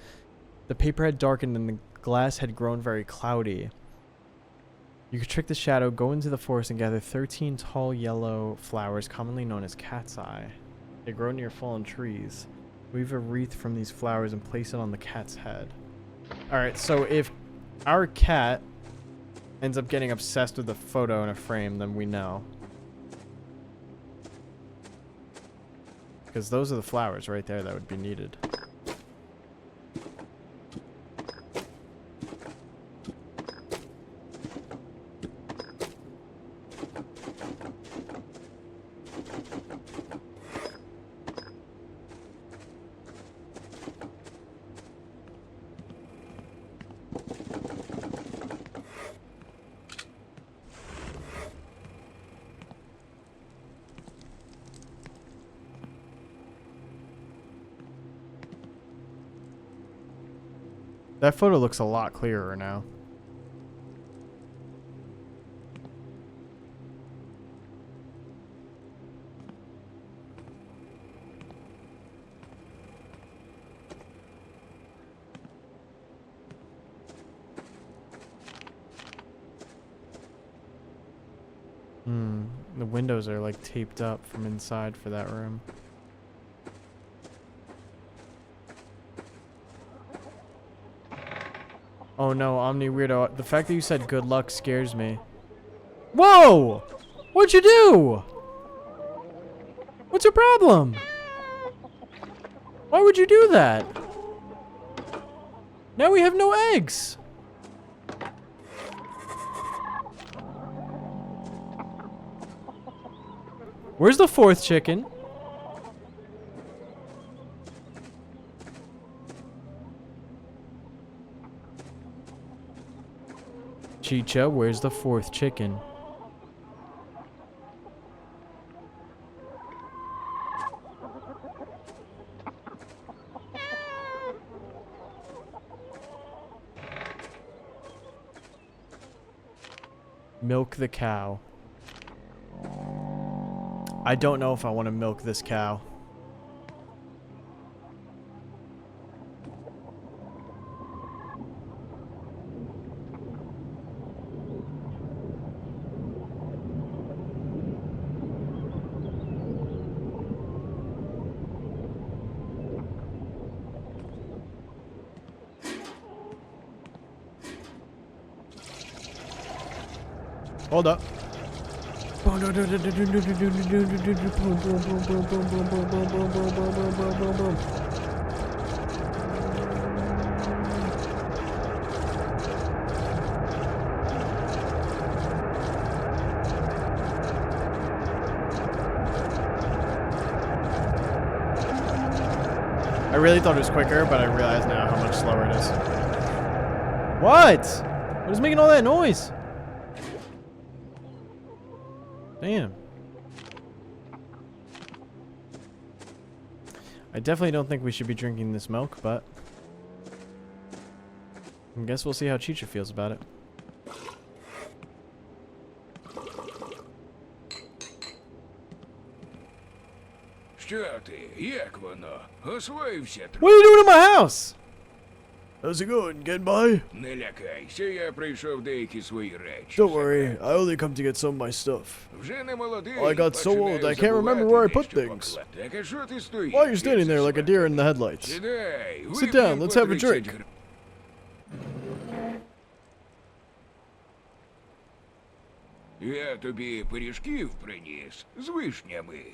The paper had darkened and the glass had grown very cloudy. You could trick the shadow, go into the forest and gather 13 tall yellow flowers commonly known as cat's eye. They grow near fallen trees. Weave a wreath from these flowers and place it on the cat's head. Alright, so if our cat ends up getting obsessed with the photo in a frame, then we know. Because those are the flowers right there that would be needed. That photo looks a lot clearer now. The windows are like taped up from inside for that room. Oh no, Omni Weirdo. The fact that you said good luck scares me. Whoa! What'd you do? What's your problem? Why would you do that? Now we have no eggs. Where's the fourth chicken? Chicha, where's the fourth chicken? Milk the cow. I don't know if I want to milk this cow. Hold up. I really thought it was quicker, but I realize now how much slower it is. What? What is making all that noise? Damn. I definitely don't think we should be drinking this milk, but I guess we'll see how Chicha feels about it. Що ти? Як воно? Освоївся трохи? What are you doing in my house? How's it going? Getting by? Не лякайся, я прийшов деякі свої речі. Don't worry, I only come to get some of my stuff. Вже не молодий. I got so починаю old, I can't remember забувати where I put дещо things. покласти. Так а що ти стоїш? Why are you standing there like a deer in the headlights? Сідай, Sit down, вип'ємо let's по have a 30 drink. гривень. Я тобі пиріжків приніс з вишнями.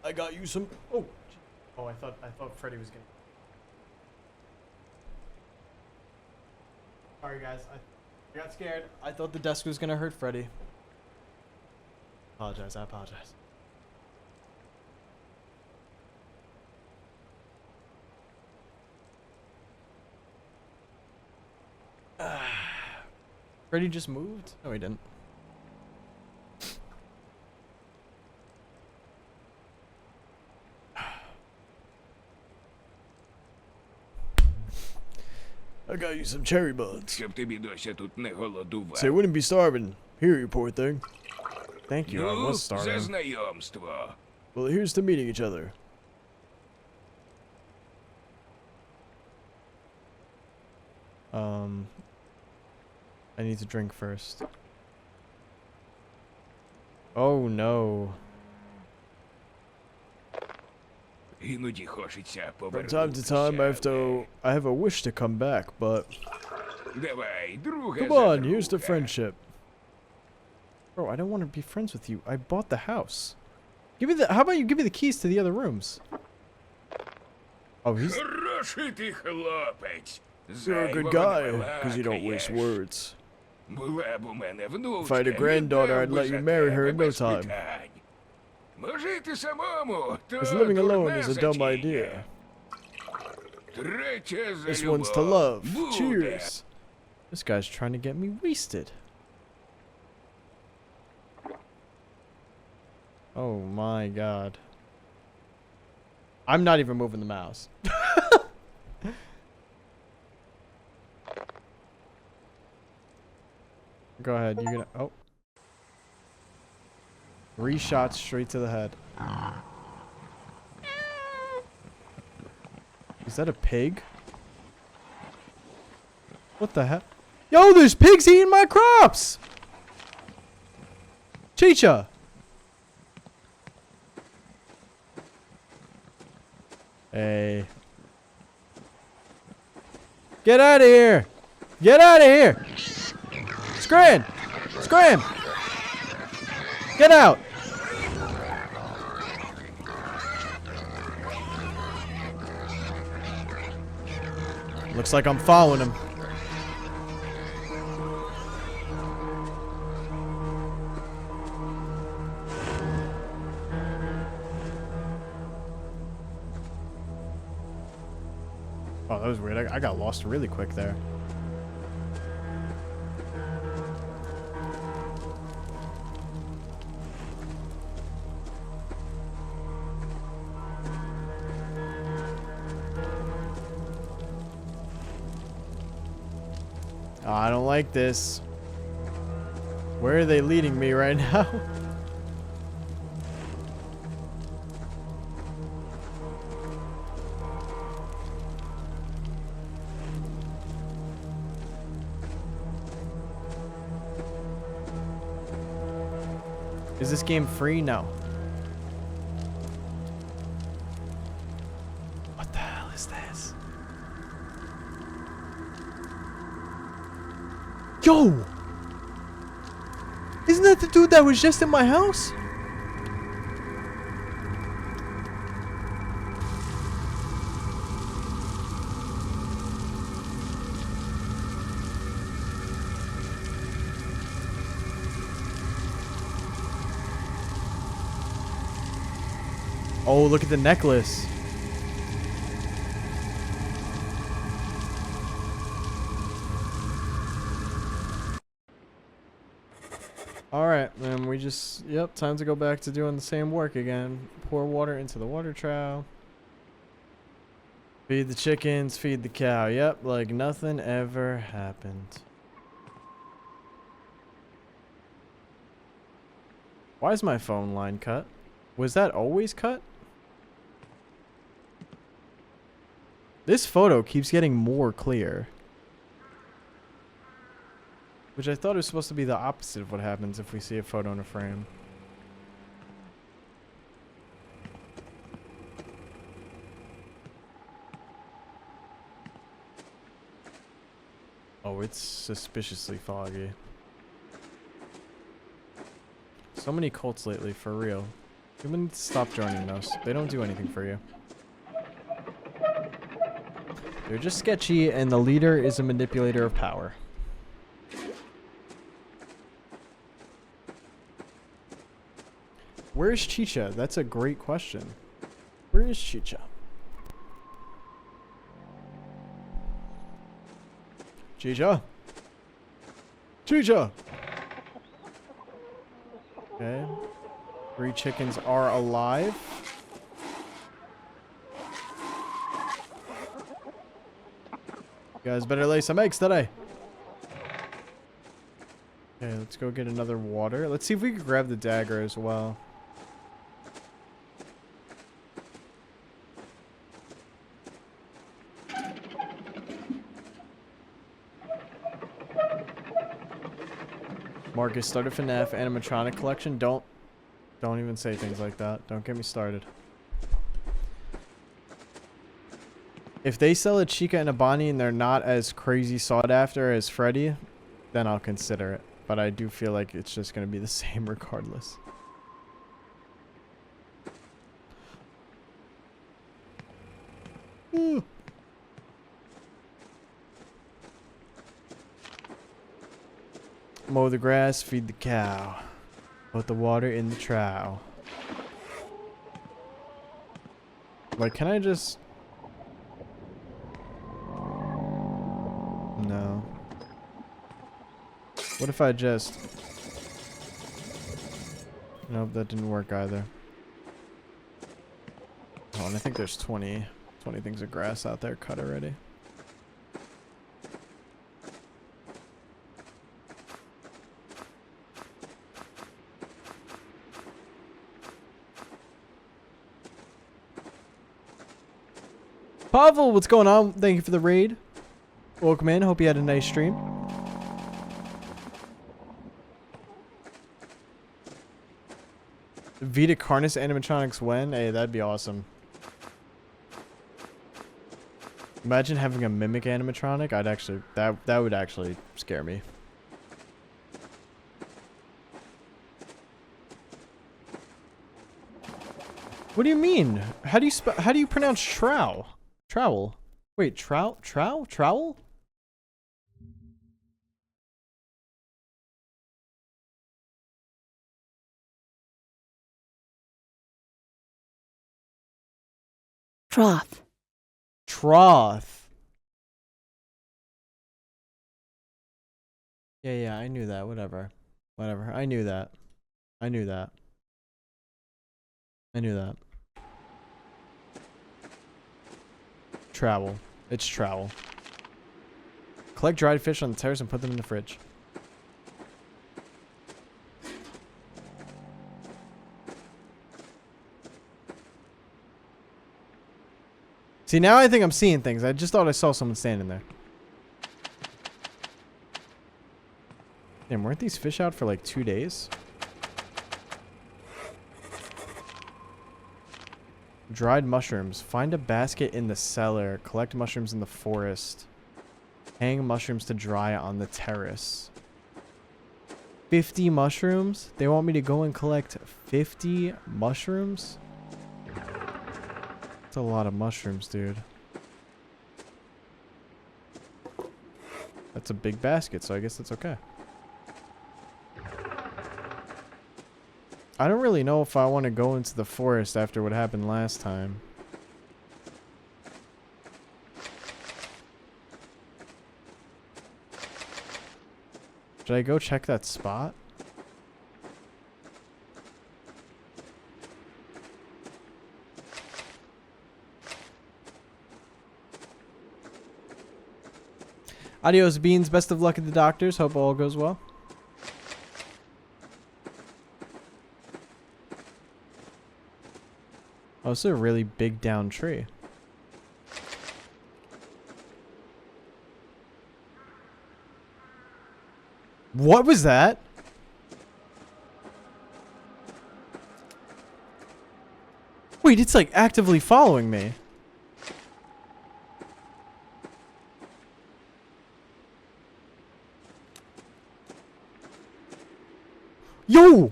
I got you some. Oh, I thought Freddy was gonna. Sorry, guys. I got scared. I thought the desk was gonna hurt Freddy. Apologize. I apologize. Freddy just moved? No, he didn't. I got you some cherry buds. Щоб тобі досі тут не голодувати. So you wouldn't be starving. Here, you poor thing. Thank you, I Ну, was за starving. знайомство. Well, here's to meeting each other. I need to drink first. Oh no. Іноді хочеться From повернутися. time to time, I have a wish to come back, but Давай, друга come за on, here's the друга. friendship. Bro, I don't want to be friends with you. I bought the house. Give me the. How about you give me the keys to the other rooms? Oh, he's. Хороший ти хлопець. You're a good Зайвого guy, не because you don't waste балакаєш. words. Була б у мене внучка, If I had a granddaughter, I'd віддав би let you за marry her тебе in no без time. питань. Жити самому, то Because living alone дурна is a dumb затія. idea. Третє за This любов. one's to love. Буде. Cheers. This guy's trying to get me wasted. Oh my god. I'm not even moving the mouse. Go ahead, you're gonna. Oh. 3 shots straight to the head. Is that a pig? What the heck? Yo, there's pigs eating my crops! Chicha! Hey. Get out of here! Get out of here! Scram! Scram! Get out! Looks like I'm following him. Oh, that was weird. I got lost really quick there. Oh, I don't like this. Where are they leading me right now? Is this game free? No. What the hell is this? Yo! Isn't that the dude that was just in my house? Oh, look at the necklace. Alright, then we just, yep, time to go back to doing the same work again. Pour water into the water trough. Feed the chickens, feed the cow. Yep, like nothing ever happened. Why is my phone line cut? Was that always cut? This photo keeps getting more clear. Which I thought was supposed to be the opposite of what happens if we see a photo in a frame. Oh, it's suspiciously foggy. So many cults lately, for real. Humans, stop joining those. They don't do anything for you. They're just sketchy, and the leader is a manipulator of power. Where's Chicha? That's a great question. Where is Chicha? Chicha? Chicha! Okay. 3 chickens are alive. You guys better lay some eggs today. Okay, let's go get another water. Let's see if we can grab the dagger as well. Marcus, start a FNAF animatronic collection. Don't even say things like that. Don't get me started. If they sell a Chica and a Bonnie and they're not as crazy sought after as Freddy, then I'll consider it. But I do feel like it's just going to be the same regardless. Ooh. Mow the grass, feed the cow. Put the water in the trough. Like, can I just... No. What if I just... Nope, that didn't work either. Oh, and I think there's 20 things of grass out there cut already. Pavel, what's going on? Thank you for the raid. Welcome in. Hope you had a nice stream. Vita Carnus animatronics when? Hey, that'd be awesome. Imagine having a mimic animatronic. I'd actually that would actually scare me. What do you mean? How do you pronounce trow? Trowel. Wait, trowel? Troth. Troth. Yeah, I knew that. Whatever. I knew that. Trowel. It's trowel. Collect dried fish on the terrace and put them in the fridge. See, now I think I'm seeing things. I just thought I saw someone standing there. Damn, weren't these fish out for like 2 days? Dried mushrooms. Find a basket in the cellar. Collect mushrooms in the forest. Hang mushrooms to dry on the terrace. 50 mushrooms? They want me to go and collect 50 mushrooms? That's a lot of mushrooms, dude. That's a big basket, so I guess that's okay. I don't really know if I want to go into the forest after what happened last time. Should I go check that spot? Adios, Beans. Best of luck at the doctors. Hope all goes well. Oh, this is a really big down tree. What was that? Wait, it's like actively following me. Yo!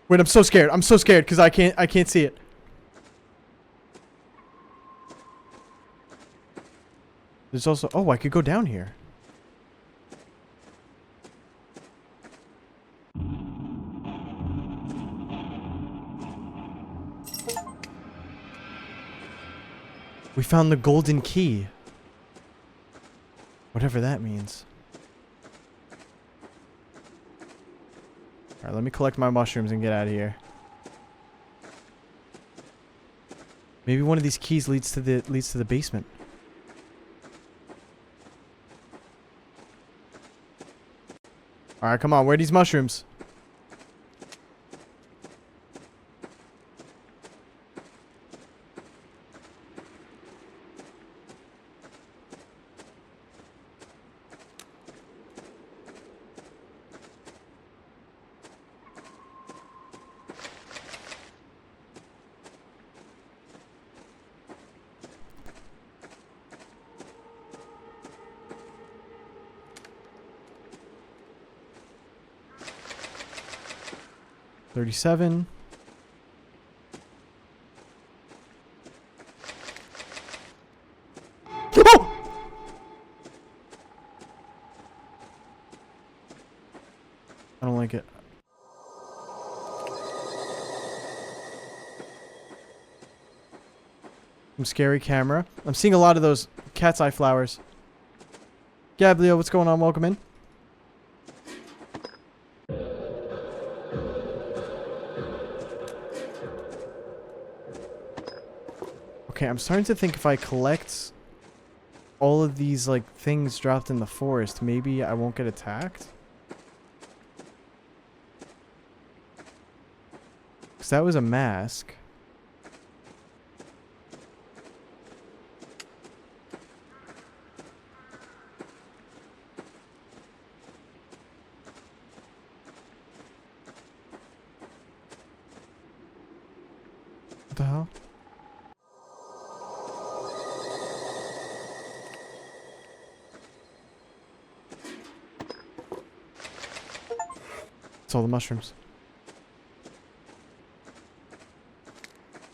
Wait, I'm so scared. I'm so scared because I can't see it. There's also, oh, I could go down here. We found the golden key. Whatever that means. Alright, let me collect my mushrooms and get out of here. Maybe one of these keys leads to the basement. Alright, come on, where are these mushrooms? $37. Oh! I don't like it. Some scary camera. I'm seeing a lot of those cat's eye flowers. Gabriel, what's going on? Welcome in. Okay, I'm starting to think if I collect all of these, like, things dropped in the forest, maybe I won't get attacked? Because that was a mask. What the hell? It's all the mushrooms.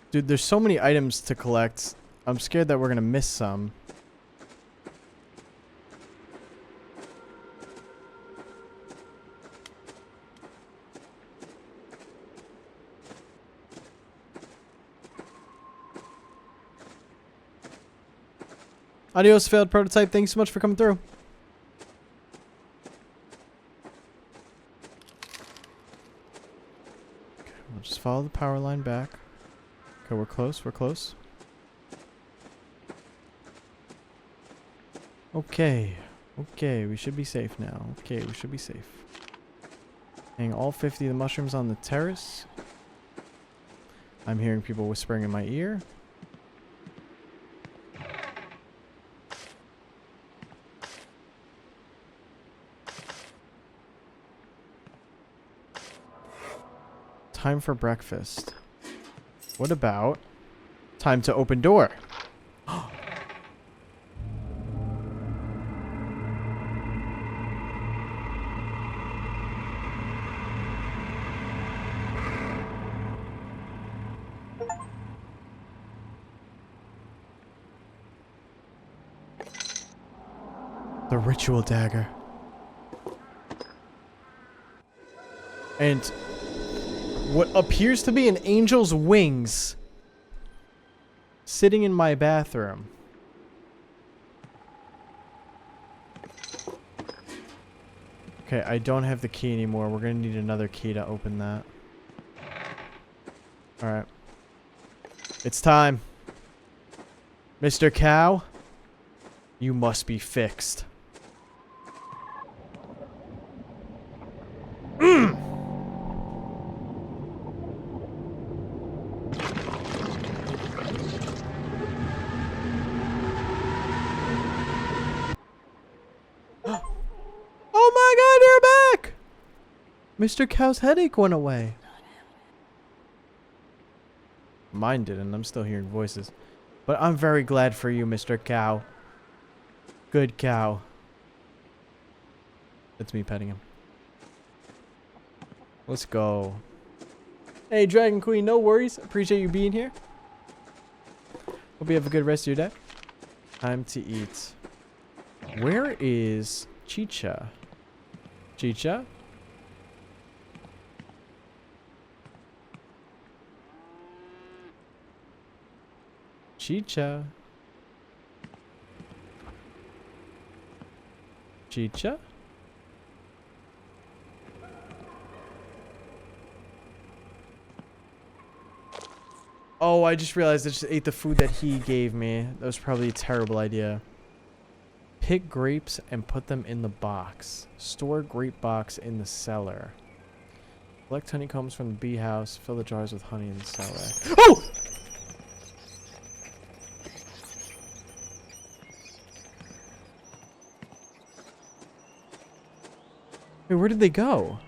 Dude, there's so many items to collect. I'm scared that we're gonna miss some. Adios, failed prototype. Thanks so much for coming through. Okay, we'll just follow the power line back. Okay, we're close. We're close. Okay. Okay, we should be safe now. Okay, we should be safe. Hang all 50 of the mushrooms on the terrace. I'm hearing people whispering in my ear. Time for breakfast. What about time to open door? The ritual dagger. And what appears to be an angel's wings sitting in my bathroom. Okay, I don't have the key anymore. We're gonna need another key to open that. Alright. It's time. Mr. Cow, you must be fixed. Oh my god, you're back! Mr. Cow's headache went away. Mine didn't. I'm still hearing voices. But I'm very glad for you, Mr. Cow. Good cow. That's me petting him. Let's go. Hey, Dragon Queen, no worries. Appreciate you being here. Hope you have a good rest of your day. Time to eat. Where is Chicha? Chicha? Chicha? Chicha? Oh, I just realized I just ate the food that he gave me. That was probably a terrible idea. Pick grapes and put them in the box. Store grape box in the cellar. Collect honeycombs from the bee house. Fill the jars with honey in the cellar. Oh! Wait, where did they go?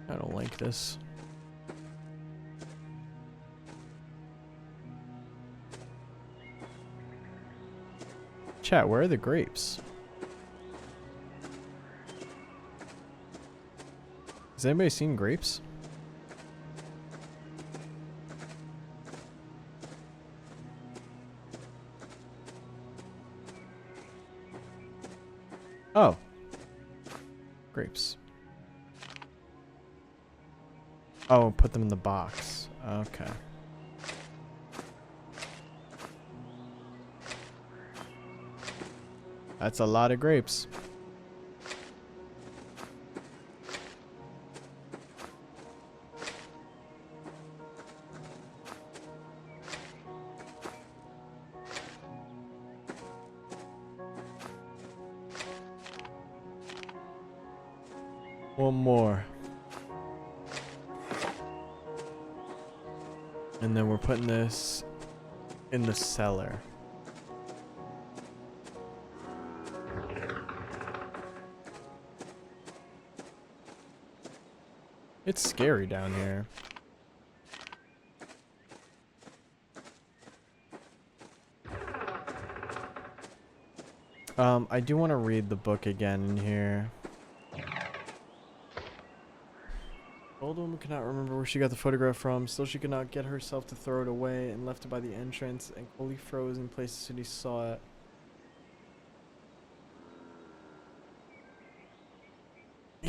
I don't like this. Chat, where are the grapes? Has anybody seen grapes? Oh. Grapes. Oh, put them in the box. Okay. That's a lot of grapes. One more. And then we're putting this in the cellar. It's scary down here. I do want to read the book again in here. Old woman cannot remember where she got the photograph from. Still, she could not get herself to throw it away and left it by the entrance and coldly froze in place as soon as he saw it.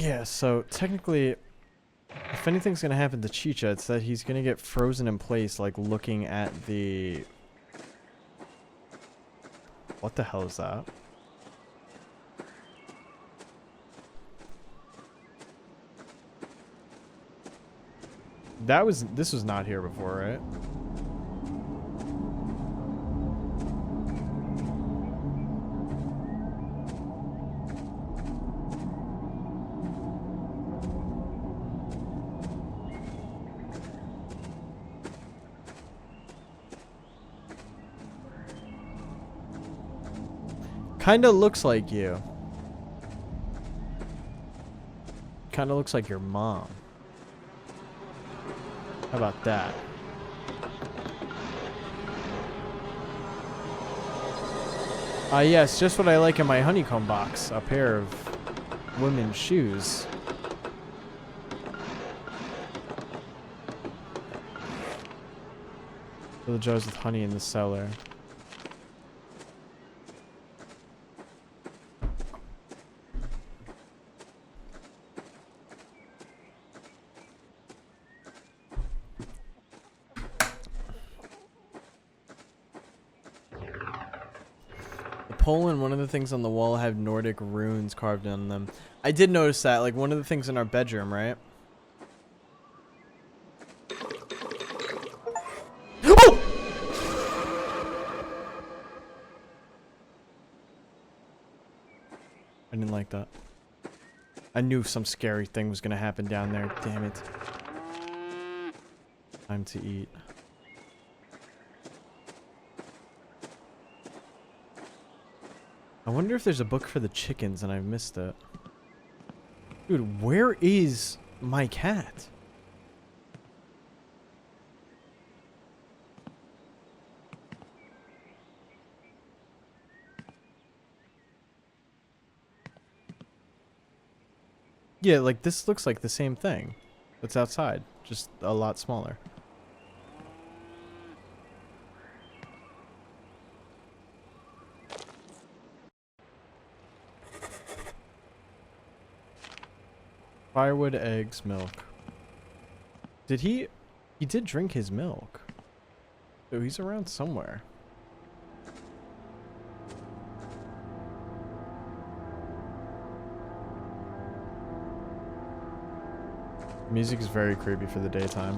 Yeah, so technically, if anything's gonna happen to Chicha, it's that he's gonna get frozen in place, like looking at the... What the hell is that? This was not here before, right? Kinda looks like you. Kinda looks like your mom. How about that? Yes, just what I like in my honeycomb box. A pair of women's shoes. Fill the jars with honey in the cellar. Pole and one of the things on the wall have Nordic runes carved on them. I did notice that, like one of the things in our bedroom, right? Oh! I didn't like that. I knew some scary thing was gonna happen down there. Damn it. Time to eat. I wonder if there's a book for the chickens and I've missed it. Dude, where is my cat? Yeah, like this looks like the same thing. That's outside, just a lot smaller. Firewood, eggs, milk. Did he did drink his milk. So he's around somewhere. Music is very creepy for the daytime.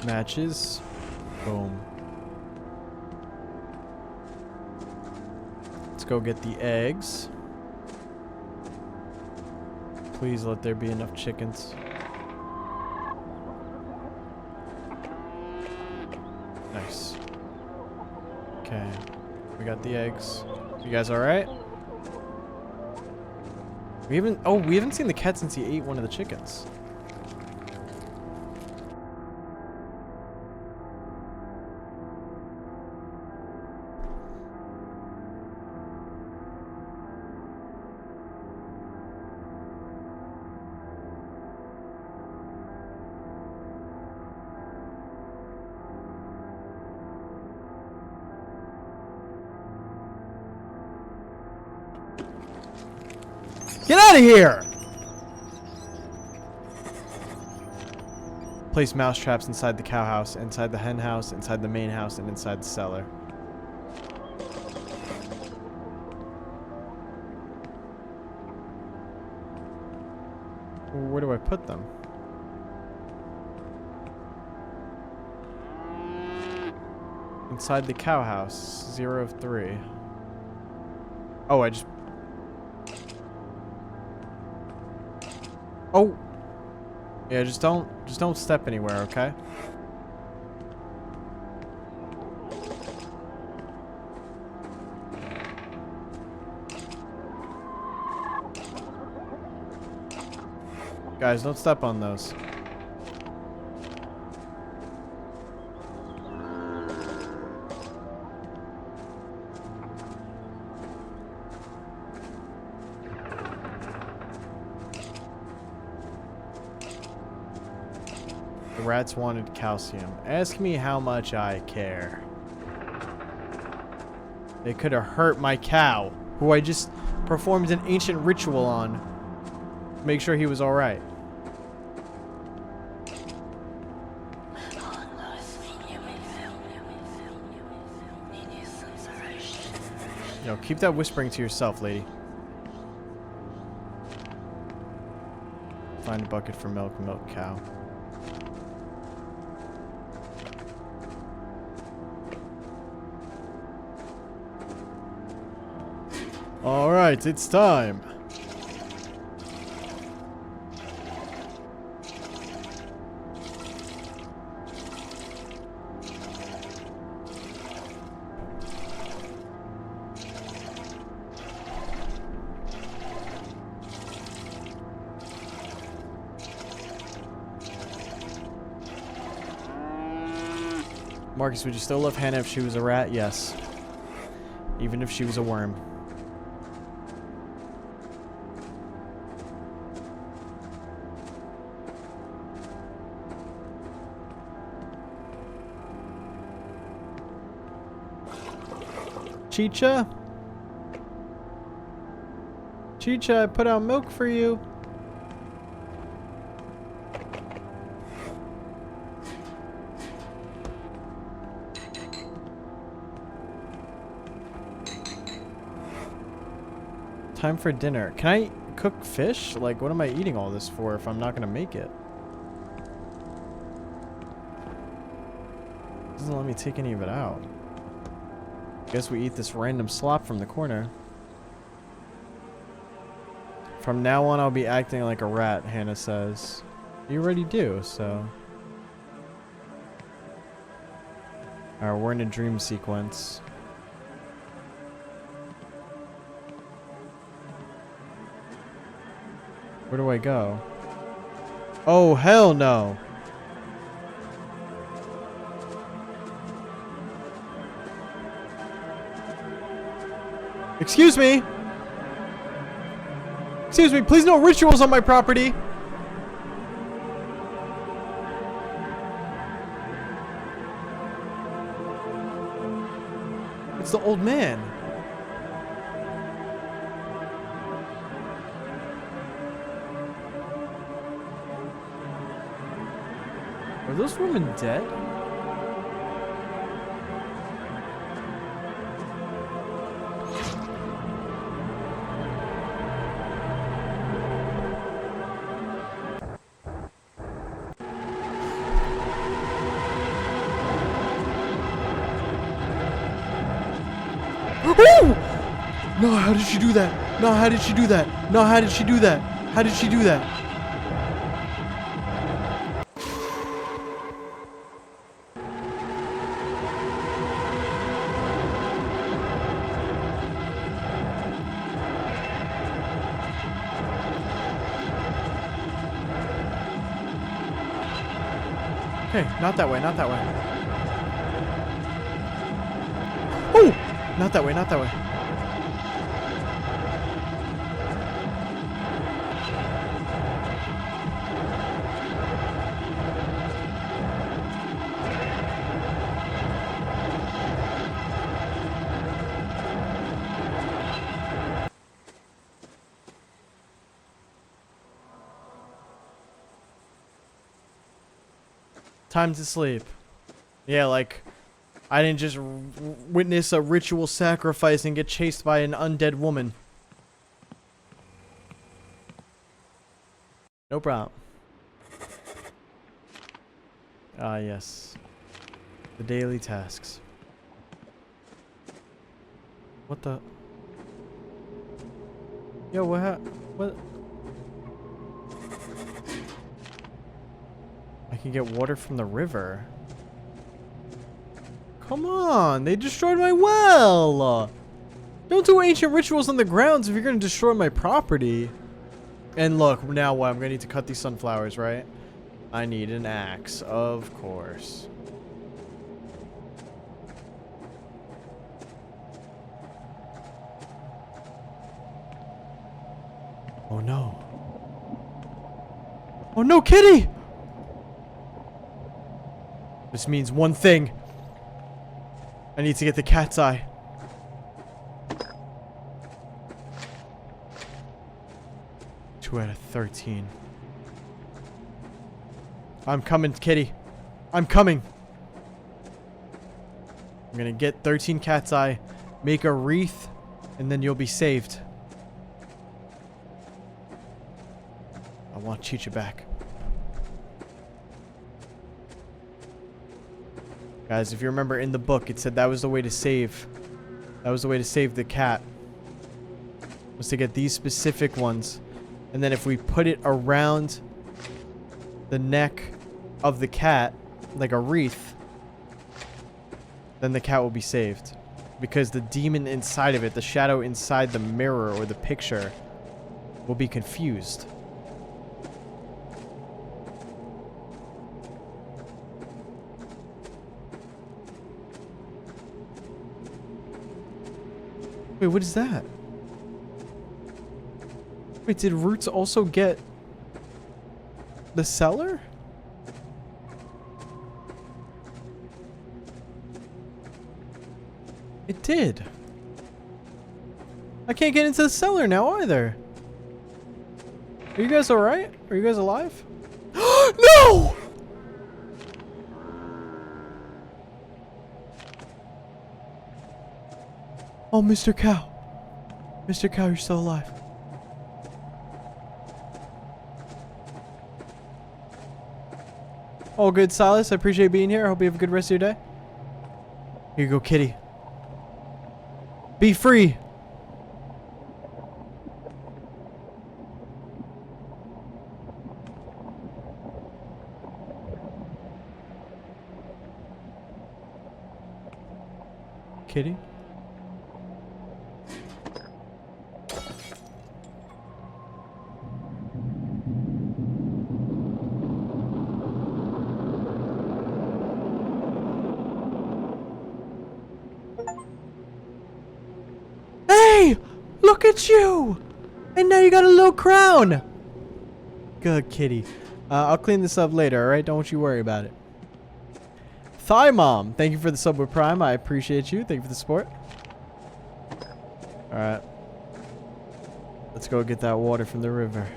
Matches. Boom. Let's go get the eggs. Please let there be enough chickens. Nice. Okay. We got the eggs. You guys alright? We haven't seen the cat since he ate one of the chickens. Get out of here! Place mouse traps inside the cow house, inside the hen house, inside the main house, and inside the cellar. Where do I put them? Inside the cow house, 0 of 3. Oh, I just... Oh! Yeah, just don't step anywhere, okay? Guys, don't step on those. rats wanted calcium. Ask me how much I care. They could have hurt my cow, who I just performed an ancient ritual on. Make sure he was alright. Yo, keep that whispering to yourself, lady. Find a bucket for milk, milk cow. Alright, it's time. Marcus, would you still love Hannah if she was a rat? Yes. Even if she was a worm. Chicha? Chicha, I put out milk for you. Time for dinner. Can I cook fish? Like, what am I eating all this for if I'm not gonna make it? Doesn't let me take any of it out. Guess we eat this random slop from the corner. From now on, I'll be acting like a rat, Hannah says. You already do, so. Alright, we're in a dream sequence. Where do I go? Oh, hell no. Excuse me. Excuse me, please no rituals on my property. It's the old man. Are those women dead? Ooh! No, how did she do that? No, how did she do that? No, how did she do that? How did she do that? Okay, not that way, not that way. Oh! Not that way, not that way. Time to sleep. Yeah, like, I didn't just witness a ritual sacrifice and get chased by an undead woman. No problem. Ah, yes. The daily tasks. What the? Yo, what? I can get water from the river. Come on, they destroyed my well. Don't do ancient rituals on the grounds if you're gonna destroy my property. And look, now what? I'm gonna need to cut these sunflowers, right? I need an axe, of course. Oh no. Oh no, kitty! This means one thing. I need to get the cat's eye. Two out of 13. I'm coming, kitty. I'm coming. I'm gonna get 13 cat's eye, make a wreath, and then you'll be saved. I want Chicha back. Guys, if you remember in the book, it said that was the way to save. That was the way to save the cat. Was to get these specific ones. And then if we put it around the neck of the cat, like a wreath, then the cat will be saved. Because the demon inside of it, the shadow inside the mirror or the picture, will be confused. Wait, what is that? Wait, did Roots also get the cellar? It did. I can't get into the cellar now either. Are you guys alright? Are you guys alive? No! Oh, Mr. Cow. Mr. Cow, you're still alive. All good, Silas. I appreciate being here. I hope you have a good rest of your day. Here you go, kitty. Be free. Kitty? Hey! Look at you! And now you got a little crown! Good kitty. I'll clean this up later, alright? Don't you worry about it. Thigh Mom, thank you for the sub with Prime. I appreciate you. Thank you for the support. Alright. Let's go get that water from the river.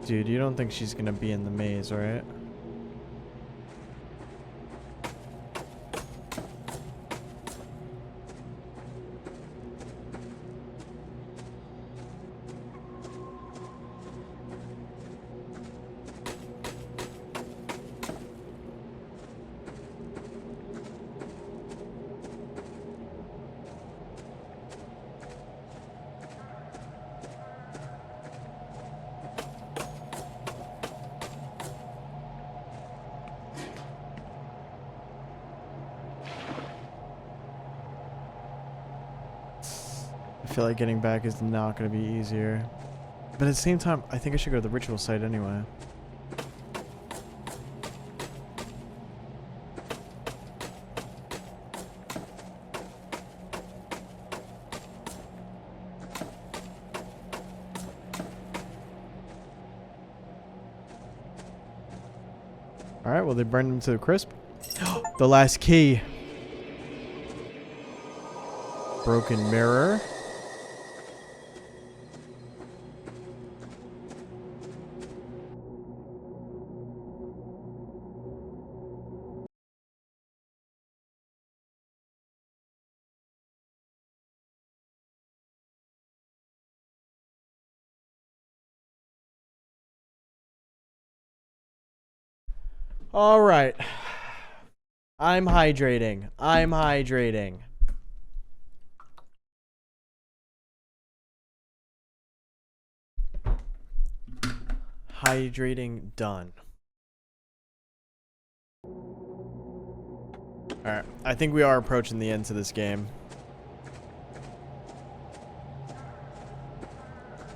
Dude, you don't think she's gonna be in the maze, right? I feel like getting back is not going to be easier. But at the same time, I think I should go to the ritual site anyway. Alright, well they burned him to the crisp. The last key. Broken mirror. All right. I'm hydrating. I'm hydrating. Hydrating done. Alright. I think we are approaching the end to this game.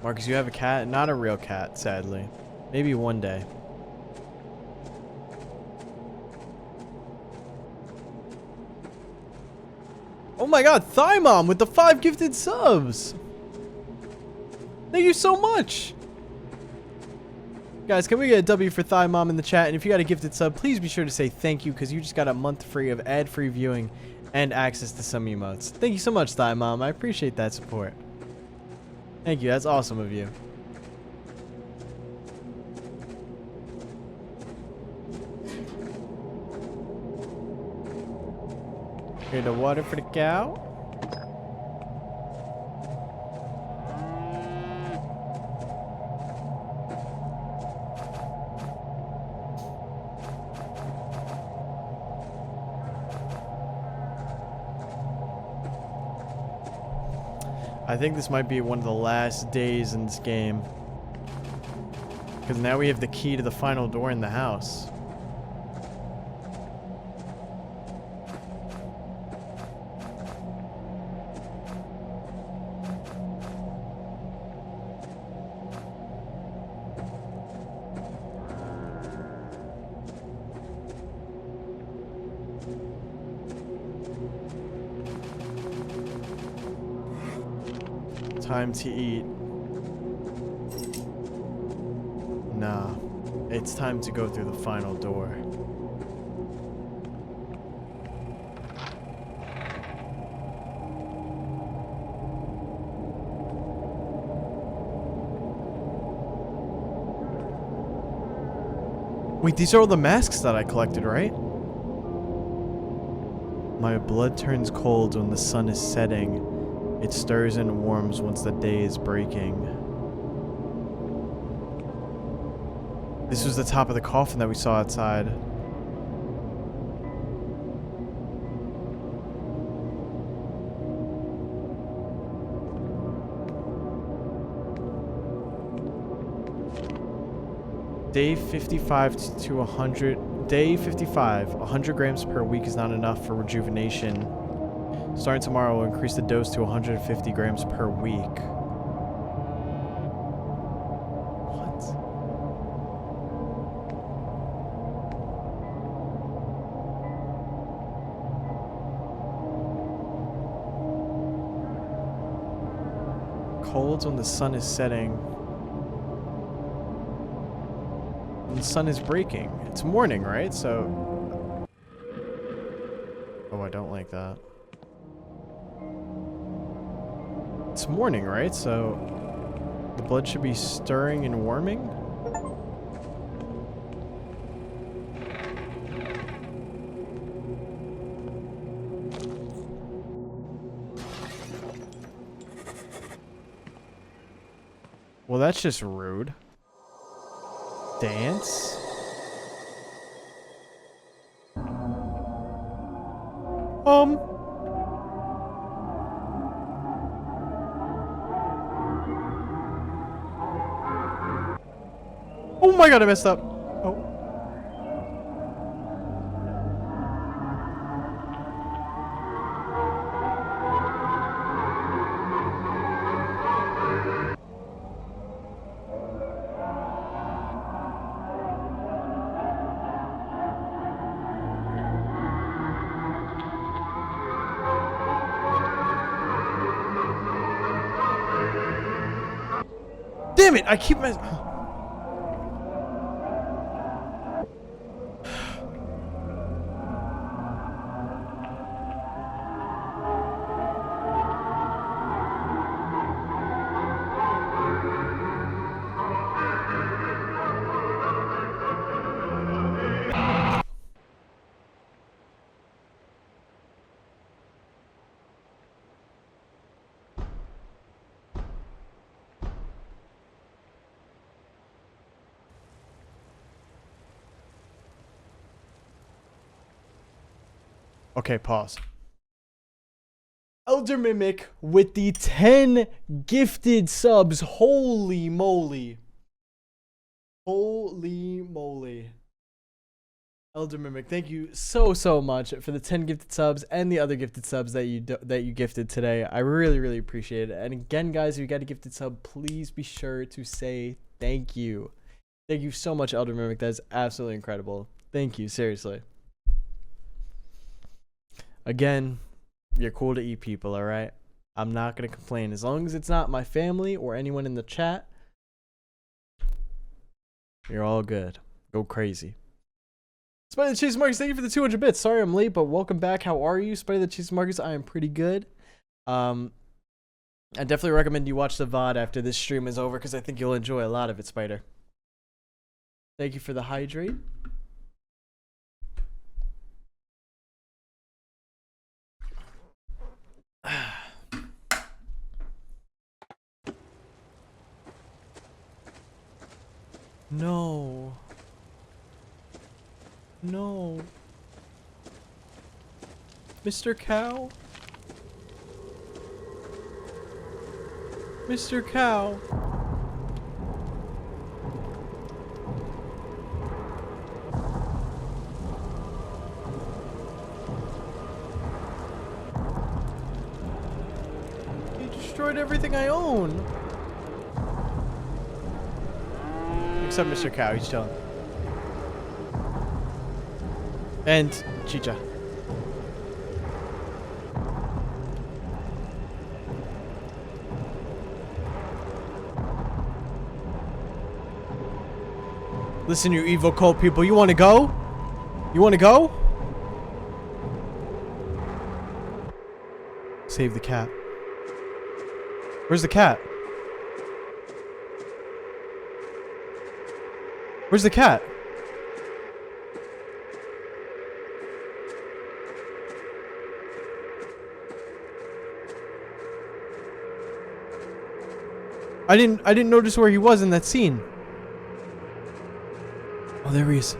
Marcus, you have a cat? Not a real cat, sadly. Maybe one day. Oh my god, Thigh Mom with the 5 gifted subs. Thank you so much. Guys, can we get a W for Thigh Mom in the chat? And if you got a gifted sub, please be sure to say thank you, because you just got a month free of ad-free viewing and access to some emotes. Thank you so much, Thigh Mom. I appreciate that support. Thank you. That's awesome of you. Here, the water for the cow. I think this might be one of the last days in this game, because now we have the key to the final door in the house. Time to eat. Nah, it's time to go through the final door. Wait, these are all the masks that I collected, right? My blood turns cold when the sun is setting. It stirs and warms once the day is breaking. This was the top of the coffin that we saw outside. Day 55 to 100. Day 55. 100 grams per week is not enough for rejuvenation. Starting tomorrow, we'll increase the dose to 150 grams per week. What? Colds when the sun is setting. When the sun is breaking. It's morning, right? So... Oh, I don't like that. It's morning, right? So the blood should be stirring and warming. Well, that's just rude. Dance? Oh my god, I messed up. Oh. Damn it, I keep messing. Okay, pause. Elder Mimic with the 10 gifted subs. Holy moly. Holy moly. Elder Mimic, thank you so much for the 10 gifted subs and the other gifted subs that you gifted today. I really appreciate it. And again, guys, if you got a gifted sub, please be sure to say thank you. Thank you so much, Elder Mimic. That is absolutely incredible. Thank you, seriously. Again, You're cool to eat people, all right? I'm not going to complain. As long as it's not my family or anyone in the chat, you're all good. Go crazy. Spider the Chase Marcus, thank you for the 200 bits. Sorry I'm late, but welcome back. How are you? Spider the Chase Marcus, I am pretty good. I definitely recommend you watch the VOD after this stream is over because I think you'll enjoy a lot of it, Spider. Thank you for the hydrate. No. No. Mr. Cow? Mr. Cow? He destroyed everything I own. Except Mr. Cow, he's chilling. And Chicha. Listen, you evil cult people, you want to go? You want to go? Save the cat. Where's the cat? Where's the cat? I didn't notice where he was in that scene. Oh, there he is.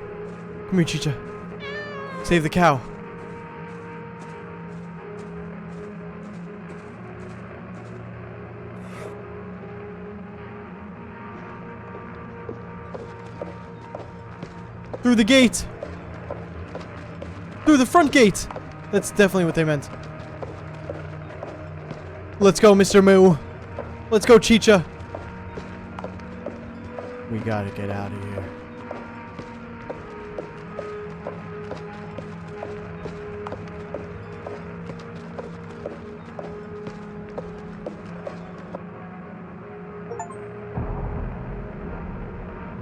Come here, Chicha. Save the cow. Through the gate. Through the front gate. That's definitely what they meant. Let's go, Mr. Moo. Let's go, Chicha. We gotta get out of here.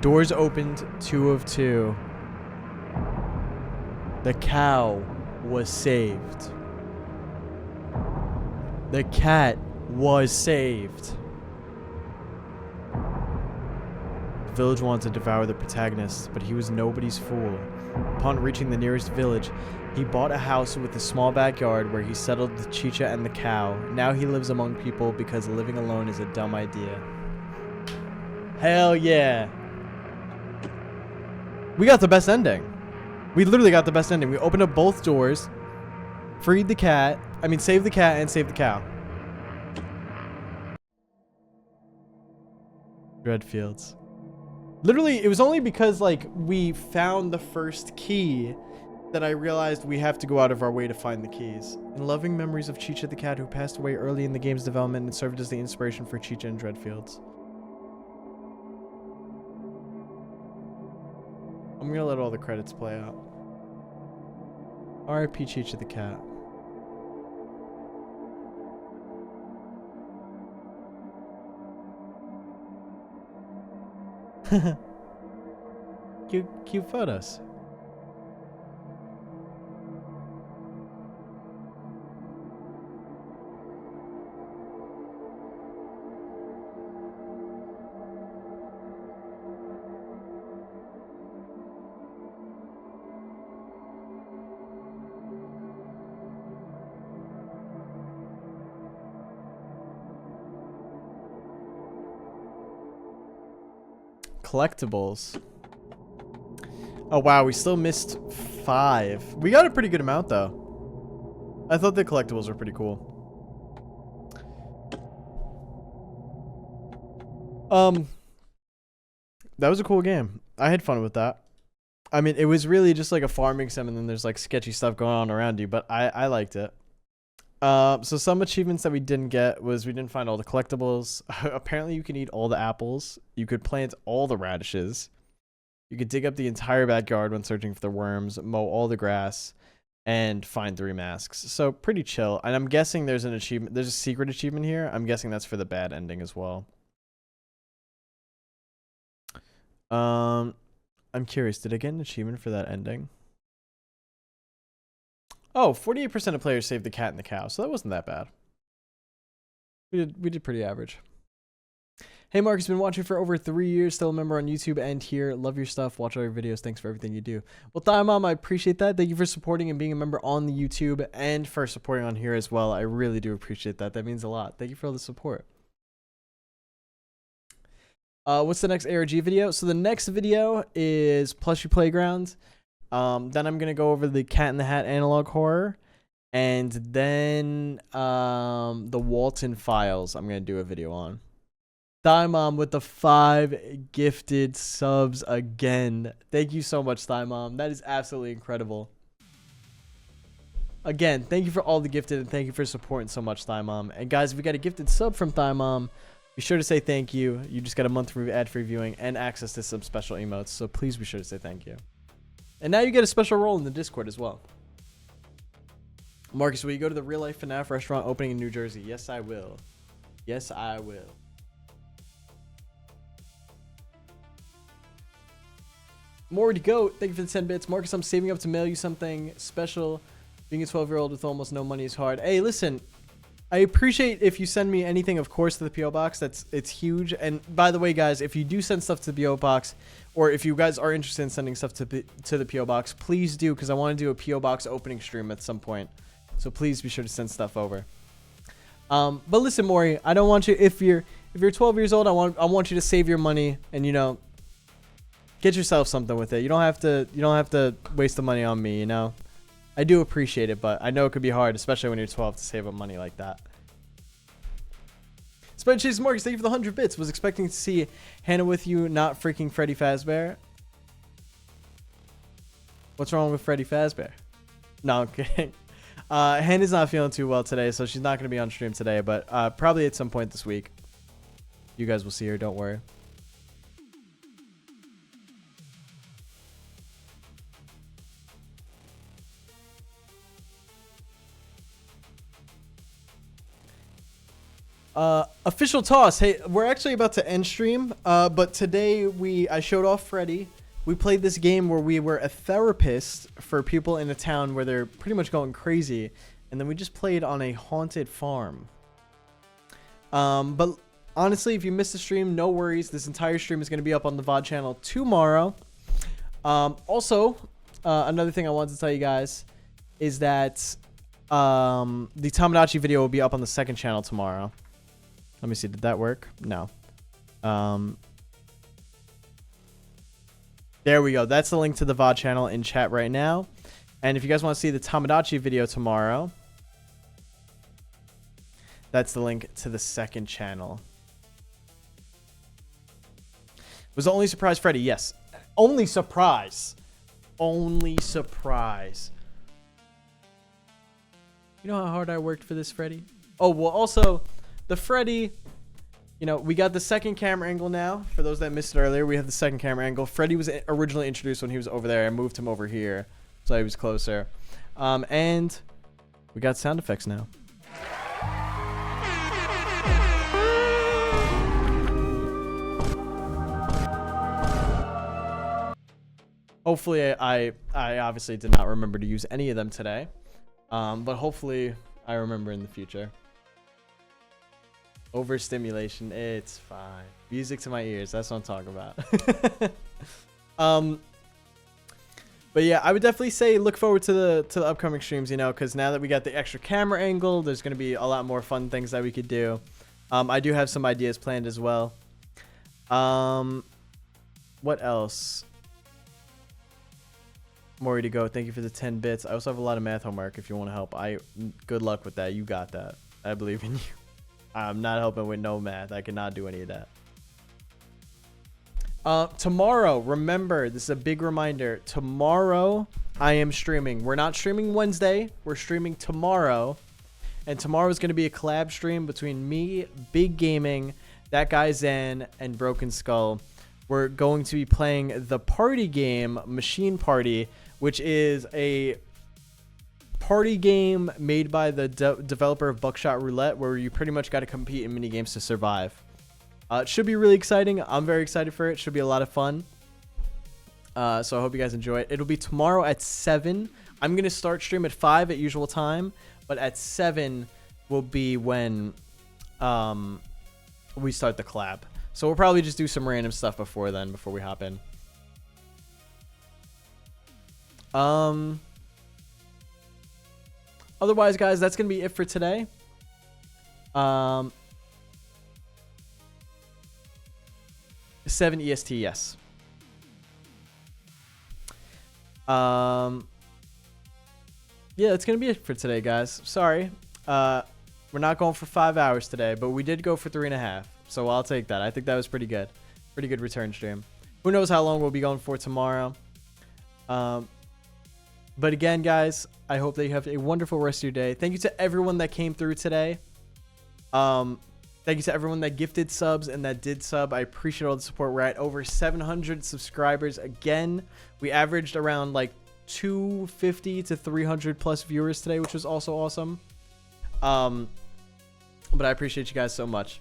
Doors opened 2 of 2. The cow was saved. The cat was saved. The village wanted to devour the protagonist, but he was nobody's fool. Upon reaching the nearest village, he bought a house with a small backyard where he settled the Chicha and the cow. Now he lives among people because living alone is a dumb idea. Hell yeah. We got the best ending. We literally got the best ending. We opened up both doors, freed the cat. I mean, saved the cat and saved the cow. Dreadfields. Literally, it was only because, like, we found the first key that I realized we have to go out of our way to find the keys. In loving memories of Chicha the cat, who passed away early in the game's development and served as the inspiration for Chicha and Dreadfields. I'm gonna let all the credits play out. R.I.P. Chicha the cat. Cute photos. Collectibles. Oh wow, we still missed 5. We got a pretty good amount though. I thought the collectibles were pretty cool. That was a cool game. I had fun with that. I mean, it was really just like a farming sim, and then there's like sketchy stuff going on around you, but I liked it. So some achievements that we didn't get was we didn't find all the collectibles. Apparently you can eat all the apples. You could plant all the radishes. You could dig up the entire backyard when searching for the worms, mow all the grass, and find 3 masks. So pretty chill. And I'm guessing there's an achievement. There's a secret achievement here. I'm guessing that's for the bad ending as well. I'm curious. Did I get an achievement for that ending? Oh, 48% of players saved the cat and the cow. So that wasn't that bad. We did pretty average. Hey, Marcus, been watching for over 3 years. Still a member on YouTube and here. Love your stuff. Watch all your videos. Thanks for everything you do. Well, Thiamom, I appreciate that. Thank you for supporting and being a member on the YouTube and for supporting on here as well. I really do appreciate that. That means a lot. Thank you for all the support. What's the next ARG video? So the next video is Plushie Playground. Then I'm going to go over the Cat in the Hat analog horror. And then the Walton Files I'm going to do a video on. Thiamom with the 5 gifted subs again. Thank you so much, Thiamom. That is absolutely incredible. Again, thank you for all the gifted and thank you for supporting so much, Thiamom. And guys, if you got a gifted sub from Thiamom, be sure to say thank you. You just got a month of ad-free viewing and access to some special emotes. So please be sure to say thank you. And now you get a special role in the Discord as well. Marcus, will you go to the real life FNAF restaurant opening in New Jersey? Yes, I will. Yes, I will. More to go. Thank you for the 10 bits. Marcus, I'm saving up to mail you something special. Being a 12-year-old with almost no money is hard. Hey, listen. I appreciate if you send me anything, of course, to the P.O. Box. It's huge. And by the way, guys, if you do send stuff to the P.O. Box, or if you guys are interested in sending stuff to the P.O. Box, please do, because I want to do a P.O. Box opening stream at some point. So please be sure to send stuff over. But listen, Maury, I don't want you, if you're 12 years old, I want you to save your money and, you know, get yourself something with it. You don't have to waste the money on me, you know. I do appreciate it, but I know it could be hard, especially when you're 12, to save up money like that. Spreadsheets Marcus, thank you for the 100 bits. Was expecting to see Hannah with you, not freaking Freddy Fazbear. What's wrong with Freddy Fazbear? No, I'm kidding. Hannah's not feeling too well today, so she's not going to be on stream today, but probably at some point this week. You guys will see her, don't worry. Official toss. Hey, we're actually about to end stream, but today I showed off Freddy. We played this game where we were a therapist for people in a town where they're pretty much going crazy, and then we just played on a haunted farm. But honestly, if you missed the stream, no worries. This entire stream is going to be up on the VOD channel tomorrow. Also, another thing I wanted to tell you guys is that the Tamagotchi video will be up on the second channel tomorrow. Let me see. Did that work? No. There we go. That's the link to the VOD channel in chat right now. And if you guys want to see the Tamagotchi video tomorrow, that's the link to the second channel. Was the only surprise Freddy? Yes. Only surprise. Only surprise. You know how hard I worked for this, Freddy? Oh, well, also, the Freddy, you know, we got the second camera angle now. For those that missed it earlier, we have the second camera angle. Freddy was originally introduced when he was over there. I moved him over here, so he was closer. And we got sound effects now. Hopefully, I obviously did not remember to use any of them today. But hopefully, I remember in the future. Overstimulation, it's fine. Music to my ears, that's what I'm talking about. But yeah, I would definitely say look forward to the upcoming streams, you know, because now that we got the extra camera angle, there's going to be a lot more fun things that we could do. I do have some ideas planned as well. What else? More to go. Thank you for the 10 bits. I also have a lot of math homework if you want to help. Good luck with that. You got that. I believe in you. I'm not helping with no math. I cannot do any of that. Tomorrow, remember, this is a big reminder. Tomorrow, I am streaming. We're not streaming Wednesday. We're streaming tomorrow. And tomorrow is going to be a collab stream between me, Big Gaming, That Guy Zen, and Broken Skull. We're going to be playing the party game, Machine Party, which is a party game made by the developer of Buckshot Roulette, where you pretty much got to compete in mini games to survive. It should be really exciting. I'm very excited for it. Should be a lot of fun. So I hope you guys enjoy it. It'll be tomorrow at 7. I'm going to start stream at 5 at usual time, but at 7 will be when we start the collab. So we'll probably just do some random stuff before then, before we hop in. Otherwise, guys, that's going to be it for today. 7 EST, yes. Yeah, that's going to be it for today, guys. Sorry. We're not going for 5 hours today, but we did go for 3.5. So I'll take that. I think that was pretty good. Pretty good return stream. Who knows how long we'll be going for tomorrow. But again, guys, I hope that you have a wonderful rest of your day. Thank you to everyone that came through today. Thank you to everyone that gifted subs and that did sub. I appreciate all the support. We're at over 700 subscribers. Again, we averaged around like 250 to 300 plus viewers today, which was also awesome. But I appreciate you guys so much.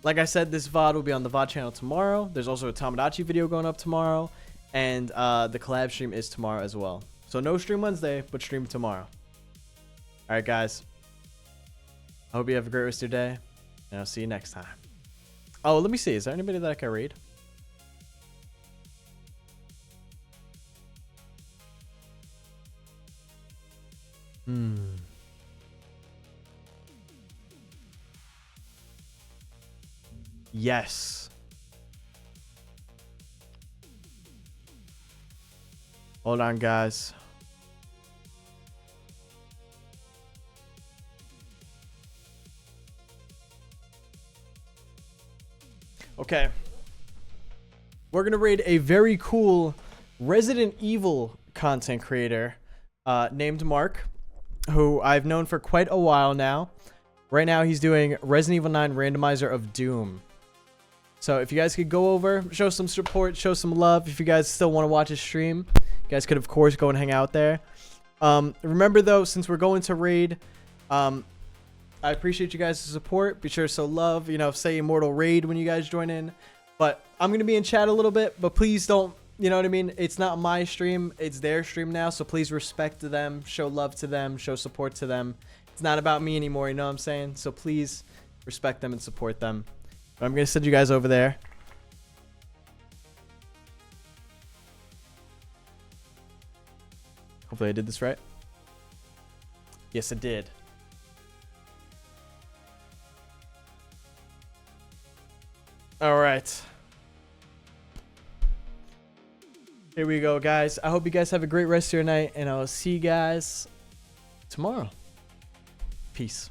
Like I said, this VOD will be on the VOD channel tomorrow. There's also a Tomodachi video going up tomorrow. And the collab stream is tomorrow as well. So no stream Wednesday, but stream tomorrow. All right, guys. I hope you have a great rest of your day. And I'll see you next time. Oh, let me see. Is there anybody that I can raid? Yes. Hold on, guys. Okay. We're going to raid a very cool Resident Evil content creator named Mark, who I've known for quite a while now. Right now, he's doing Resident Evil 9 Randomizer of Doom. So if you guys could go over, show some support, show some love. If you guys still want to watch his stream, you guys could, of course, go and hang out there. Remember, though, since we're going to raid, I appreciate you guys' support. Be sure to show love, say Immortal Raid when you guys join in. But I'm going to be in chat a little bit, but please don't, you know what I mean? It's not my stream. It's their stream now. So please respect them, show love to them, show support to them. It's not about me anymore, you know what I'm saying? So please respect them and support them. But I'm going to send you guys over there. Hopefully I did this right. Yes, I did. All right. Here we go, guys. I hope you guys have a great rest of your night, and I'll see you guys tomorrow. Peace.